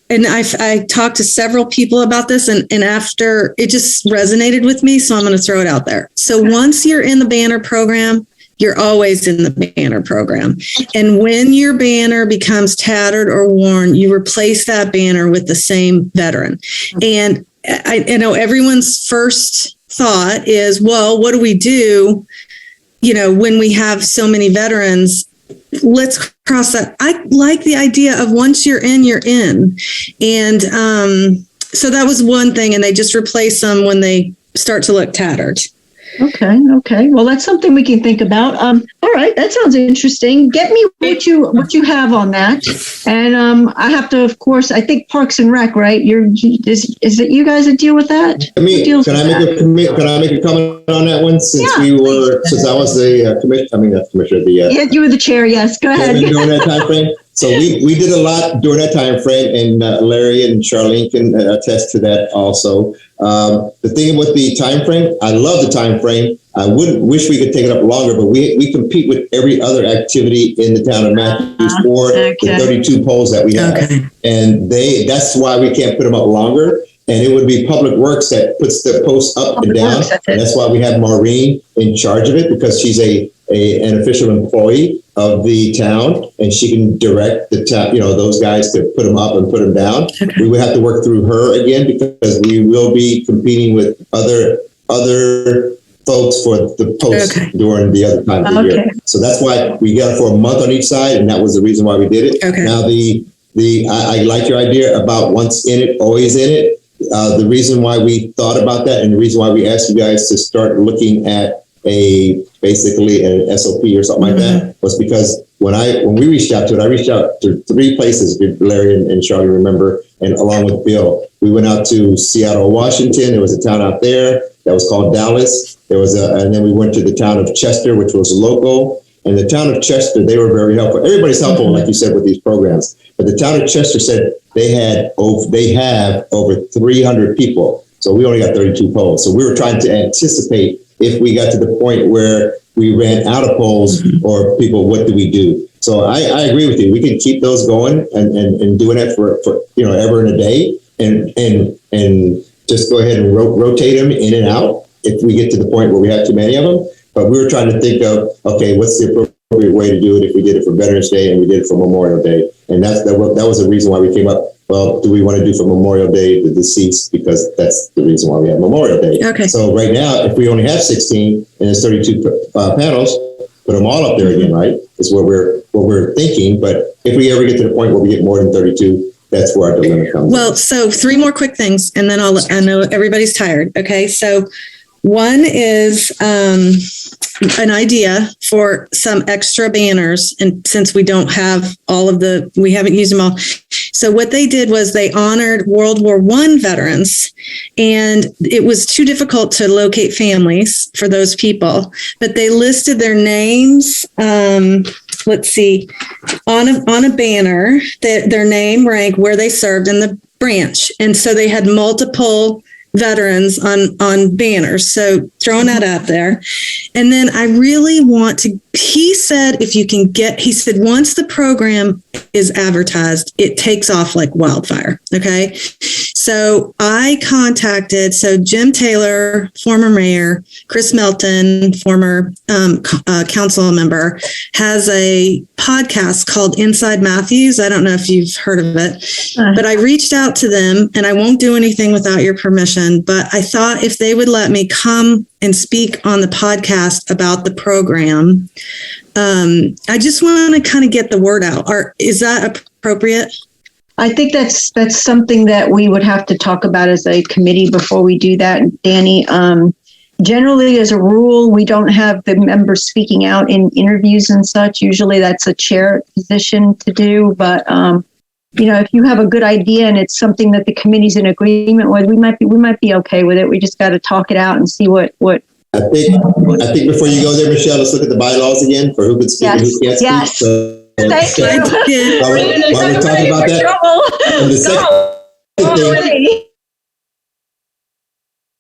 and I talked to several people about this, and after it just resonated with me, so I'm going to throw it out there. So once you're in the banner program, you're always in the banner program. And when your banner becomes tattered or worn, you replace that banner with the same veteran. And I know everyone's first thought is, well, what do we do, when we have so many veterans? Let's cross that. I like the idea of once you're in, you're in. And so that was one thing. And they just replace them when they start to look tattered. Okay. Well, that's something we can think about. All right, that sounds interesting. Get me what you have on that, and I have to, of course. I think Parks and Rec, right? Is it you guys that deal with that? Can I make a comment on that one? Since I was the commissioner, not commissioner. You were the chair. Yes, go ahead. During that time frame. So we did a lot during that time frame, and Larry and Charlene can attest to that also. The thing with the time frame, I love the time frame. I wish we could take it up longer, but we compete with every other activity in the town of Matthews for the 32 polls that we have. And that's why we can't put them up longer. And it would be Public Works that puts the posts up and down. And that's why we have Maureen in charge of it, because she's an official employee of the town, and she can direct the town, those guys to put them up and put them down. We would have to work through her again, because we will be competing with other folks for the post during the other time of the year. So that's why we got it for a month on each side, and that was the reason why we did it. Now I like your idea about once in it, always in it. The reason why we thought about that, and the reason why we asked you guys to start looking at basically an SOP or something like that, was because when we reached out to it, I reached out to 3 places, Larry and Charlie remember, and along with Bill. We went out to Seattle, Washington. There was a town out there that was called Dallas. And then we went to the town of Chester, which was local. And the town of Chester, they were very helpful. Everybody's helpful, like you said, with these programs. But the town of Chester said they have over 300 people. So we only got 32 polls. So we were trying to anticipate if we got to the point where we ran out of polls or people, what do we do? So I agree with you. We can keep those going and doing it for ever and a day, and just go ahead and rotate them in and out if we get to the point where we have too many of them. But we were trying to think of, okay, what's the appropriate way to do it if we did it for Veterans Day and we did it for Memorial Day? And that was the reason why we came up. Well, do we want to do for Memorial Day the deceased? Because that's the reason why we have Memorial Day. So right now, if we only have 16 and there's 32 panels, put them all up there again, right? Is what we're thinking. But if we ever get to the point where we get more than 32, that's where our dilemma comes. Well, so 3 more quick things, and then I know everybody's tired. Okay, so one is an idea for some extra banners, and since we don't have we haven't used them all. So what they did was they honored World War I veterans, and it was too difficult to locate families for those people, but they listed their names. Let's see, on a banner, their name, rank, where they served in the branch, and so they had multiple veterans on banners. So throwing that out there. And then I really want to, he said, once the program is advertised, it takes off like wildfire. Okay. So I contacted, Jim Taylor, former mayor, Chris Melton, former council member, has a podcast called Inside Matthews. I don't know if you've heard of it, but I reached out to them, and I won't do anything without your permission, but I thought if they would let me come and speak on the podcast about the program, I just want to kind of get the word out. Is that appropriate? I think that's something that we would have to talk about as a committee before we do that, Danny. Generally, as a rule, we don't have the members speaking out in interviews and such. Usually that's a chair position to do. But, if you have a good idea and it's something that the committee's in agreement with, we might be okay with it. We just got to talk it out and see what. I think before you go there, Michelle, let's look at the bylaws again for who could speak and who can't speak. So, thank you. While we're talking about that,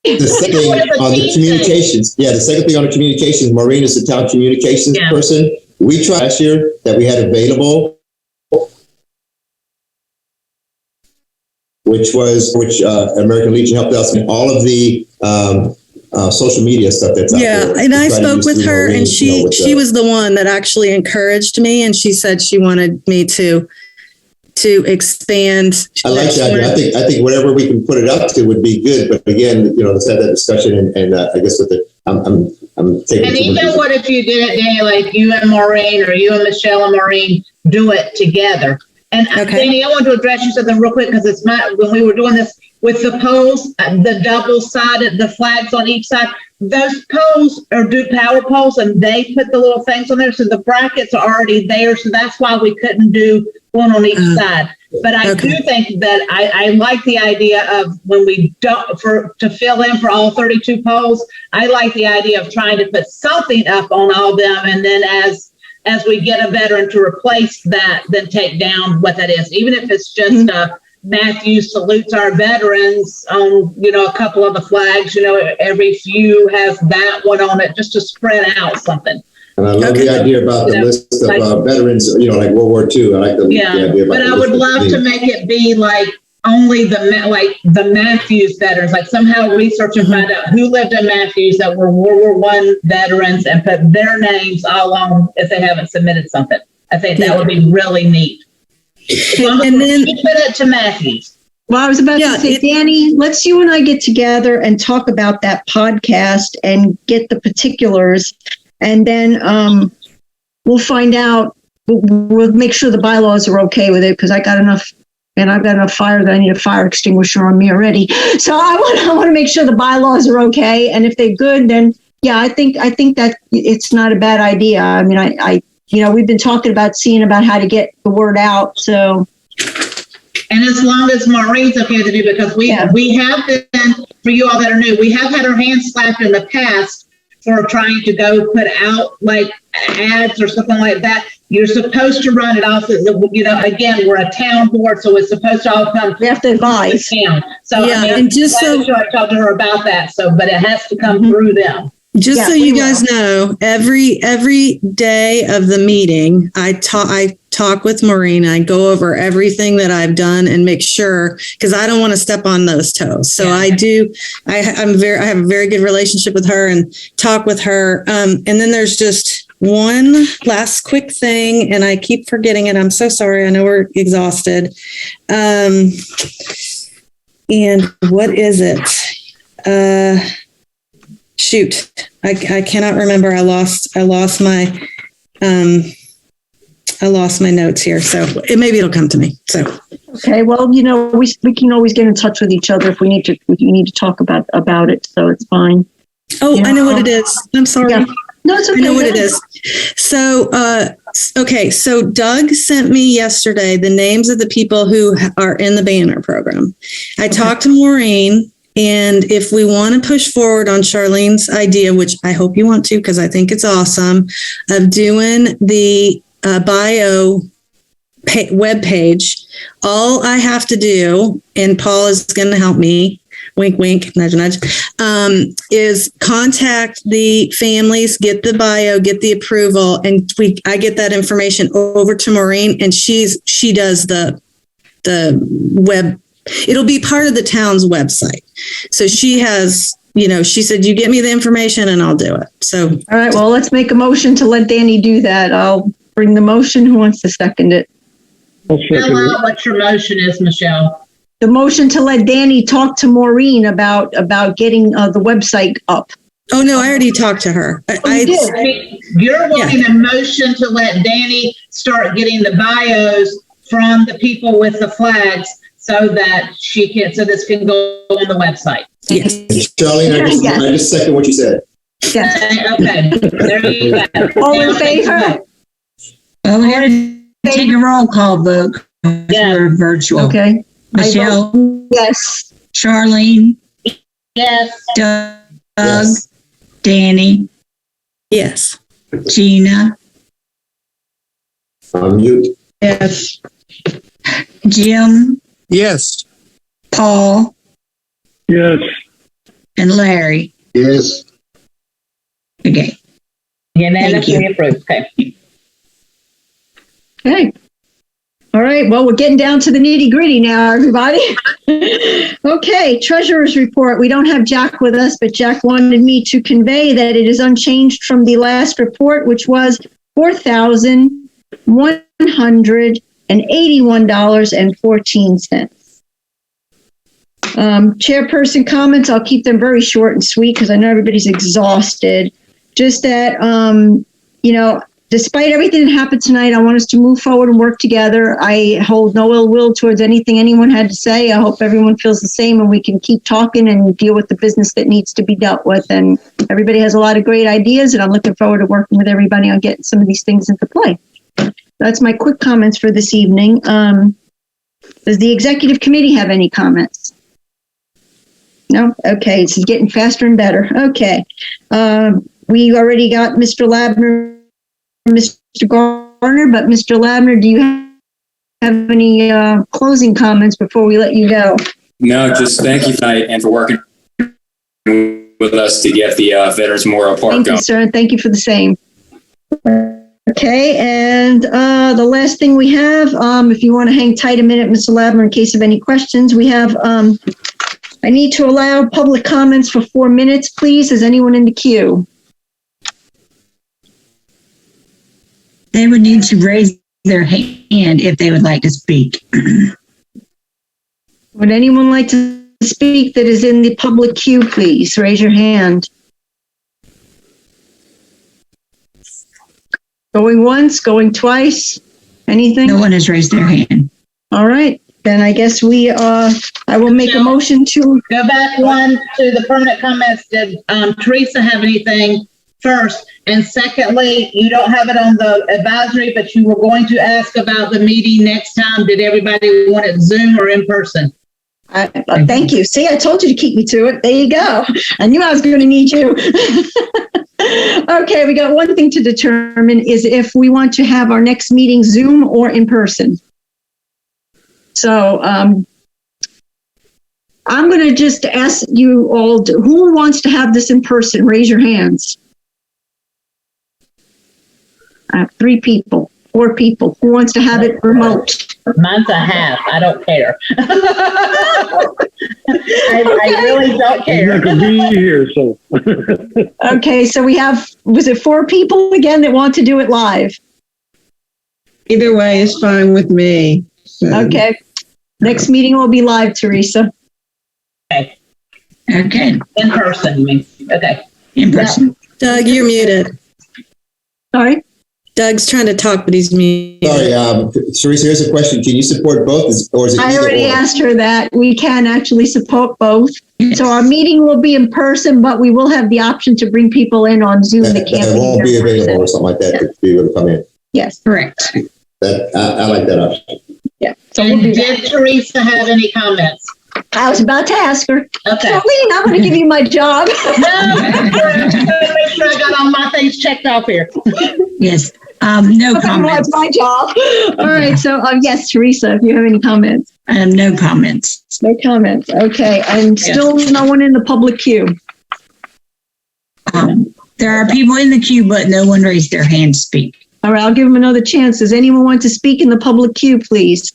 and the second thing on the communications. Yeah, the second thing on the communications, Maureen is the town communications person. We tried last year that we had available, which American Legion helped us in all of the social media stuff that's out there. Yeah, and I spoke with her, and she was the one that actually encouraged me, and she said she wanted me to expand. I like that. I think whatever we can put it up to would be good. But again, let's have that discussion. And I guess with I'm taking. And even what if you did it, Danny, like you and Maureen, or you and Michelle and Maureen do it together? And Danny, I want to address you something real quick, because when we were doing this with the poles, the double-sided, the flags on each side, those poles are power poles, and they put the little things on there, so the brackets are already there. So that's why we couldn't do one on each side. But I do think that I like the idea of when we don't to fill in for all 32 poles. I like the idea of trying to put something up on all of them, and then as as we get a veteran to replace that, then take down what that is, even if it's just Matthew salutes our veterans on, a couple of the flags, every few has that one on it, just to spread out something. And I love the idea about the list of veterans, like World War II. I like the idea about but I would love to make it be like only the Matthews veterans, like somehow research and find out who lived in Matthews that were World War I veterans and put their names all on if they haven't submitted something. I think that would be really neat. And then you put it to Matthews. Well, I was about to say, Danny, let's you and I get together and talk about that podcast and get the particulars. And then we'll find out, we'll make sure the bylaws are okay with it, because I got enough, and I've got enough fire that I need a fire extinguisher on me already. So I want to make sure the bylaws are okay. And if they're good, then I think that it's not a bad idea. I mean, I we've been talking about seeing about how to get the word out. So. And as long as Maureen's okay to do, because we have been, for you all that are new, we have had our hands slapped in the past for trying to go put out like ads or something like that. You're supposed to run it off. Again, we're a town board, so it's supposed to all come. We have to advise. Town. So and just so I talked to her about that. So, but it has to come through them. Just so you guys know, every day of the meeting, I talk with Maureen. I go over everything that I've done and make sure, because I don't want to step on those toes. So I have a very good relationship with her and talk with her. And then there's just one last quick thing, and I keep forgetting it. I'm so sorry. I know we're exhausted. And what is it? Shoot, I cannot remember. I lost my notes here. So maybe it'll come to me. So okay, well, we can always get in touch with each other if we need to talk about it. So it's fine. Oh, I know what it is. I'm sorry. Yeah. No, it's okay. I know what it is. So, okay. So Doug sent me yesterday the names of the people who are in the banner program. I talked to Maureen. And if we want to push forward on Charlene's idea, which I hope you want to, because I think it's awesome, of doing the bio web page, all I have to do, and Paul is going to help me, wink, wink, nudge, nudge, is contact the families, get the bio, get the approval, and I get that information over to Maureen, and she does the web. It'll be part of the town's website. So she has, she said, you get me the information and I'll do it. So. All right. Well, let's make a motion to let Danny do that. I'll bring the motion. Who wants to second it? I'll second it. What your motion is, Michelle. The motion to let Danny talk to Maureen about getting the website up. Oh, no, I already talked to her. You're wanting a motion to let Danny start getting the bios from the people with the flags, so that so this can go on the website. Yes. Charlene, I just second what you said. Yes. Okay. There you go. All in favor? Well, we got to take a roll call vote. We're virtual. Okay. Michelle? Yes. Charlene? Yes. Doug? Yes. Danny? Yes. Gina? Mute. Yes. Jim? Yes. Paul? Yes. And Larry? Yes. Okay. Unanimously approved. Okay. Okay. All right. Well, we're getting down to the nitty gritty now, everybody. Okay. Treasurer's report. We don't have Jack with us, but Jack wanted me to convey that it is unchanged from the last report, which was $4,181.14. Chairperson comments, I'll keep them very short and sweet because I know everybody's exhausted. Just that, despite everything that happened tonight, I want us to move forward and work together. I hold no ill will towards anything anyone had to say. I hope everyone feels the same and we can keep talking and deal with the business that needs to be dealt with. And everybody has a lot of great ideas, and I'm looking forward to working with everybody on getting some of these things into play. That's my quick comments for this evening. Does the executive committee have any comments? No? Okay, this is getting faster and better. Okay. We already got Mr. Labner, Mr. Mr. Garner, but Mr. Labner, do you have any closing comments before we let you go? No, just thank you tonight and for working with us to get the Veterans Memorial Park Thank going. you, sir. Thank you for the same. Okay, and the last thing we have, if you want to hang tight a minute, Mr. Labner, in case of any questions, we have, I need to allow public comments for 4 minutes, please. Is anyone in the queue? They would need to raise their hand if they would like to speak. Would anyone like to speak that is in the public queue, please? Raise your hand. Going once, going twice? Anything? No one has raised their hand. All right, then I guess I will make a motion to Go back one to the permanent comments. Did Teresa have anything first? And secondly, you don't have it on the advisory, but you were going to ask about the meeting next time. Did everybody want it Zoom or in person? Thank you. See, I told you to keep me to it. There you go. I knew I was going to need you. Okay, we got one thing to determine is if we want to have our next meeting Zoom or in person. So I'm going to just ask you all, who wants to have this in person? Raise your hands. 3 people, 4 people. Who wants to have it remote? Mine's a half. I don't care. I really don't care. I'm not going to be here, so. Okay, so we have, was it 4 people again that want to do it live? Either way is fine with me. So. Okay. Next meeting will be live, Teresa. Okay. Okay. In person, you mean? Okay. In person. Doug, you're muted. Sorry? Doug's trying to talk, but he's muted. Sorry, Teresa, here's a question. Can you support both, or is it I either already or? asked her that. We can actually support both. So our meeting will be in person, but we will have the option to bring people in on Zoom that can't That be won't be here in available or person. something like that to be able to come in. Yes. Correct. I like that option. Yeah. So we'll And do did that. Teresa have any comments? I was about to ask her. Okay. Colleen, I'm going to give you my job. No, I'm just gonna make sure I got all my things checked off here. Yes. No Okay, well, comments. it's my job. All right. So yes, Teresa, if you have any comments. No comments. No comments. Okay. And still no one in the public queue. There are people in the queue, but no one raised their hand to speak. All right. I'll give them another chance. Does anyone want to speak in the public queue, please?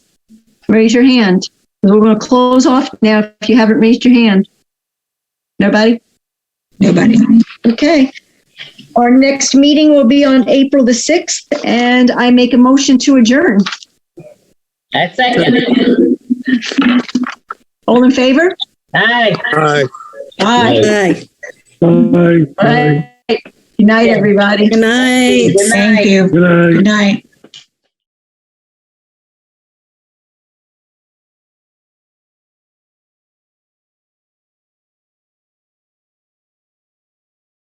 Raise your hand. We're going to close off now if you haven't raised your hand. Nobody? Nobody. Okay. Our next meeting will be on April the 6th, and I make a motion to adjourn. That's second. All in favor? Aye. Aye. Aye. Bye. Aye. All right. Good night, everybody. Good night. Good night. Thank you. Good night. Good night.